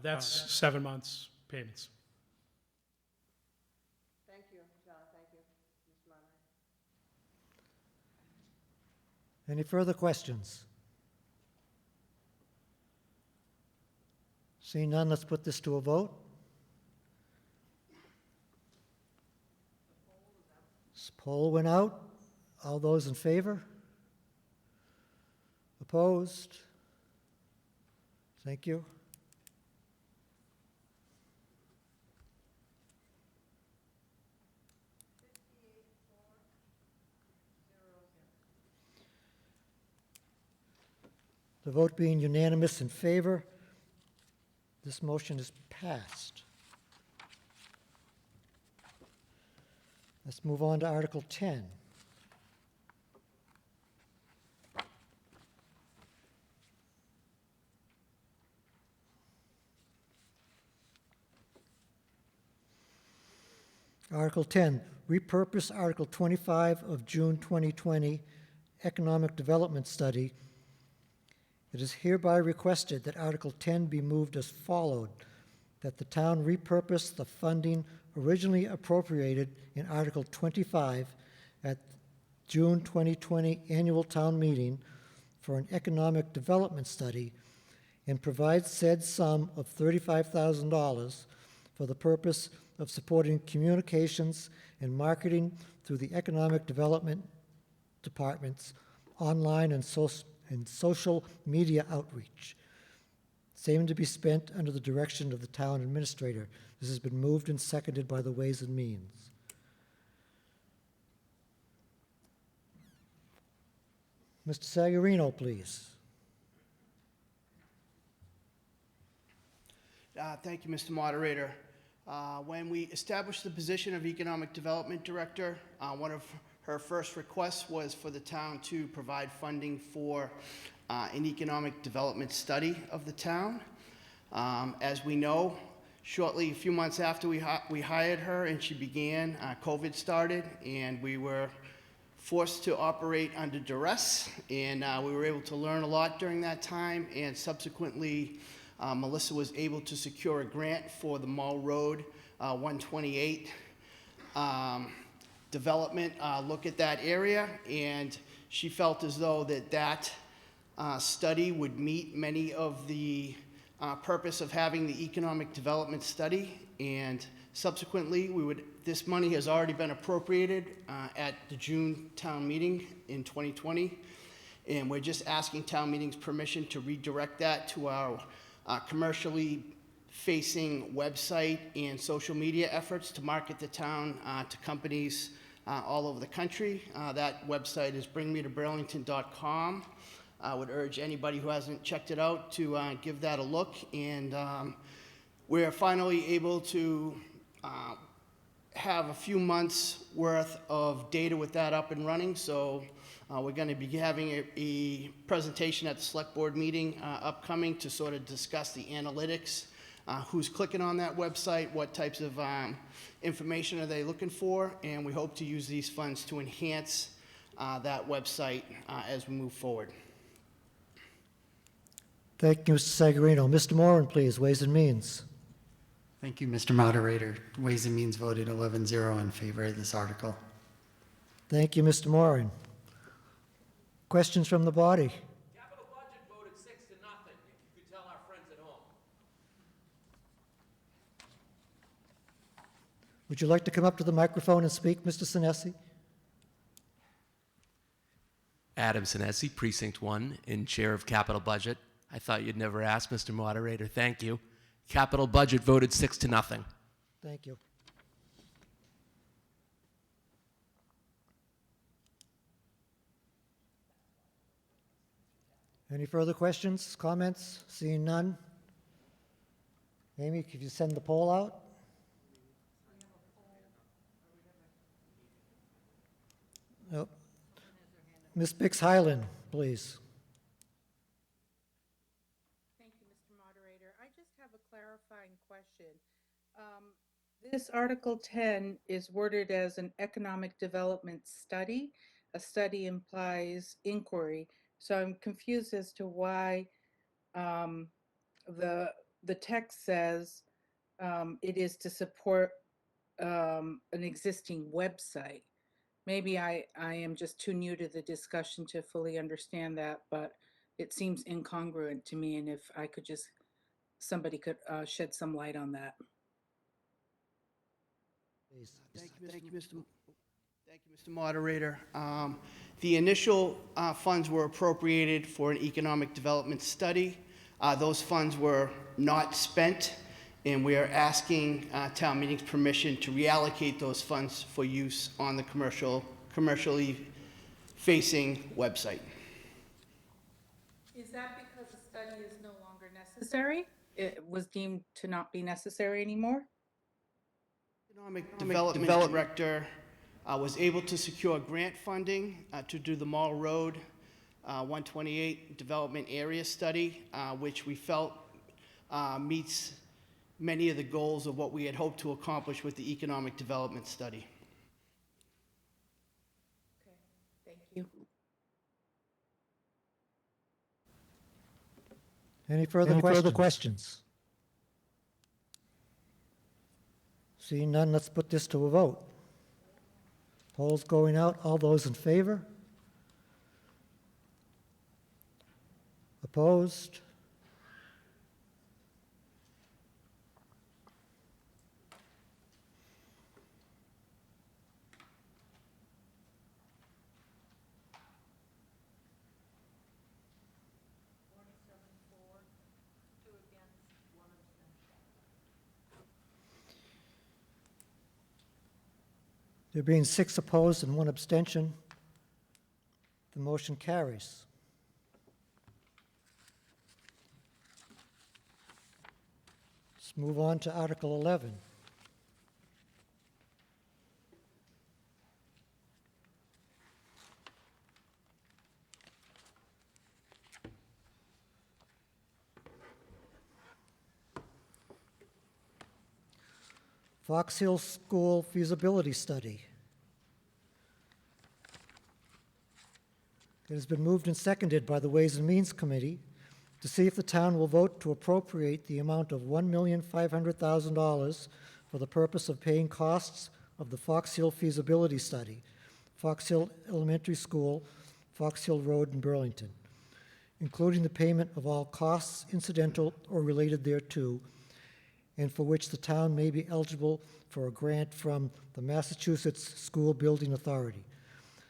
That's 7 months payments. Thank you, John. Thank you, Mr. Moderator. Any further questions? Seeing none, let's put this to a vote. This poll went out. All those in favor? Opposed? Thank you. The vote being unanimous in favor, this motion is passed. Let's move on to Article 10. Article 10, repurpose Article 25 of June 2020 Economic Development Study. It is hereby requested that Article 10 be moved as followed, that the town repurpose the funding originally appropriated in Article 25 at June 2020 Annual Town Meeting for an economic development study and provide said sum of $35,000 for the purpose of supporting communications and marketing through the Economic Development Department's online and social media outreach. Same to be spent under the direction of the town administrator. This has been moved and seconded by the Ways and Means. Mr. Sagarino, please. Thank you, Mr. Moderator. When we established the position of Economic Development Director, one of her first requests was for the town to provide funding for an economic development study of the town. As we know, shortly, a few months after we hired her and she began, COVID started, and we were forced to operate under duress, and we were able to learn a lot during that time, and subsequently Melissa was able to secure a grant for the Mall Road 128 development, look at that area, and she felt as though that study would meet many of the purpose of having the economic development study, and subsequently this money has already been appropriated at the June town meeting in 2020, and we're just asking town meeting's permission to redirect that to our commercially facing website and social media efforts to market the town to companies all over the country. That website is bringmetoburlington.com. I would urge anybody who hasn't checked it out to give that a look, and we're finally able to have a few months worth of data with that up and running, so we're going to be having a presentation at the select board meeting upcoming to sort of discuss the analytics, who's clicking on that website, what types of information are they looking for, and we hope to use these funds to enhance that website as we move forward. Thank you, Mr. Sagarino. Mr. Moran, please, Ways and Means. Thank you, Mr. Moderator. Ways and Means voted 11-0 in favor of this article. Thank you, Mr. Moran. Questions from the body? Capital budget voted 6-0, if you could tell our friends at home. Would you like to come up to the microphone and speak, Mr. Sinesi? Adam Sinesi, Precinct 1, and Chair of Capital Budget. I thought you'd never ask, Mr. Moderator. Thank you. Capital budget voted 6-0. Thank you. Any further questions, comments? Seeing none. Amy, could you send the poll out? Nope. Ms. Bix Highland, please. Thank you, Mr. Moderator. I just have a clarifying question. This Article 10 is worded as an economic development study. A study implies inquiry. So I'm confused as to why the text says it is to support an existing website. Maybe I am just too new to the discussion to fully understand that, but it seems incongruent to me, and if I could just, somebody could shed some light on that. Thank you, Mr. Moderator. The initial funds were appropriated for an economic development study. Those funds were not spent, and we are asking town meeting's permission to reallocate those funds for use on the commercially facing website. Is that study is no longer necessary? It was deemed to not be necessary anymore? Economic Development Director was able to secure grant funding to do the Mall Road 128 Development Area Study, which we felt meets many of the goals of what we had hoped to accomplish with the Economic Development Study. Thank you. Any further questions? Seeing none, let's put this to a vote. Polls going out. All those in favor? Opposed? There being 6 opposed and 1 abstention, the motion carries. Let's move on to Article 11. Fox Hill School Feasibility Study. It has been moved and seconded by the Ways and Means Committee to see if the town will vote to appropriate the amount of $1,500,000 for the purpose of paying costs of the Fox Hill Feasibility Study, Fox Hill Elementary School, Fox Hill Road in Burlington, including the payment of all costs incidental or related thereto, and for which the town may be eligible for a grant from the Massachusetts School Building Authority.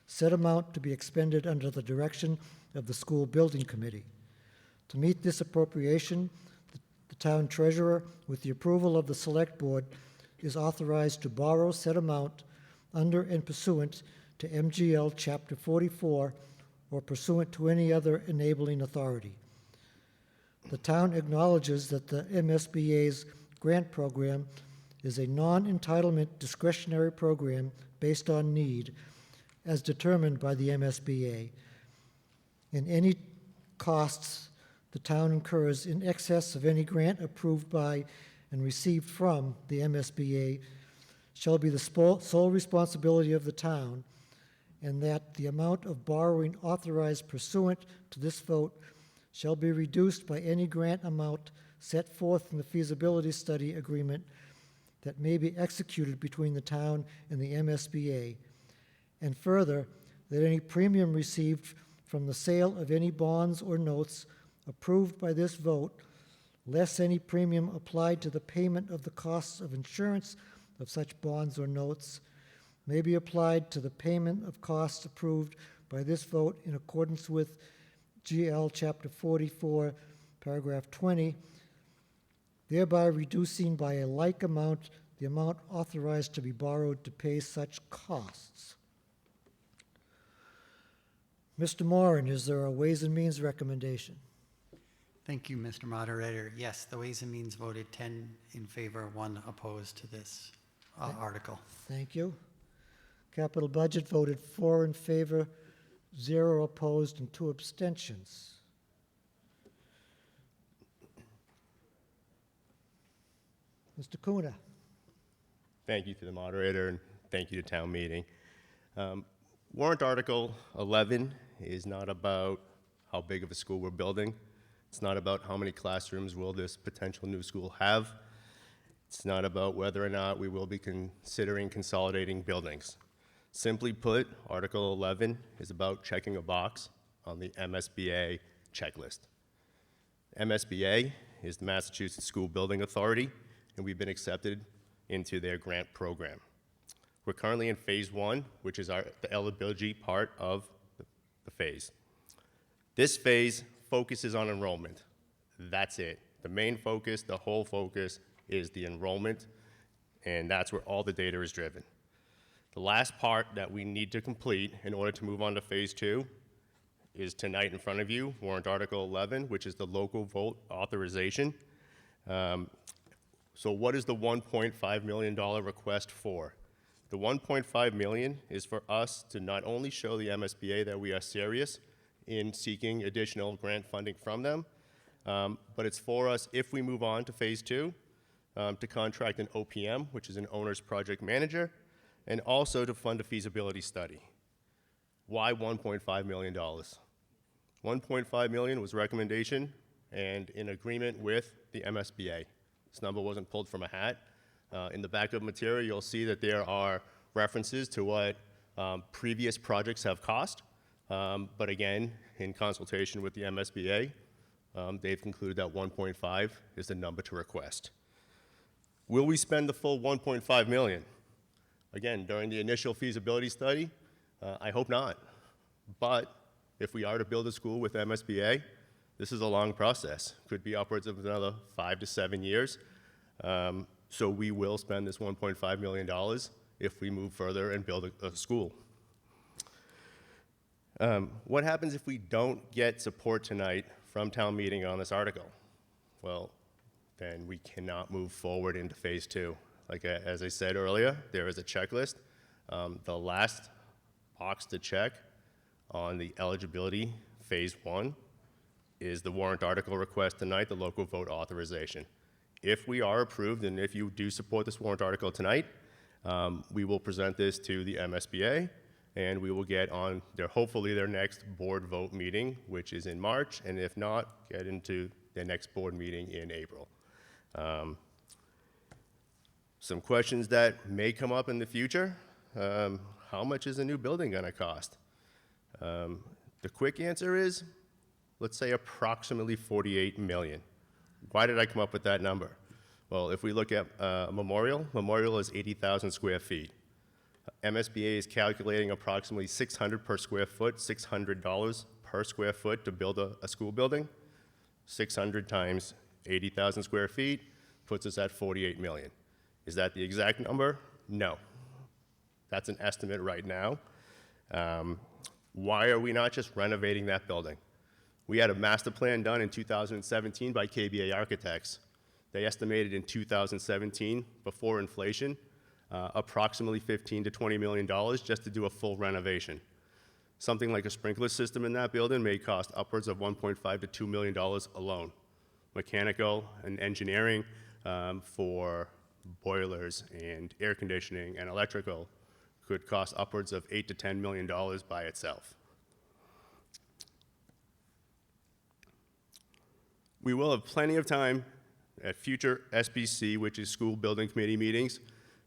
Said amount to be expended under the direction of the School Building Committee. To meet this appropriation, the town treasurer, with the approval of the Select Board, is authorized to borrow said amount under and pursuant to MGL Chapter 44 or pursuant to any other enabling authority. The town acknowledges that the MSBA's grant program is a non-entitlement discretionary program based on need as determined by the MSBA, and any costs the town incurs in excess of any grant approved by and received from the MSBA shall be the sole responsibility of the town, and that the amount of borrowing authorized pursuant to this vote shall be reduced by any grant amount set forth in the feasibility study agreement that may be executed between the town and the MSBA, and further, that any premium received from the sale of any bonds or notes approved by this vote, less any premium applied to the payment of the costs of insurance of such bonds or notes, may be applied to the payment of costs approved by this vote in accordance with GL Chapter 44, Paragraph 20, thereby reducing by a like amount the amount authorized to be borrowed to pay such costs. Mr. Moran, is there a Ways and Means recommendation? Thank you, Mr. Moderator. Yes, the Ways and Means voted 10 in favor, 1 opposed to this article. Thank you. Capital Budget voted 4 in favor, 0 opposed, and 2 abstentions. Mr. Kuna. Thank you to the moderator, and thank you to town meeting. Warrant Article 11 is not about how big of a school we're building. It's not about how many classrooms will this potential new school have. It's not about whether or not we will be considering consolidating buildings. Simply put, Article 11 is about checking a box on the MSBA checklist. MSBA is the Massachusetts School Building Authority, and we've been accepted into their grant program. We're currently in phase 1, which is the eligibility part of the phase. This phase focuses on enrollment. That's it. The main focus, the whole focus is the enrollment, and that's where all the data is driven. The last part that we need to complete in order to move on to phase 2 is tonight in front of you, warrant Article 11, which is the local vote authorization. So what is the $1.5 million request for? The $1.5 million is for us to not only show the MSBA that we are serious in seeking additional grant funding from them, but it's for us, if we move on to phase 2, to contract an OPM, which is an owner's project manager, and also to fund a feasibility study. Why $1.5 million? $1.5 million was recommendation and in agreement with the MSBA. This number wasn't pulled from a hat. In the backup material, you'll see that there are references to what previous projects have cost. But again, in consultation with the MSBA, they've concluded that 1.5 is the number to request. Will we spend the full 1.5 million? Again, during the initial feasibility study, I hope not. But if we are to build a school with MSBA, this is a long process. Could be upwards of another 5 to 7 years. So we will spend this $1.5 million if we move further and build a school. What happens if we don't get support tonight from town meeting on this article? Well, then we cannot move forward into phase 2. Like as I said earlier, there is a checklist. The last box to check on the eligibility phase 1 is the warrant article request tonight, the local vote authorization. If we are approved, and if you do support this warrant article tonight, we will present this to the MSBA, and we will get on hopefully their next board vote meeting, which is in March, and if not, get into their next board meeting in April. Some questions that may come up in the future. How much is a new building gonna cost? The quick answer is, let's say approximately 48 million. Why did I come up with that number? Well, if we look at Memorial is 80,000 square feet. MSBA is calculating approximately 600 per square foot, $600 per square foot to build a school building. 600 times 80,000 square feet puts us at 48 million. Is that the exact number? No. That's an estimate right now. Why are we not just renovating that building? We had a master plan done in 2017 by KBA Architects. They estimated in 2017, before inflation, approximately $15 to $20 million just to do a full renovation. Something like a sprinkler system in that building may cost upwards of $1.5 to $2 million alone. Mechanical and engineering for boilers and air conditioning and electrical could cost upwards of $8 to $10 million by itself. We will have plenty of time at future SBC, which is School Building Committee meetings,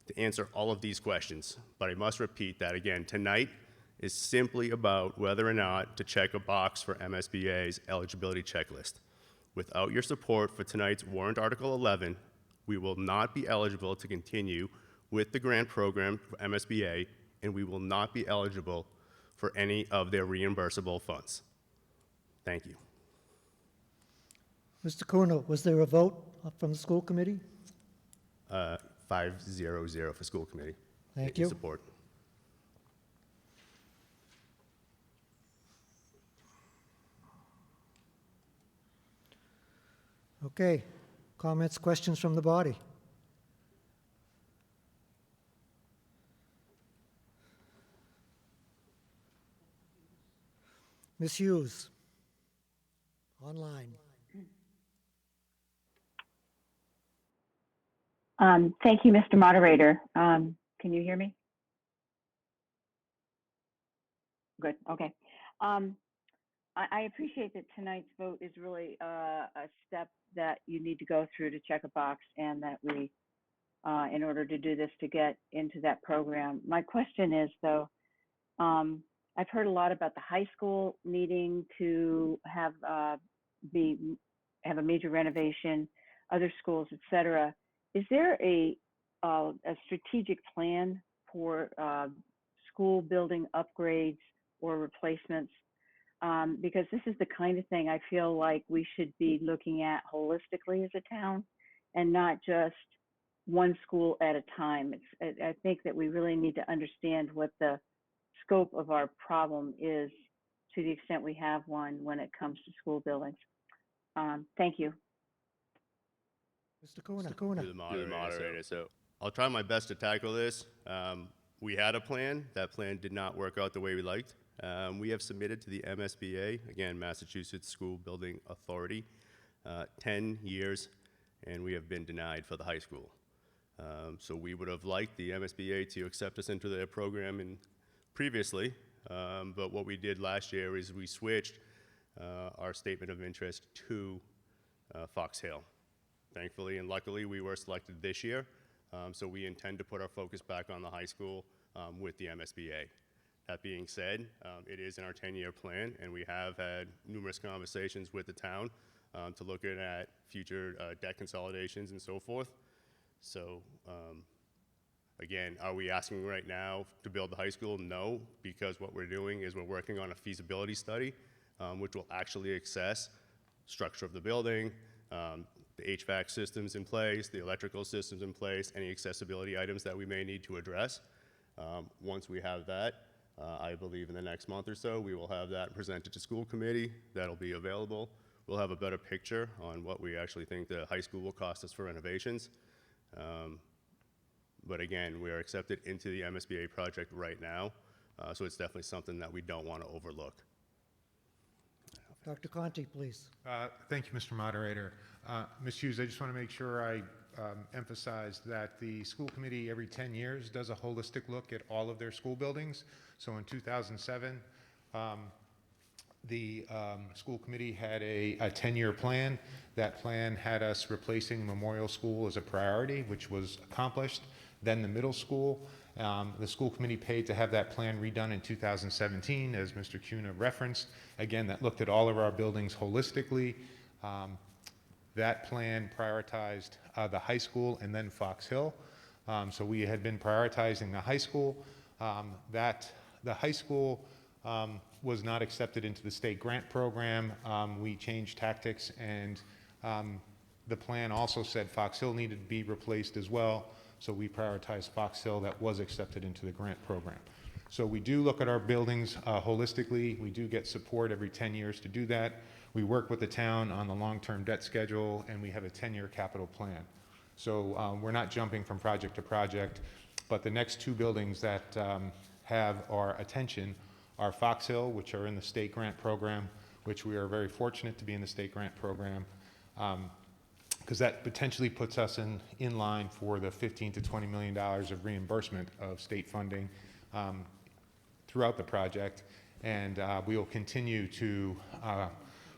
to answer all of these questions. But I must repeat that again, tonight is simply about whether or not to check a box for MSBA's eligibility checklist. Without your support for tonight's warrant Article 11, we will not be eligible to continue with the grant program for MSBA, and we will not be eligible for any of their reimbursable funds. Thank you. Mr. Kuno, was there a vote from the school committee? 5-0-0 for school committee. Thank you. Support. Okay, comments, questions from the body? Ms. Hughes, online. Thank you, Mr. Moderator. Can you hear me? Good, okay. I appreciate that tonight's vote is really a step that you need to go through to check a box, and that we, in order to do this, to get into that program. My question is, though, I've heard a lot about the high school needing to have a major renovation, other schools, et cetera. Is there a strategic plan for school building upgrades or replacements? Because this is the kind of thing I feel like we should be looking at holistically as a town, and not just one school at a time. I think that we really need to understand what the scope of our problem is, to the extent we have one when it comes to school buildings. Thank you. Mr. Kuna. To the moderator. So I'll try my best to tackle this. We had a plan. That plan did not work out the way we liked. We have submitted to the MSBA, again, Massachusetts School Building Authority, 10 years, and we have been denied for the high school. So we would have liked the MSBA to accept us into their program previously, but what we did last year is we switched our statement of interest to Fox Hill. Thankfully and luckily, we were selected this year, so we intend to put our focus back on the high school with the MSBA. That being said, it is in our 10-year plan, and we have had numerous conversations with the town to look at future debt consolidations and so forth. So again, are we asking right now to build the high school? No, because what we're doing is we're working on a feasibility study, which will actually assess structure of the building, the HVAC systems in place, the electrical systems in place, any accessibility items that we may need to address. Once we have that, I believe in the next month or so, we will have that presented to school committee. That'll be available. We'll have a better picture on what we actually think the high school will cost us for renovations. But again, we are accepted into the MSBA project right now, so it's definitely something that we don't want to overlook. Dr. Conti, please. Thank you, Mr. Moderator. Ms. Hughes, I just want to make sure I emphasize that the school committee every 10 years does a holistic look at all of their school buildings. So in 2007, the school committee had a 10-year plan. That plan had us replacing Memorial School as a priority, which was accomplished. Then the middle school. The school committee paid to have that plan redone in 2017, as Mr. Kuna referenced. Again, that looked at all of our buildings holistically. That plan prioritized the high school and then Fox Hill. So we had been prioritizing the high school. The high school was not accepted into the state grant program. We changed tactics, and the plan also said Fox Hill needed to be replaced as well. So we prioritized Fox Hill that was accepted into the grant program. So we do look at our buildings holistically. We do get support every 10 years to do that. We work with the town on the long-term debt schedule, and we have a 10-year capital plan. So we're not jumping from project to project, but the next two buildings that have our attention are Fox Hill, which are in the state grant program, which we are very fortunate to be in the state grant program, because that potentially puts us in line for the $15 to $20 million of reimbursement of state funding throughout the project. And we will continue to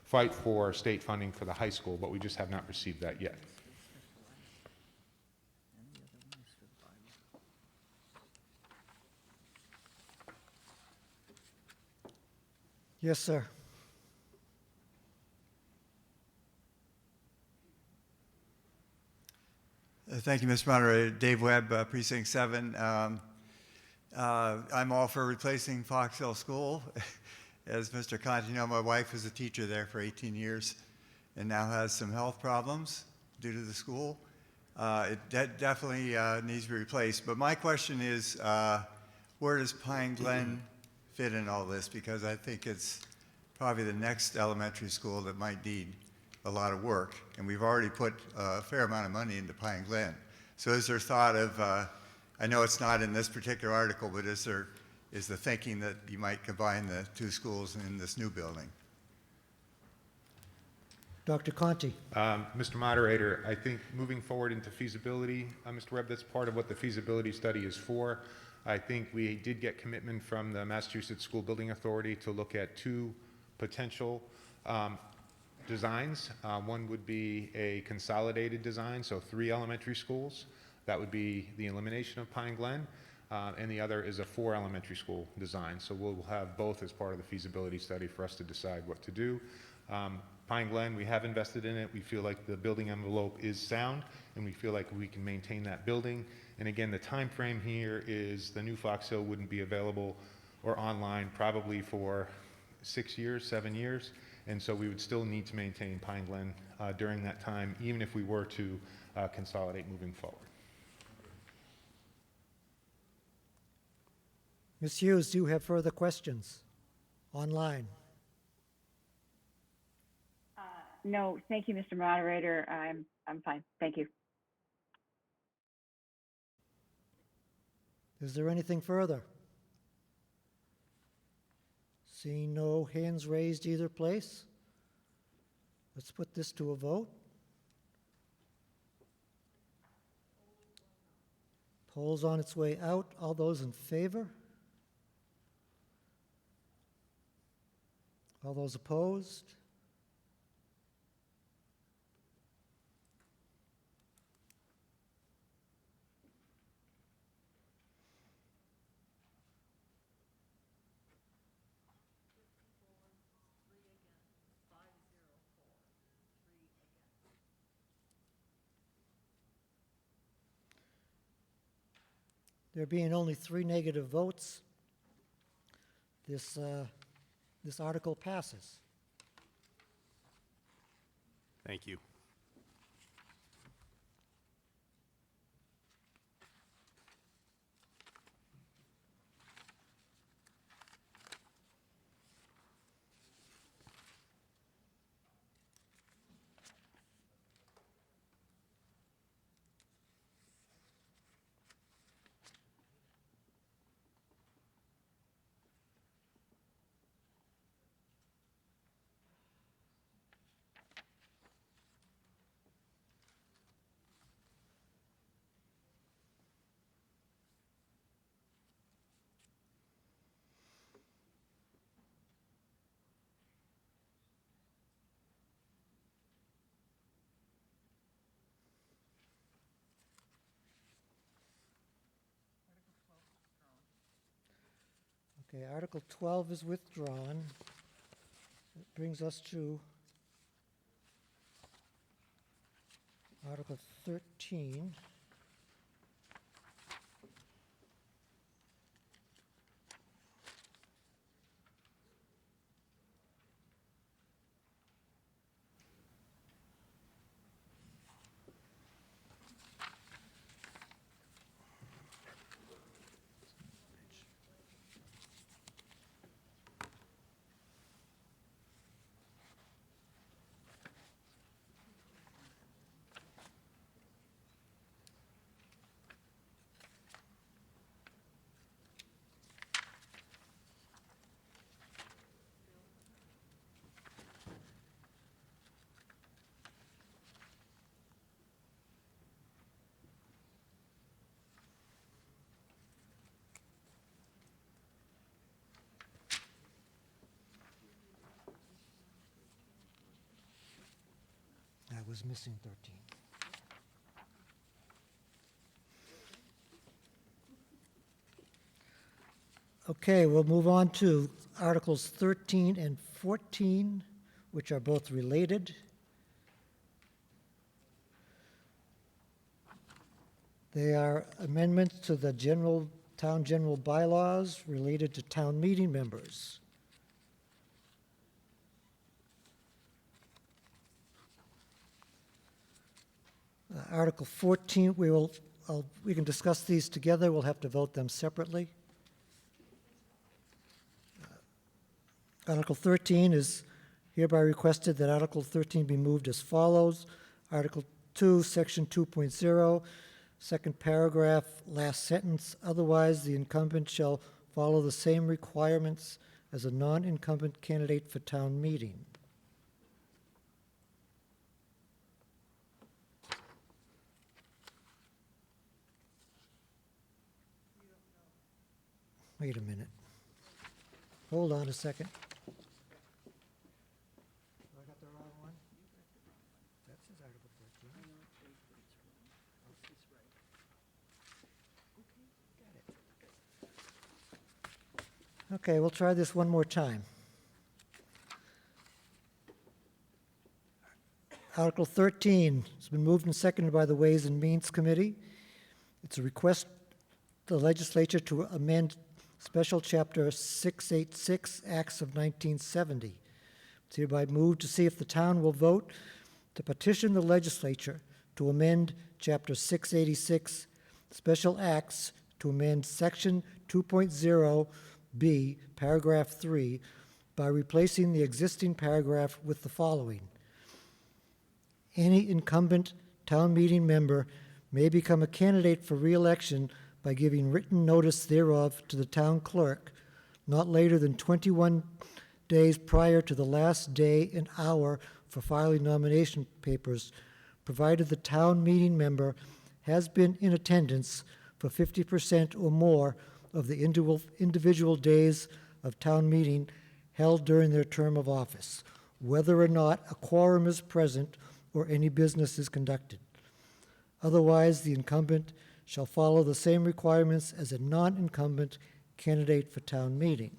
fight for state funding for the high school, but we just have not received that yet. Yes, sir. Thank you, Mr. Moderator. Dave Webb, Precinct 7. I'm all for replacing Fox Hill School. As Mr. Conti, my wife was a teacher there for 18 years and now has some health problems due to the school. It definitely needs to be replaced. But my question is, where does Pine Glen fit in all this? Because I think it's probably the next elementary school that might need a lot of work, and we've already put a fair amount of money into Pine Glen. So is there thought of, I know it's not in this particular article, but is the thinking that you might combine the two schools in this new building? Dr. Conti. Mr. Moderator, I think moving forward into feasibility, Mr. Webb, that's part of what the feasibility study is for. I think we did get commitment from the Massachusetts School Building Authority to look at two potential designs. One would be a consolidated design, so 3 elementary schools. That would be the elimination of Pine Glen, and the other is a 4 elementary school design. So we'll have both as part of the feasibility study for us to decide what to do. Pine Glen, we have invested in it. We feel like the building envelope is sound, and we feel like we can maintain that building. And again, the time frame here is the new Fox Hill wouldn't be available or online probably for 6 years, 7 years. And so we would still need to maintain Pine Glen during that time, even if we were to consolidate moving forward. Ms. Hughes, do you have further questions online? No, thank you, Mr. Moderator. I'm fine. Thank you. Is there anything further? Seeing no hands raised either place, let's put this to a vote. Poll's on its way out. All those in favor? All those opposed? There being only 3 negative votes, this article passes. Thank you. Okay, Article 12 is withdrawn. It brings us to Article 13. I was missing 13. Okay, we'll move on to Articles 13 and 14, which are both related. They are amendments to the town general bylaws related to town meeting members. Article 14, we can discuss these together. We'll have to vote them separately. Article 13 is hereby requested that Article 13 be moved as follows. Article 2, Section 2.0, second paragraph, last sentence. Otherwise, the incumbent shall follow the same requirements as a non-incumbent candidate for town meeting. Wait a minute. Hold on a second. I got the wrong one? That says Article 13. Okay, we'll try this one more time. Article 13 has been moved and seconded by the Ways and Means Committee. It's a request the legislature to amend Special Chapter 686, Acts of 1970. It's hereby moved to see if the town will vote to petition the legislature to amend Chapter 686, Special Acts, to amend Section 2.0B, Paragraph 3, by replacing the existing paragraph with the following. Any incumbent town meeting member may become a candidate for re-election by giving written notice thereof to the town clerk not later than 21 days prior to the last day and hour for filing nomination papers, provided the town meeting member has been in attendance for 50% or more of the individual days of town meeting held during their term of office, whether or not a quorum is present or any business is conducted. Otherwise, the incumbent shall follow the same requirements as a non-incumbent candidate for town meeting.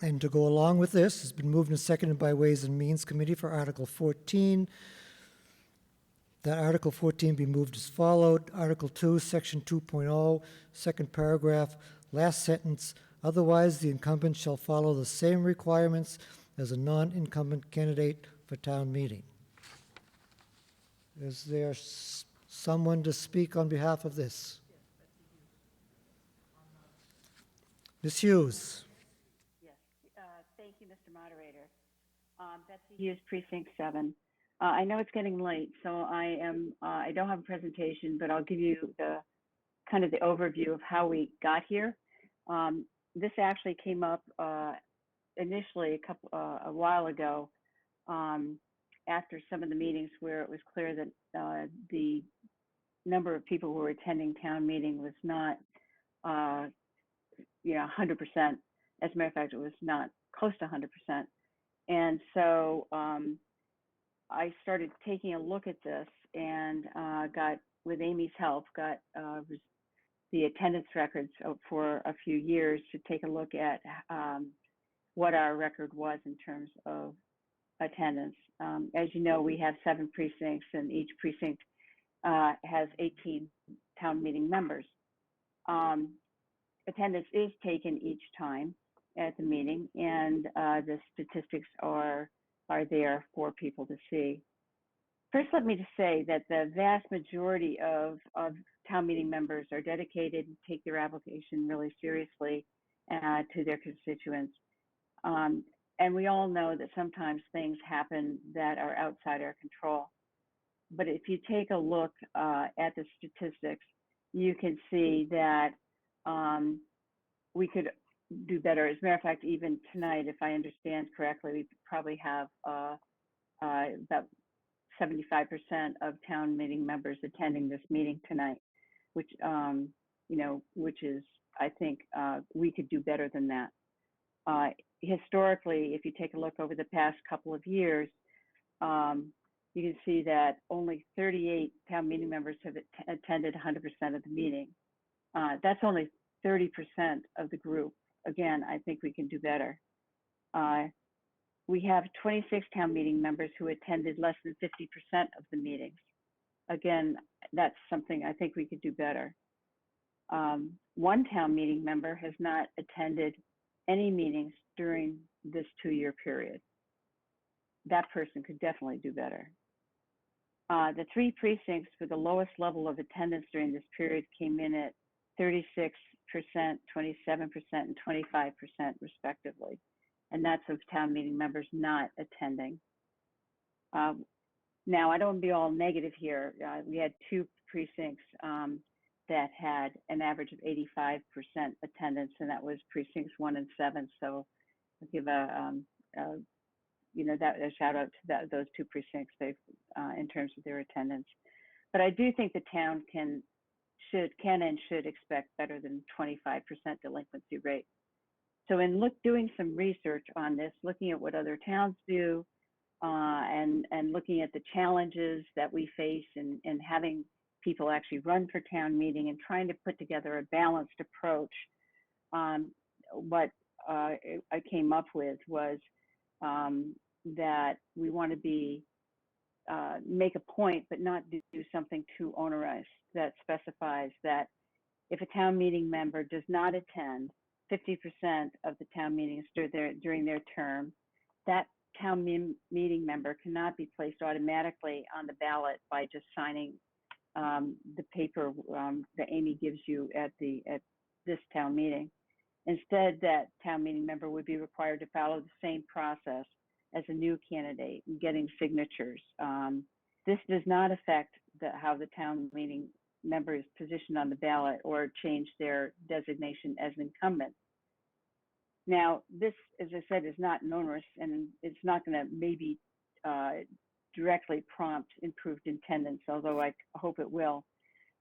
And to go along with this, has been moved and seconded by Ways and Means Committee for Article 14. That Article 14 be moved as followed. Article 2, Section 2.0, second paragraph, last sentence. Otherwise, the incumbent shall follow the same requirements as a non-incumbent candidate for town meeting. Is there someone to speak on behalf of this? Ms. Hughes. Yes, thank you, Mr. Moderator. Betsy Hughes, Precinct 7. I know it's getting late, so I don't have a presentation, but I'll give you the kind of the overview of how we got here. This actually came up initially a while ago after some of the meetings where it was clear that the number of people who were attending town meeting was not 100%. As a matter of fact, it was not close to 100%. And so I started taking a look at this and got, with Amy's help, got the attendance records for a few years to take a look at what our record was in terms of attendance. As you know, we have 7 precincts, and each precinct has 18 town meeting members. Attendance is taken each time at the meeting, and the statistics are there for people to see. First, let me just say that the vast majority of town meeting members are dedicated and take their application really seriously to their constituents. And we all know that sometimes things happen that are outside our control. But if you take a look at the statistics, you can see that we could do better. As a matter of fact, even tonight, if I understand correctly, we probably have about 75% of town meeting members attending this meeting tonight, which which is, I think, we could do better than that. Historically, if you take a look over the past couple of years, you can see that only 38 town meeting members have attended 100% of the meeting. That's only 30% of the group. Again, I think we can do better. We have 26 town meeting members who attended less than 50% of the meetings. Again, that's something I think we could do better. One town meeting member has not attended any meetings during this 2-year period. That person could definitely do better. The 3 precincts with the lowest level of attendance during this period came in at 36%, 27%, and 25% respectively. And that's of town meeting members not attending. Now, I don't want to be all negative here. We had 2 precincts that had an average of 85% attendance, and that was precincts 1 and 7. So I'll give a shout out to those 2 precincts in terms of their attendance. But I do think the town can and should expect better than 25% delinquency rate. So in doing some research on this, looking at what other towns do, and looking at the challenges that we face in having people actually run for town meeting and trying to put together a balanced approach, what I came up with was that we want to make a point, but not do something too onerous, that specifies that if a town meeting member does not attend 50% of the town meetings during their term, that town meeting member cannot be placed automatically on the ballot by just signing the paper that Amy gives you at this town meeting. Instead, that town meeting member would be required to follow the same process as a new candidate and getting signatures. This does not affect how the town meeting member is positioned on the ballot or change their designation as an incumbent. Now, this, as I said, is not onerous, and it's not going to maybe directly prompt improved attendance, although I hope it will.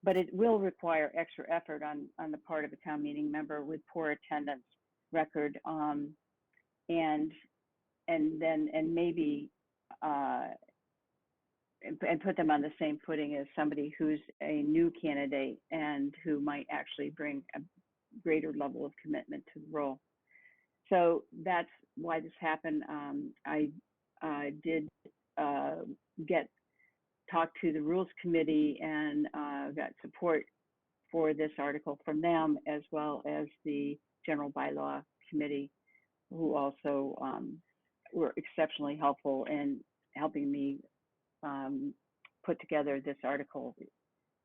But it will require extra effort on the part of a town meeting member with poor attendance record, and maybe and put them on the same footing as somebody who's a new candidate and who might actually bring a greater level of commitment to the role. So that's why this happened. I did talk to the Rules Committee and got support for this article from them, as well as the General Bylaw Committee, who also were exceptionally helpful in helping me put together this article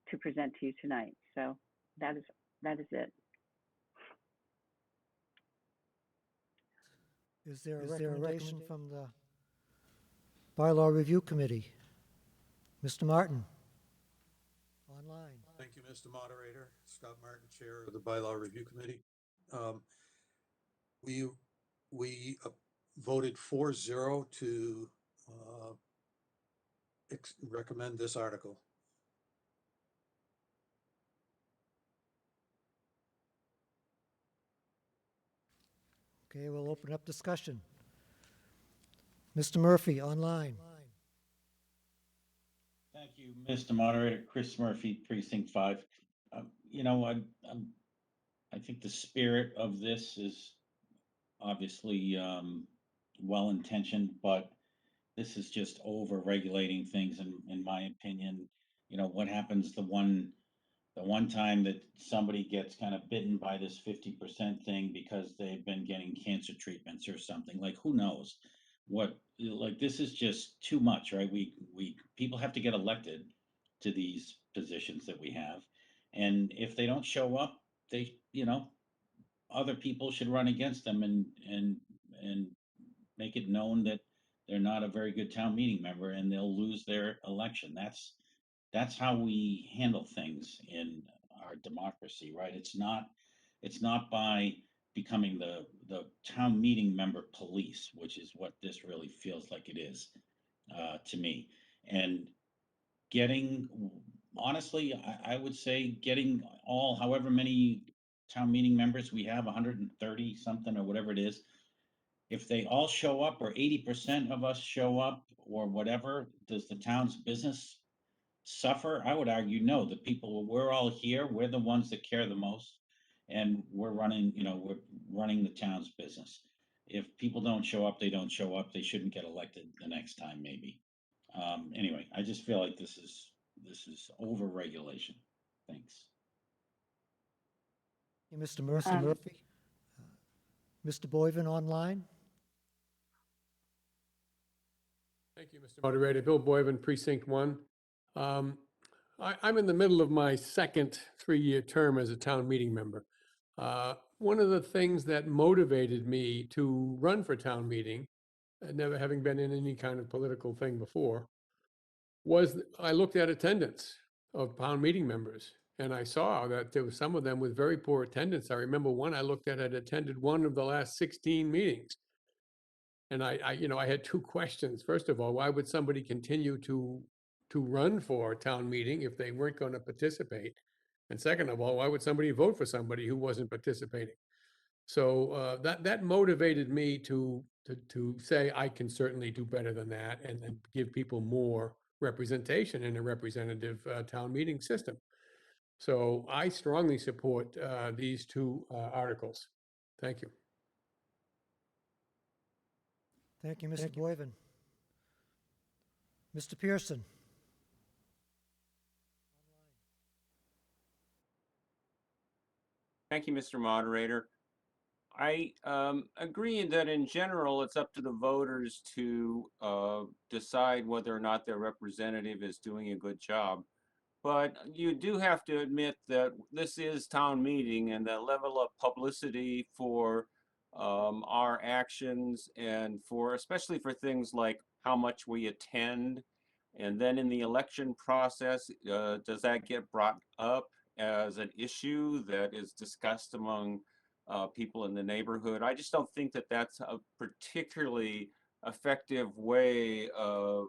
to present to you tonight. So that is it. Is there a recommendation from the Bylaw Review Committee? Mr. Martin, online. Thank you, Mr. Moderator. Scott Martin, Chair of the Bylaw Review Committee. We voted 4-0 to recommend this article. Okay, we'll open up discussion. Mr. Murphy, online. Thank you, Mr. Moderator. Chris Murphy, Precinct 5. You know, I think the spirit of this is obviously well-intentioned, but this is just over-regulating things, in my opinion. You know, what happens the one time that somebody gets kind of bitten by this 50% thing because they've been getting cancer treatments or something, like, who knows what, like, this is just too much, right? People have to get elected to these positions that we have. And if they don't show up, they, you know, other people should run against them and make it known that they're not a very good town meeting member and they'll lose their election. That's how we handle things in our democracy, right? It's not by becoming the town meeting member police, which is what this really feels like it is to me. And honestly, I would say getting all, however many town meeting members we have, 130 something or whatever it is, if they all show up or 80% of us show up or whatever, does the town's business suffer? I would argue no. The people, we're all here, we're the ones that care the most, and we're running the town's business. If people don't show up, they don't show up. They shouldn't get elected the next time, maybe. Anyway, I just feel like this is over-regulation. Thanks. Hey, Mr. Murphy. Mr. Boyven, online. Thank you, Mr. Moderator. Bill Boyven, Precinct 1. I'm in the middle of my second 3-year term as a town meeting member. One of the things that motivated me to run for town meeting, never having been in any kind of political thing before, was I looked at attendance of town meeting members, and I saw that there were some of them with very poor attendance. I remember one I looked at had attended one of the last 16 meetings. And I had 2 questions. First of all, why would somebody continue to run for a town meeting if they weren't going to participate? And second of all, why would somebody vote for somebody who wasn't participating? So that motivated me to say I can certainly do better than that and give people more representation in a representative town meeting system. So I strongly support these 2 articles. Thank you. Thank you, Mr. Boyven. Mr. Pearson. Thank you, Mr. Moderator. I agree that in general, it's up to the voters to decide whether or not their representative is doing a good job. But you do have to admit that this is town meeting, and the level of publicity for our actions and especially for things like how much we attend. And then in the election process, does that get brought up as an issue that is discussed among people in the neighborhood? I just don't think that that's a particularly effective way of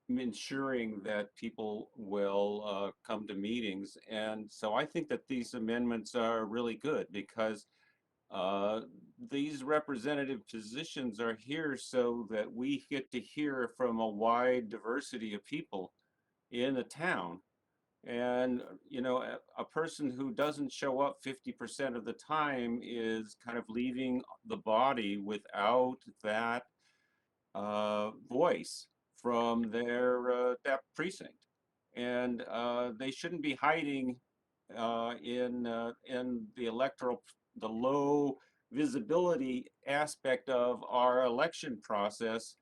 ensuring that people will come to meetings. And so I think that these amendments are really good because these representative positions are here so that we get to hear from a wide diversity of people in the town. And, you know, a person who doesn't show up 50% of the time is kind of leaving the body without that voice from that precinct. And they shouldn't be hiding in the low visibility aspect of our election process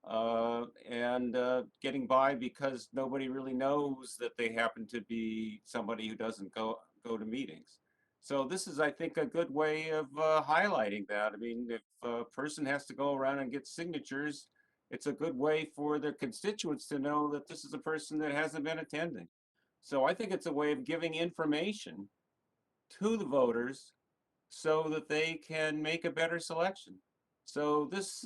and getting by because nobody really knows that they happen to be somebody who doesn't go to meetings. So this is, I think, a good way of highlighting that. I mean, if a person has to go around and get signatures, it's a good way for their constituents to know that this is a person that hasn't been attending. So I think it's a way of giving information to the voters so that they can make a better selection. So this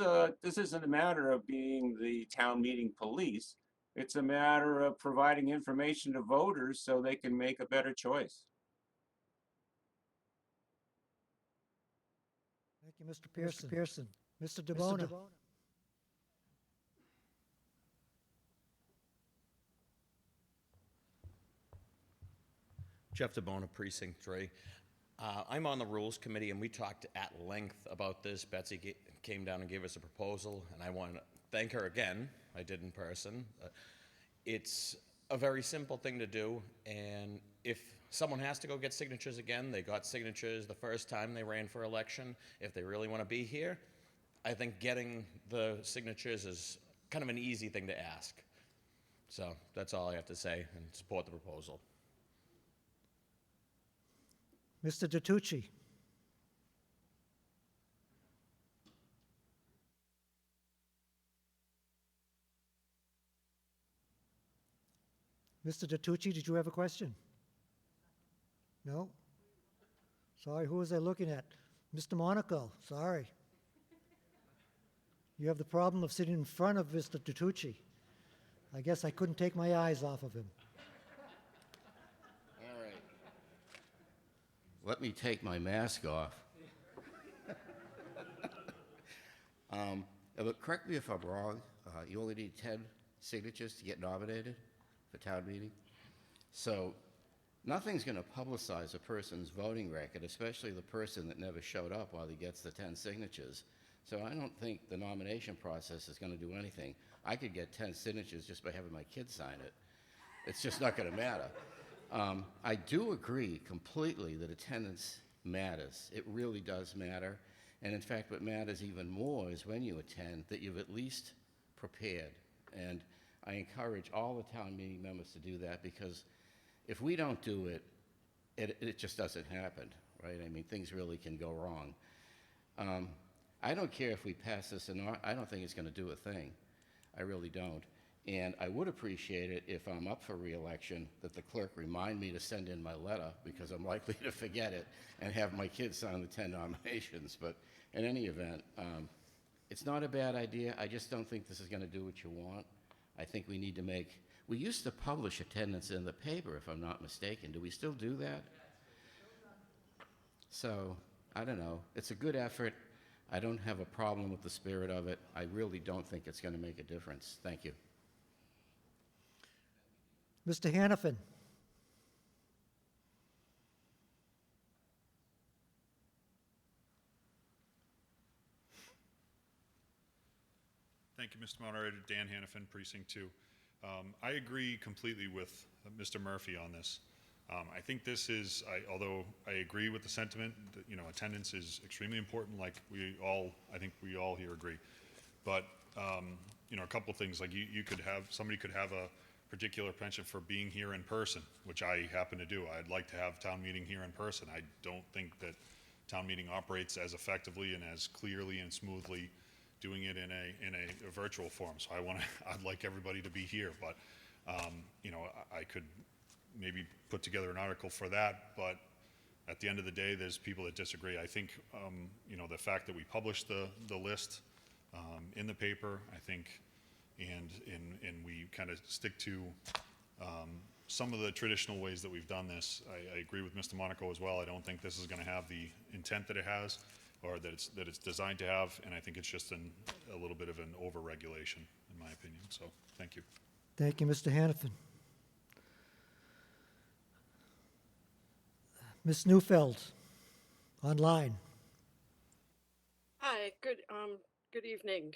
isn't a matter of being the town meeting police. It's a matter of providing information to voters so they can make a better choice. Thank you, Mr. Pearson. Mr. DeBona. Jeff DeBona, Precinct 3. I'm on the Rules Committee, and we talked at length about this. Betsy came down and gave us a proposal, and I want to thank her again. I did in person. It's a very simple thing to do, and if someone has to go get signatures again, they got signatures the first time they ran for election. If they really want to be here, I think getting the signatures is kind of an easy thing to ask. So that's all I have to say, and support the proposal. Mr. DiTucci. Mr. DiTucci, did you have a question? No? Sorry, who was I looking at? Mr. Monaco, sorry. You have the problem of sitting in front of Mr. DiTucci. I guess I couldn't take my eyes off of him. All right. Let me take my mask off. But correct me if I'm wrong, you only need 10 signatures to get nominated for town meeting. So nothing's going to publicize a person's voting record, especially the person that never showed up while he gets the 10 signatures. So I don't think the nomination process is going to do anything. I could get 10 signatures just by having my kids sign it. It's just not going to matter. I do agree completely that attendance matters. It really does matter. And in fact, what matters even more is when you attend, that you've at least prepared. And I encourage all the town meeting members to do that, because if we don't do it, it just doesn't happen, right? I mean, things really can go wrong. I don't care if we pass this or not. I don't think it's going to do a thing. I really don't. And I would appreciate it if I'm up for re-election that the clerk remind me to send in my letter, because I'm likely to forget it, and have my kids sign the 10 nominations. But in any event, it's not a bad idea. I just don't think this is going to do what you want. I think we need to we used to publish attendance in the paper, if I'm not mistaken. Do we still do that? So, I don't know. It's a good effort. I don't have a problem with the spirit of it. I really don't think it's going to make a difference. Thank you. Mr. Hannafin. Thank you, Mr. Moderator. Dan Hannafin, Precinct 2. I agree completely with Mr. Murphy on this. I think this is, although I agree with the sentiment that, attendance is extremely important, like I think we all here agree. But, a couple things, like somebody could have a particular penchant for being here in person, which I happen to do. I'd like to have town meeting here in person. I don't think that town meeting operates as effectively and as clearly and smoothly doing it in a virtual form. So I'd like everybody to be here, but you know, I could maybe put together an article for that, but at the end of the day, there's people that disagree. I think, you know, the fact that we published the list in the paper, I think, and we kind of stick to some of the traditional ways that we've done this. I agree with Mr. Monaco as well. I don't think this is going to have the intent that it has, or that it's designed to have, and I think it's just a little bit of an over-regulation, in my opinion. So, thank you. Thank you, Mr. Hannafin. Ms. Neufeld, online. Hi, good evening.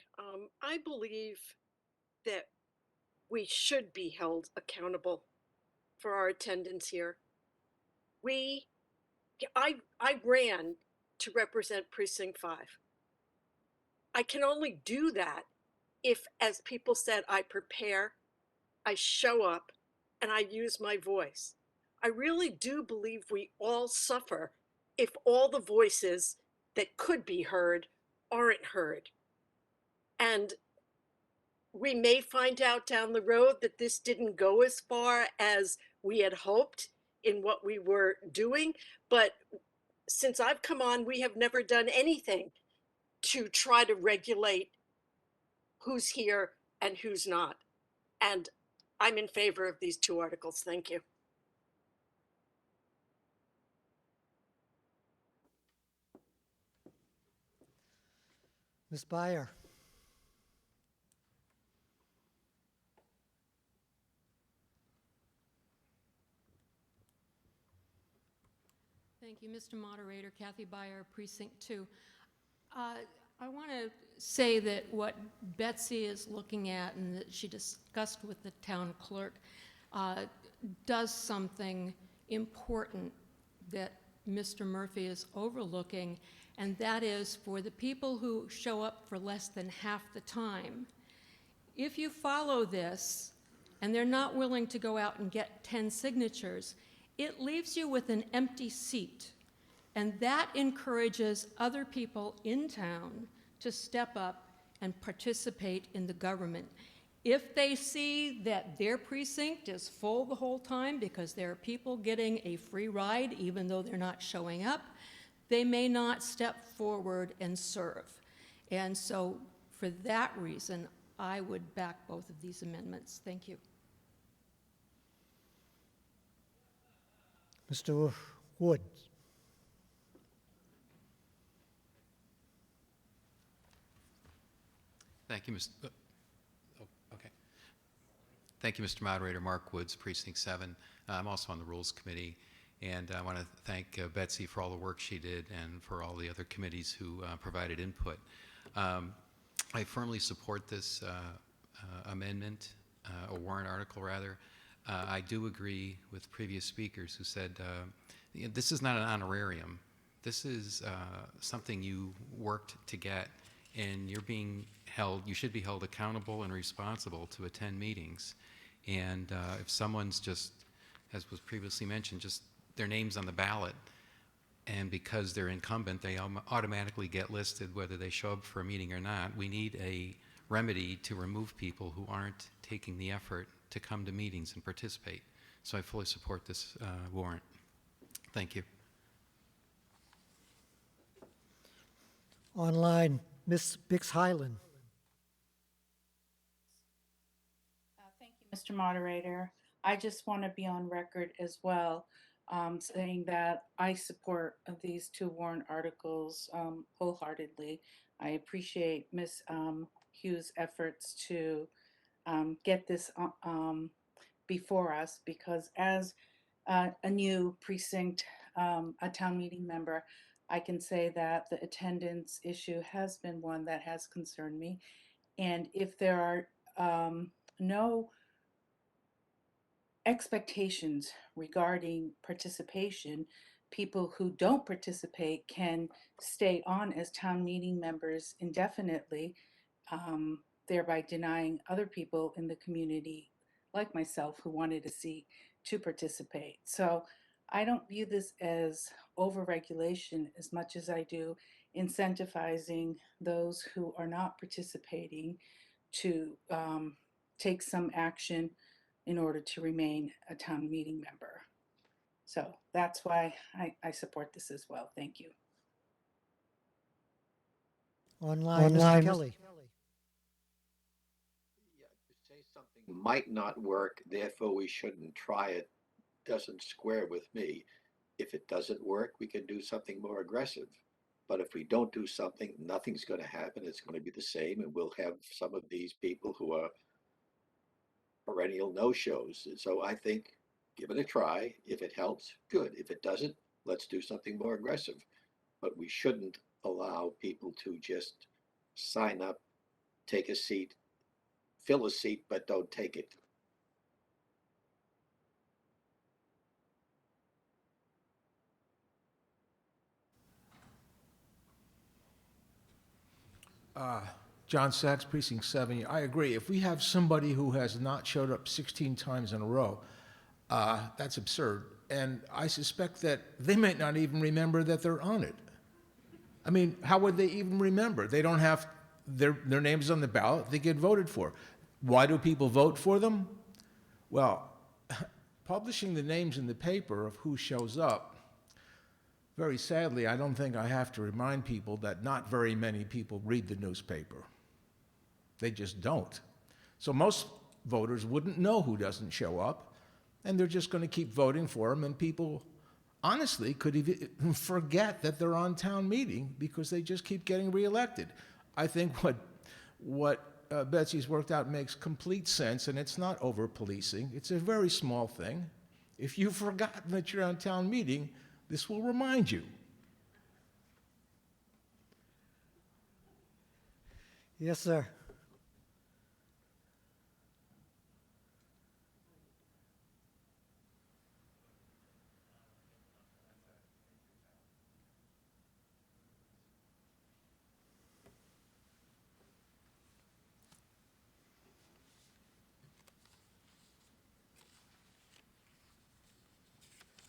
I believe that we should be held accountable for our attendance here. I ran to represent Precinct 5. I can only do that if, as people said, I prepare, I show up, and I use my voice. I really do believe we all suffer if all the voices that could be heard aren't heard. And we may find out down the road that this didn't go as far as we had hoped in what we were doing. But since I've come on, we have never done anything to try to regulate who's here and who's not. And I'm in favor of these two articles. Thank you. Ms. Byer. Thank you, Mr. Moderator. Kathy Byer, Precinct 2. I want to say that what Betsy is looking at and that she discussed with the town clerk does something important that Mr. Murphy is overlooking, and that is for the people who show up for less than half the time. If you follow this and they're not willing to go out and get 10 signatures, it leaves you with an empty seat. And that encourages other people in town to step up and participate in the government. If they see that their precinct is full the whole time because there are people getting a free ride even though they're not showing up, they may not step forward and serve. And so for that reason, I would back both of these amendments. Thank you. Mr. Wood. Thank you, Mr. Okay. Thank you, Mr. Moderator. Mark Woods, Precinct 7. I'm also on the Rules Committee, and I want to thank Betsy for all the work she did and for all the other committees who provided input. I firmly support this amendment, a warrant article rather. I do agree with previous speakers who said this is not an honorarium. This is something you worked to get, and you're being held, you should be held accountable and responsible to attend meetings. And if someone's just, as was previously mentioned, just their name's on the ballot, and because they're incumbent, they automatically get listed whether they show up for a meeting or not. We need a remedy to remove people who aren't taking the effort to come to meetings and participate. So I fully support this warrant. Thank you. Online, Ms. Bix Highland. Thank you, Mr. Moderator. I just want to be on record as well, saying that I support these two warrant articles wholeheartedly. I appreciate Ms. Hughes' efforts to get this before us, because as a new precinct, a town meeting member, I can say that the attendance issue has been one that has concerned me. And if there are no expectations regarding participation, people who don't participate can stay on as town meeting members indefinitely, thereby denying other people in the community like myself who wanted a seat to participate. So I don't view this as overregulation as much as I do incentivizing those who are not participating to take some action in order to remain a town meeting member. So that's why I support this as well. Thank you. Online, Mr. Kelly. Say something might not work, therefore we shouldn't try it, doesn't square with me. If it doesn't work, we can do something more aggressive. But if we don't do something, nothing's going to happen. It's going to be the same, and we'll have some of these people who are perennial no-shows. And so I think give it a try. If it helps, good. If it doesn't, let's do something more aggressive. But we shouldn't allow people to just sign up, take a seat, fill a seat, but don't take it. John Sachs, Precinct 7. I agree. If we have somebody who has not showed up 16 times in a row, that's absurd. And I suspect that they might not even remember that they're on it. I mean, how would they even remember? They don't have their names on the ballot. They get voted for. Why do people vote for them? Well, publishing the names in the paper of who shows up, very sadly, I don't think I have to remind people that not very many people read the newspaper. They just don't. So most voters wouldn't know who doesn't show up, and they're just going to keep voting for them, and people honestly could even forget that they're on town meeting because they just keep getting reelected. I think what Betsy's worked out makes complete sense, and it's not over-policing. It's a very small thing. If you've forgotten that you're on town meeting, this will remind you. Yes, sir.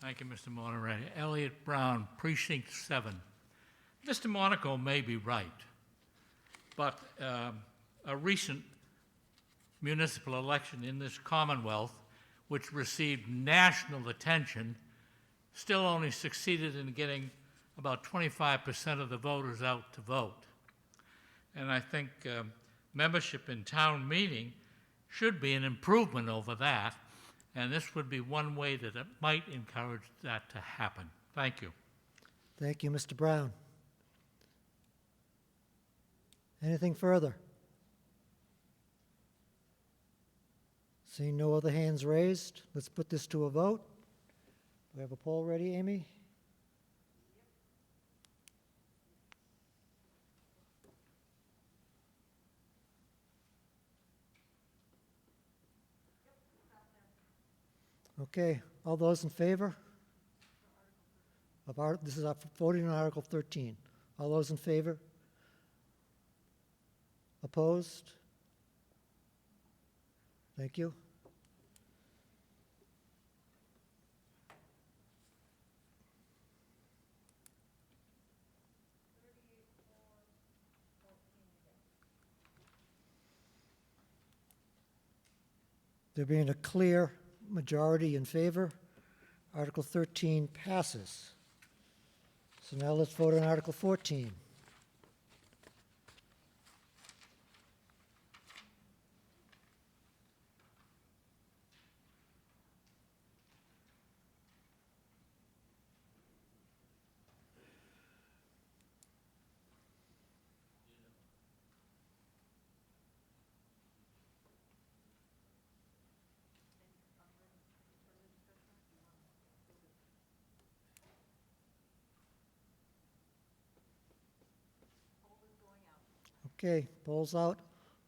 Thank you, Mr. Moderator. Elliot Brown, Precinct 7. Mr. Monaco may be right, but a recent municipal election in this Commonwealth, which received national attention, still only succeeded in getting about 25% of the voters out to vote. And I think membership in town meeting should be an improvement over that. And this would be one way that it might encourage that to happen. Thank you. Thank you, Mr. Brown. Anything further? Seeing no other hands raised, let's put this to a vote. Do we have a poll ready, Amy? Okay, all those in favor of this is voting on Article 13. All those in favor? Opposed? Thank you. There being a clear majority in favor, Article 13 passes. So now let's vote on Article 14. Okay, polls out.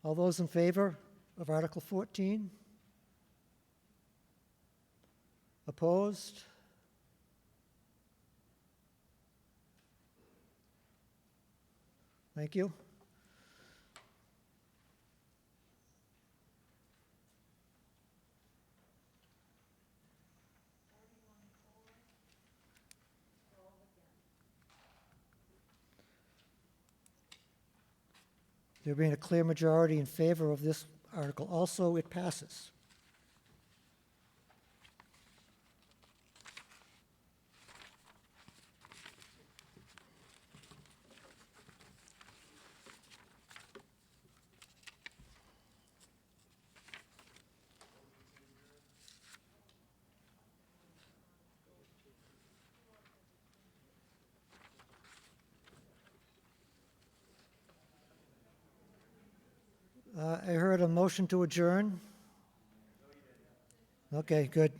All those in favor of Article 14? Opposed? Thank you. There being a clear majority in favor of this article also, it passes. I heard a motion to adjourn. Okay, good.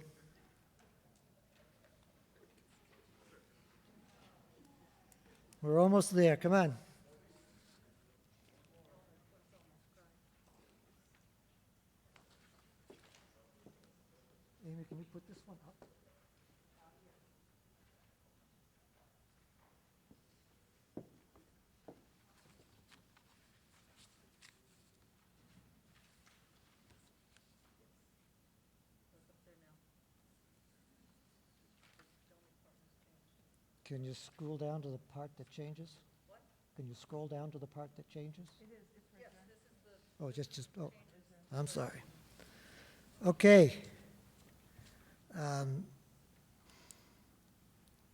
We're almost there. Come on. Amy, can we put this one up? Can you scroll down to the part that changes? What? Can you scroll down to the part that changes? It is, it's right there. This is the. Oh, I'm sorry. Okay.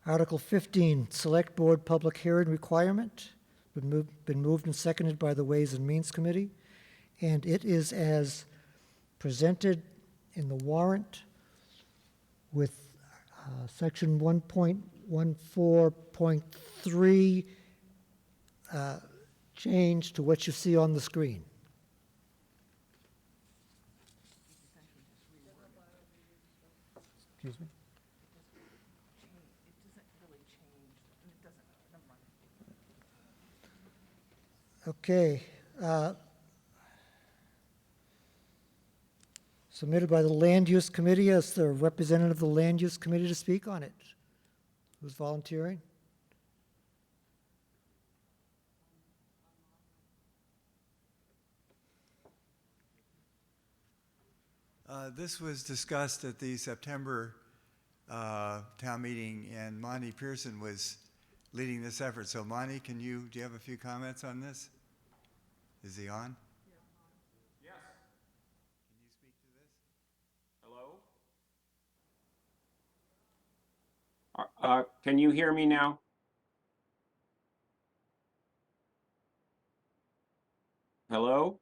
Article 15, Select Board Public Hearing Requirement, been moved and seconded by the Ways and Means Committee, and it is as presented in the warrant with section 1.14.3 change to what you see on the screen. Excuse me? Okay. Submitted by the Land Use Committee as the representative of the Land Use Committee to speak on it. Who's volunteering? This was discussed at the September town meeting, and Monty Pearson was leading this effort. So Monty, do you have a few comments on this? Is he on? Yes. Can you speak to this? Hello? Can you hear me now? Hello?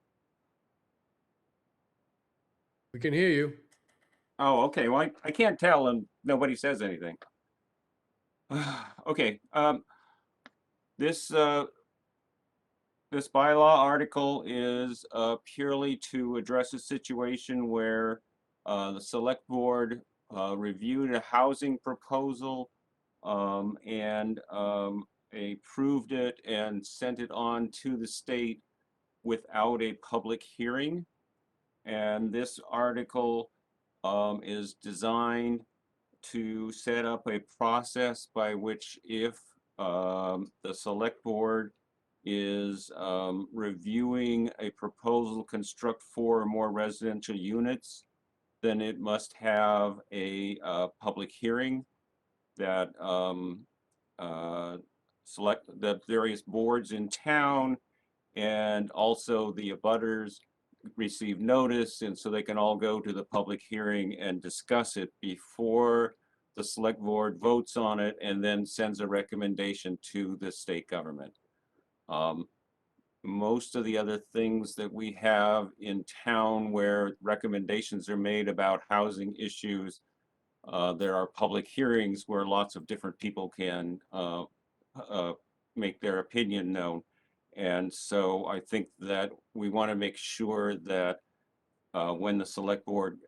We can hear you. Oh, okay. Well, I can't tell and nobody says anything. Okay. This bylaw article is purely to address a situation where the select board reviewed a housing proposal and approved it and sent it on to the state without a public hearing. And this article is designed to set up a process by which if the select board is reviewing a proposal to construct 4 or more residential units, then it must have a public hearing that select the various boards in town and also the abutters receive notice, and so they can all go to the public hearing and discuss it before the select board votes on it and then sends a recommendation to the state government. Most of the other things that we have in town where recommendations are made about housing issues, there are public hearings where lots of different people can make their opinion known. And so I think that we want to make sure that when the select board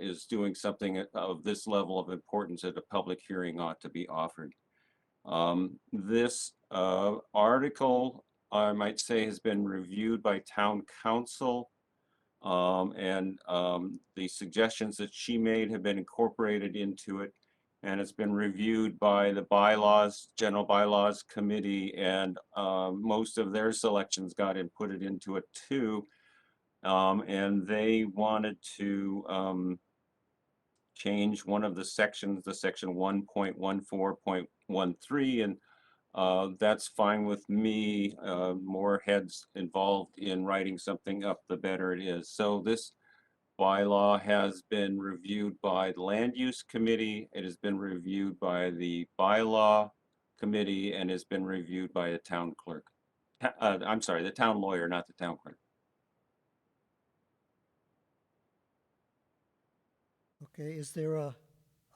is doing something of this level of importance, that a public hearing ought to be offered. This article, I might say, has been reviewed by town council, and the suggestions that she made have been incorporated into it. And it's been reviewed by the general bylaws committee, and most of their selections got inputted into it too. And they wanted to change one of the sections, the section 1.14.13, and that's fine with me. More heads involved in writing something up, the better it is. So this bylaw has been reviewed by the Land Use Committee. It has been reviewed by the Bylaw Committee and has been reviewed by the town clerk. I'm sorry, the town lawyer, not the town clerk. Okay, is there a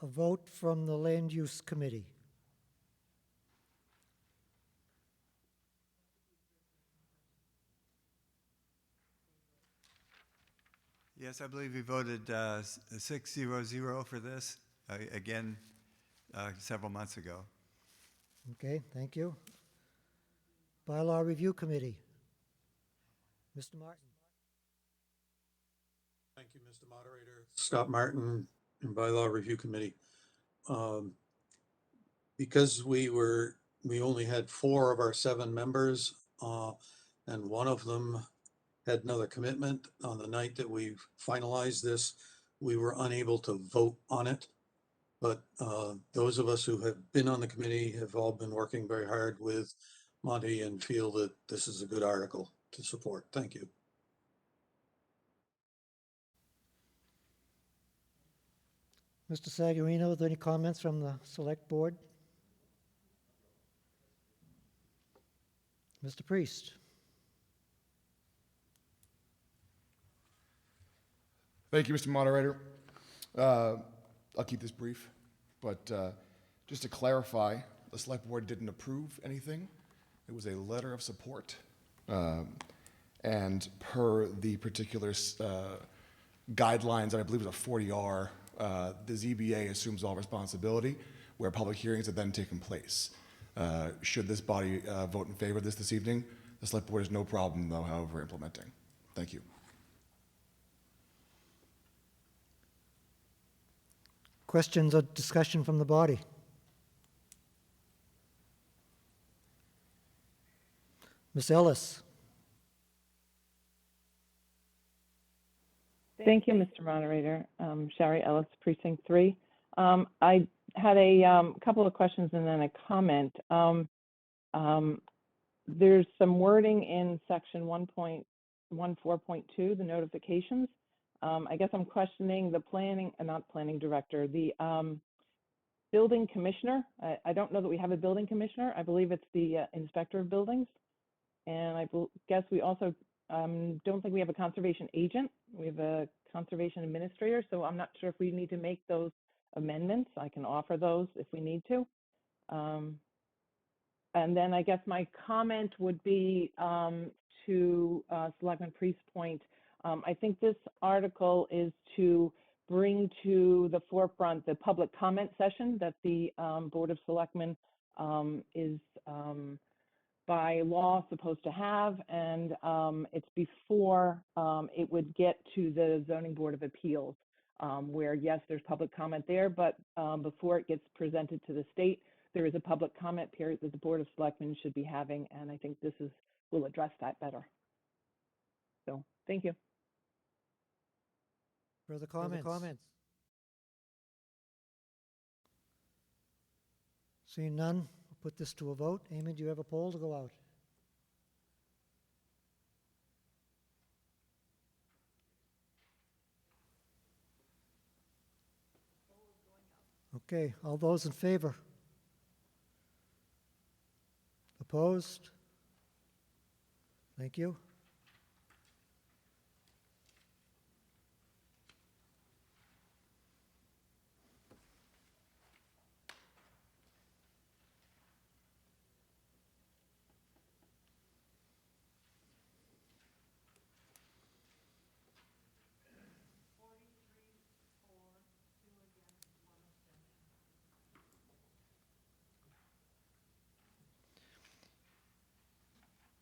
vote from the Land Use Committee? Yes, I believe we voted 6-0-0 for this, again, several months ago. Okay, thank you. Bylaw Review Committee. Mr. Martin? Thank you, Mr. Moderator. Scott Martin, and Bylaw Review Committee. Because we only had 4 of our 7 members, and one of them had another commitment on the night that we finalized this, we were unable to vote on it. But those of us who have been on the committee have all been working very hard with Monty and feel that this is a good article to support. Thank you. Mr. Sagarino, are there any comments from the Select Board? Mr. Priest? Thank you, Mr. Moderator. I'll keep this brief, but just to clarify, the Select Board didn't approve anything. It was a letter of support. And per the particular guidelines that I believe is a 40R, the ZBA assumes all responsibility where public hearings have then taken place. Should this body vote in favor of this evening, the Select Board has no problem, though, however, implementing. Thank you. Questions or discussion from the body? Ms. Ellis? Thank you, Mr. Moderator. Shari Ellis, Precinct 3. I had a couple of questions and then a comment. There's some wording in section 1.14.2, the notifications. I guess I'm questioning the not planning director, the building commissioner. I don't know that we have a building commissioner. I believe it's the inspector of buildings. And I guess we also don't think we have a conservation agent. We have a conservation administrator, so I'm not sure if we need to make those amendments. I can offer those if we need to. And then I guess my comment would be to Selectman Priest's point. I think this article is to bring to the forefront the public comment session that the Board of Selectmen is by law supposed to have, and it's before it would get to the Zoning Board of Appeals, where yes, there's public comment there, but before it gets presented to the state, there is a public comment period that the Board of Selectmen should be having, and I think this will address that better. So, thank you. Further comments? Seeing none, we'll put this to a vote. Amy, do you have a poll to go out? Okay, all those in favor? Opposed? Thank you.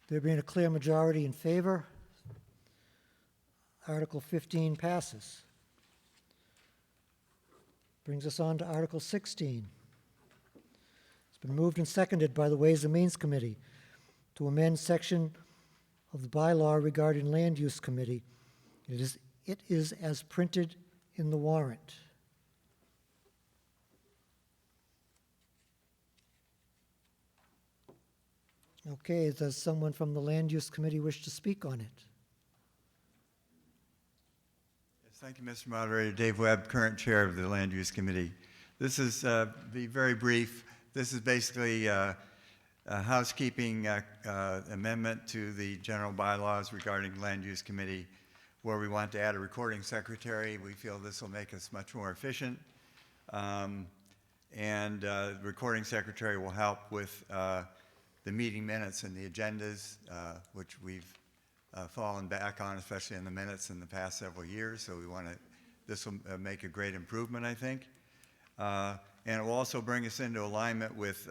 There being a clear majority in favor, Article 15 passes. Brings us on to Article 16. It's been moved and seconded by the Ways and Means Committee to amend section of the bylaw regarding Land Use Committee. It is as printed in the warrant. Okay, does someone from the Land Use Committee wish to speak on it? Yes, thank you, Mr. Moderator. Dave Webb, current chair of the Land Use Committee. This is, be very brief, this is basically a housekeeping amendment to the general bylaws regarding Land Use Committee, where we want to add a recording secretary. We feel this will make us much more efficient. The recording secretary will help with the meeting minutes and the agendas, which we've fallen back on, especially in the minutes in the past several years. So we want to, this will make a great improvement, I think. And it will also bring us into alignment with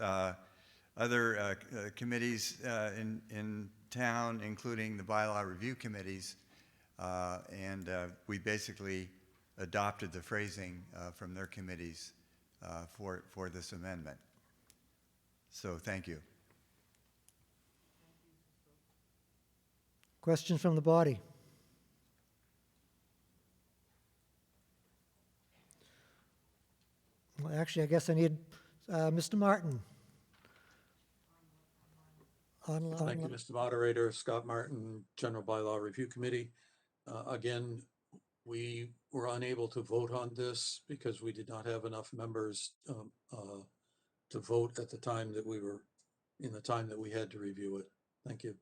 other committees in town, including the bylaw review committees. We basically adopted the phrasing from their committees for this amendment. So thank you. Questions from the body? Well, actually, I guess I need Mr. Martin. Thank you, Mr. Moderator. Scott Martin, General Bylaw Review Committee. Again, we were unable to vote on this because we did not have enough members to vote at the time that we were, in the time that we had to review it. Thank you.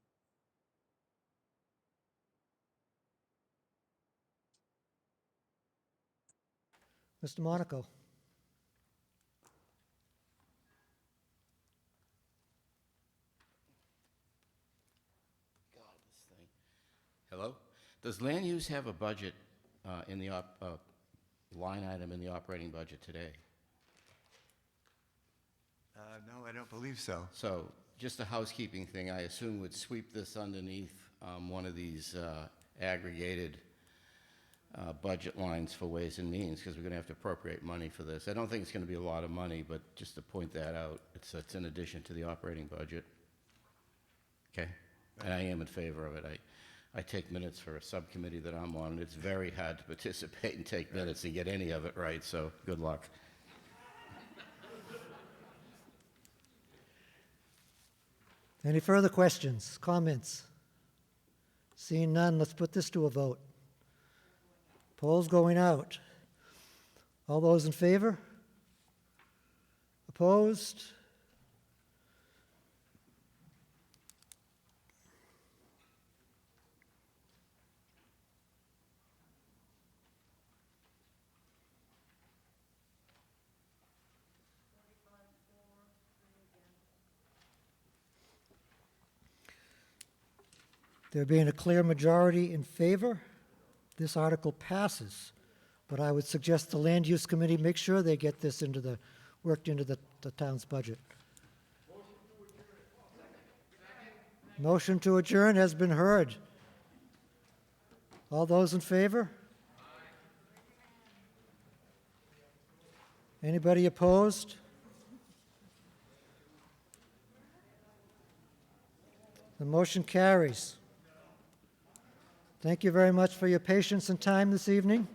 Mr. Monaco. Hello? Does land use have a budget in the line item in the operating budget today? No, I don't believe so. So just a housekeeping thing, I assume would sweep this underneath one of these aggregated budget lines for Ways and Means, because we're going to have to appropriate money for this. I don't think it's going to be a lot of money, but just to point that out, it's in addition to the operating budget. Okay? And I am in favor of it. I take minutes for a subcommittee that I'm on, and it's very hard to participate and take minutes and get any of it right, so good luck. Any further questions, comments? Seeing none, let's put this to a vote. Polls going out. All those in favor? Opposed? There being a clear majority in favor, this article passes. But I would suggest the Land Use Committee make sure they get this worked into the town's budget. Motion to adjourn has been heard. All those in favor? Anybody opposed? The motion carries. Thank you very much for your patience and time this evening.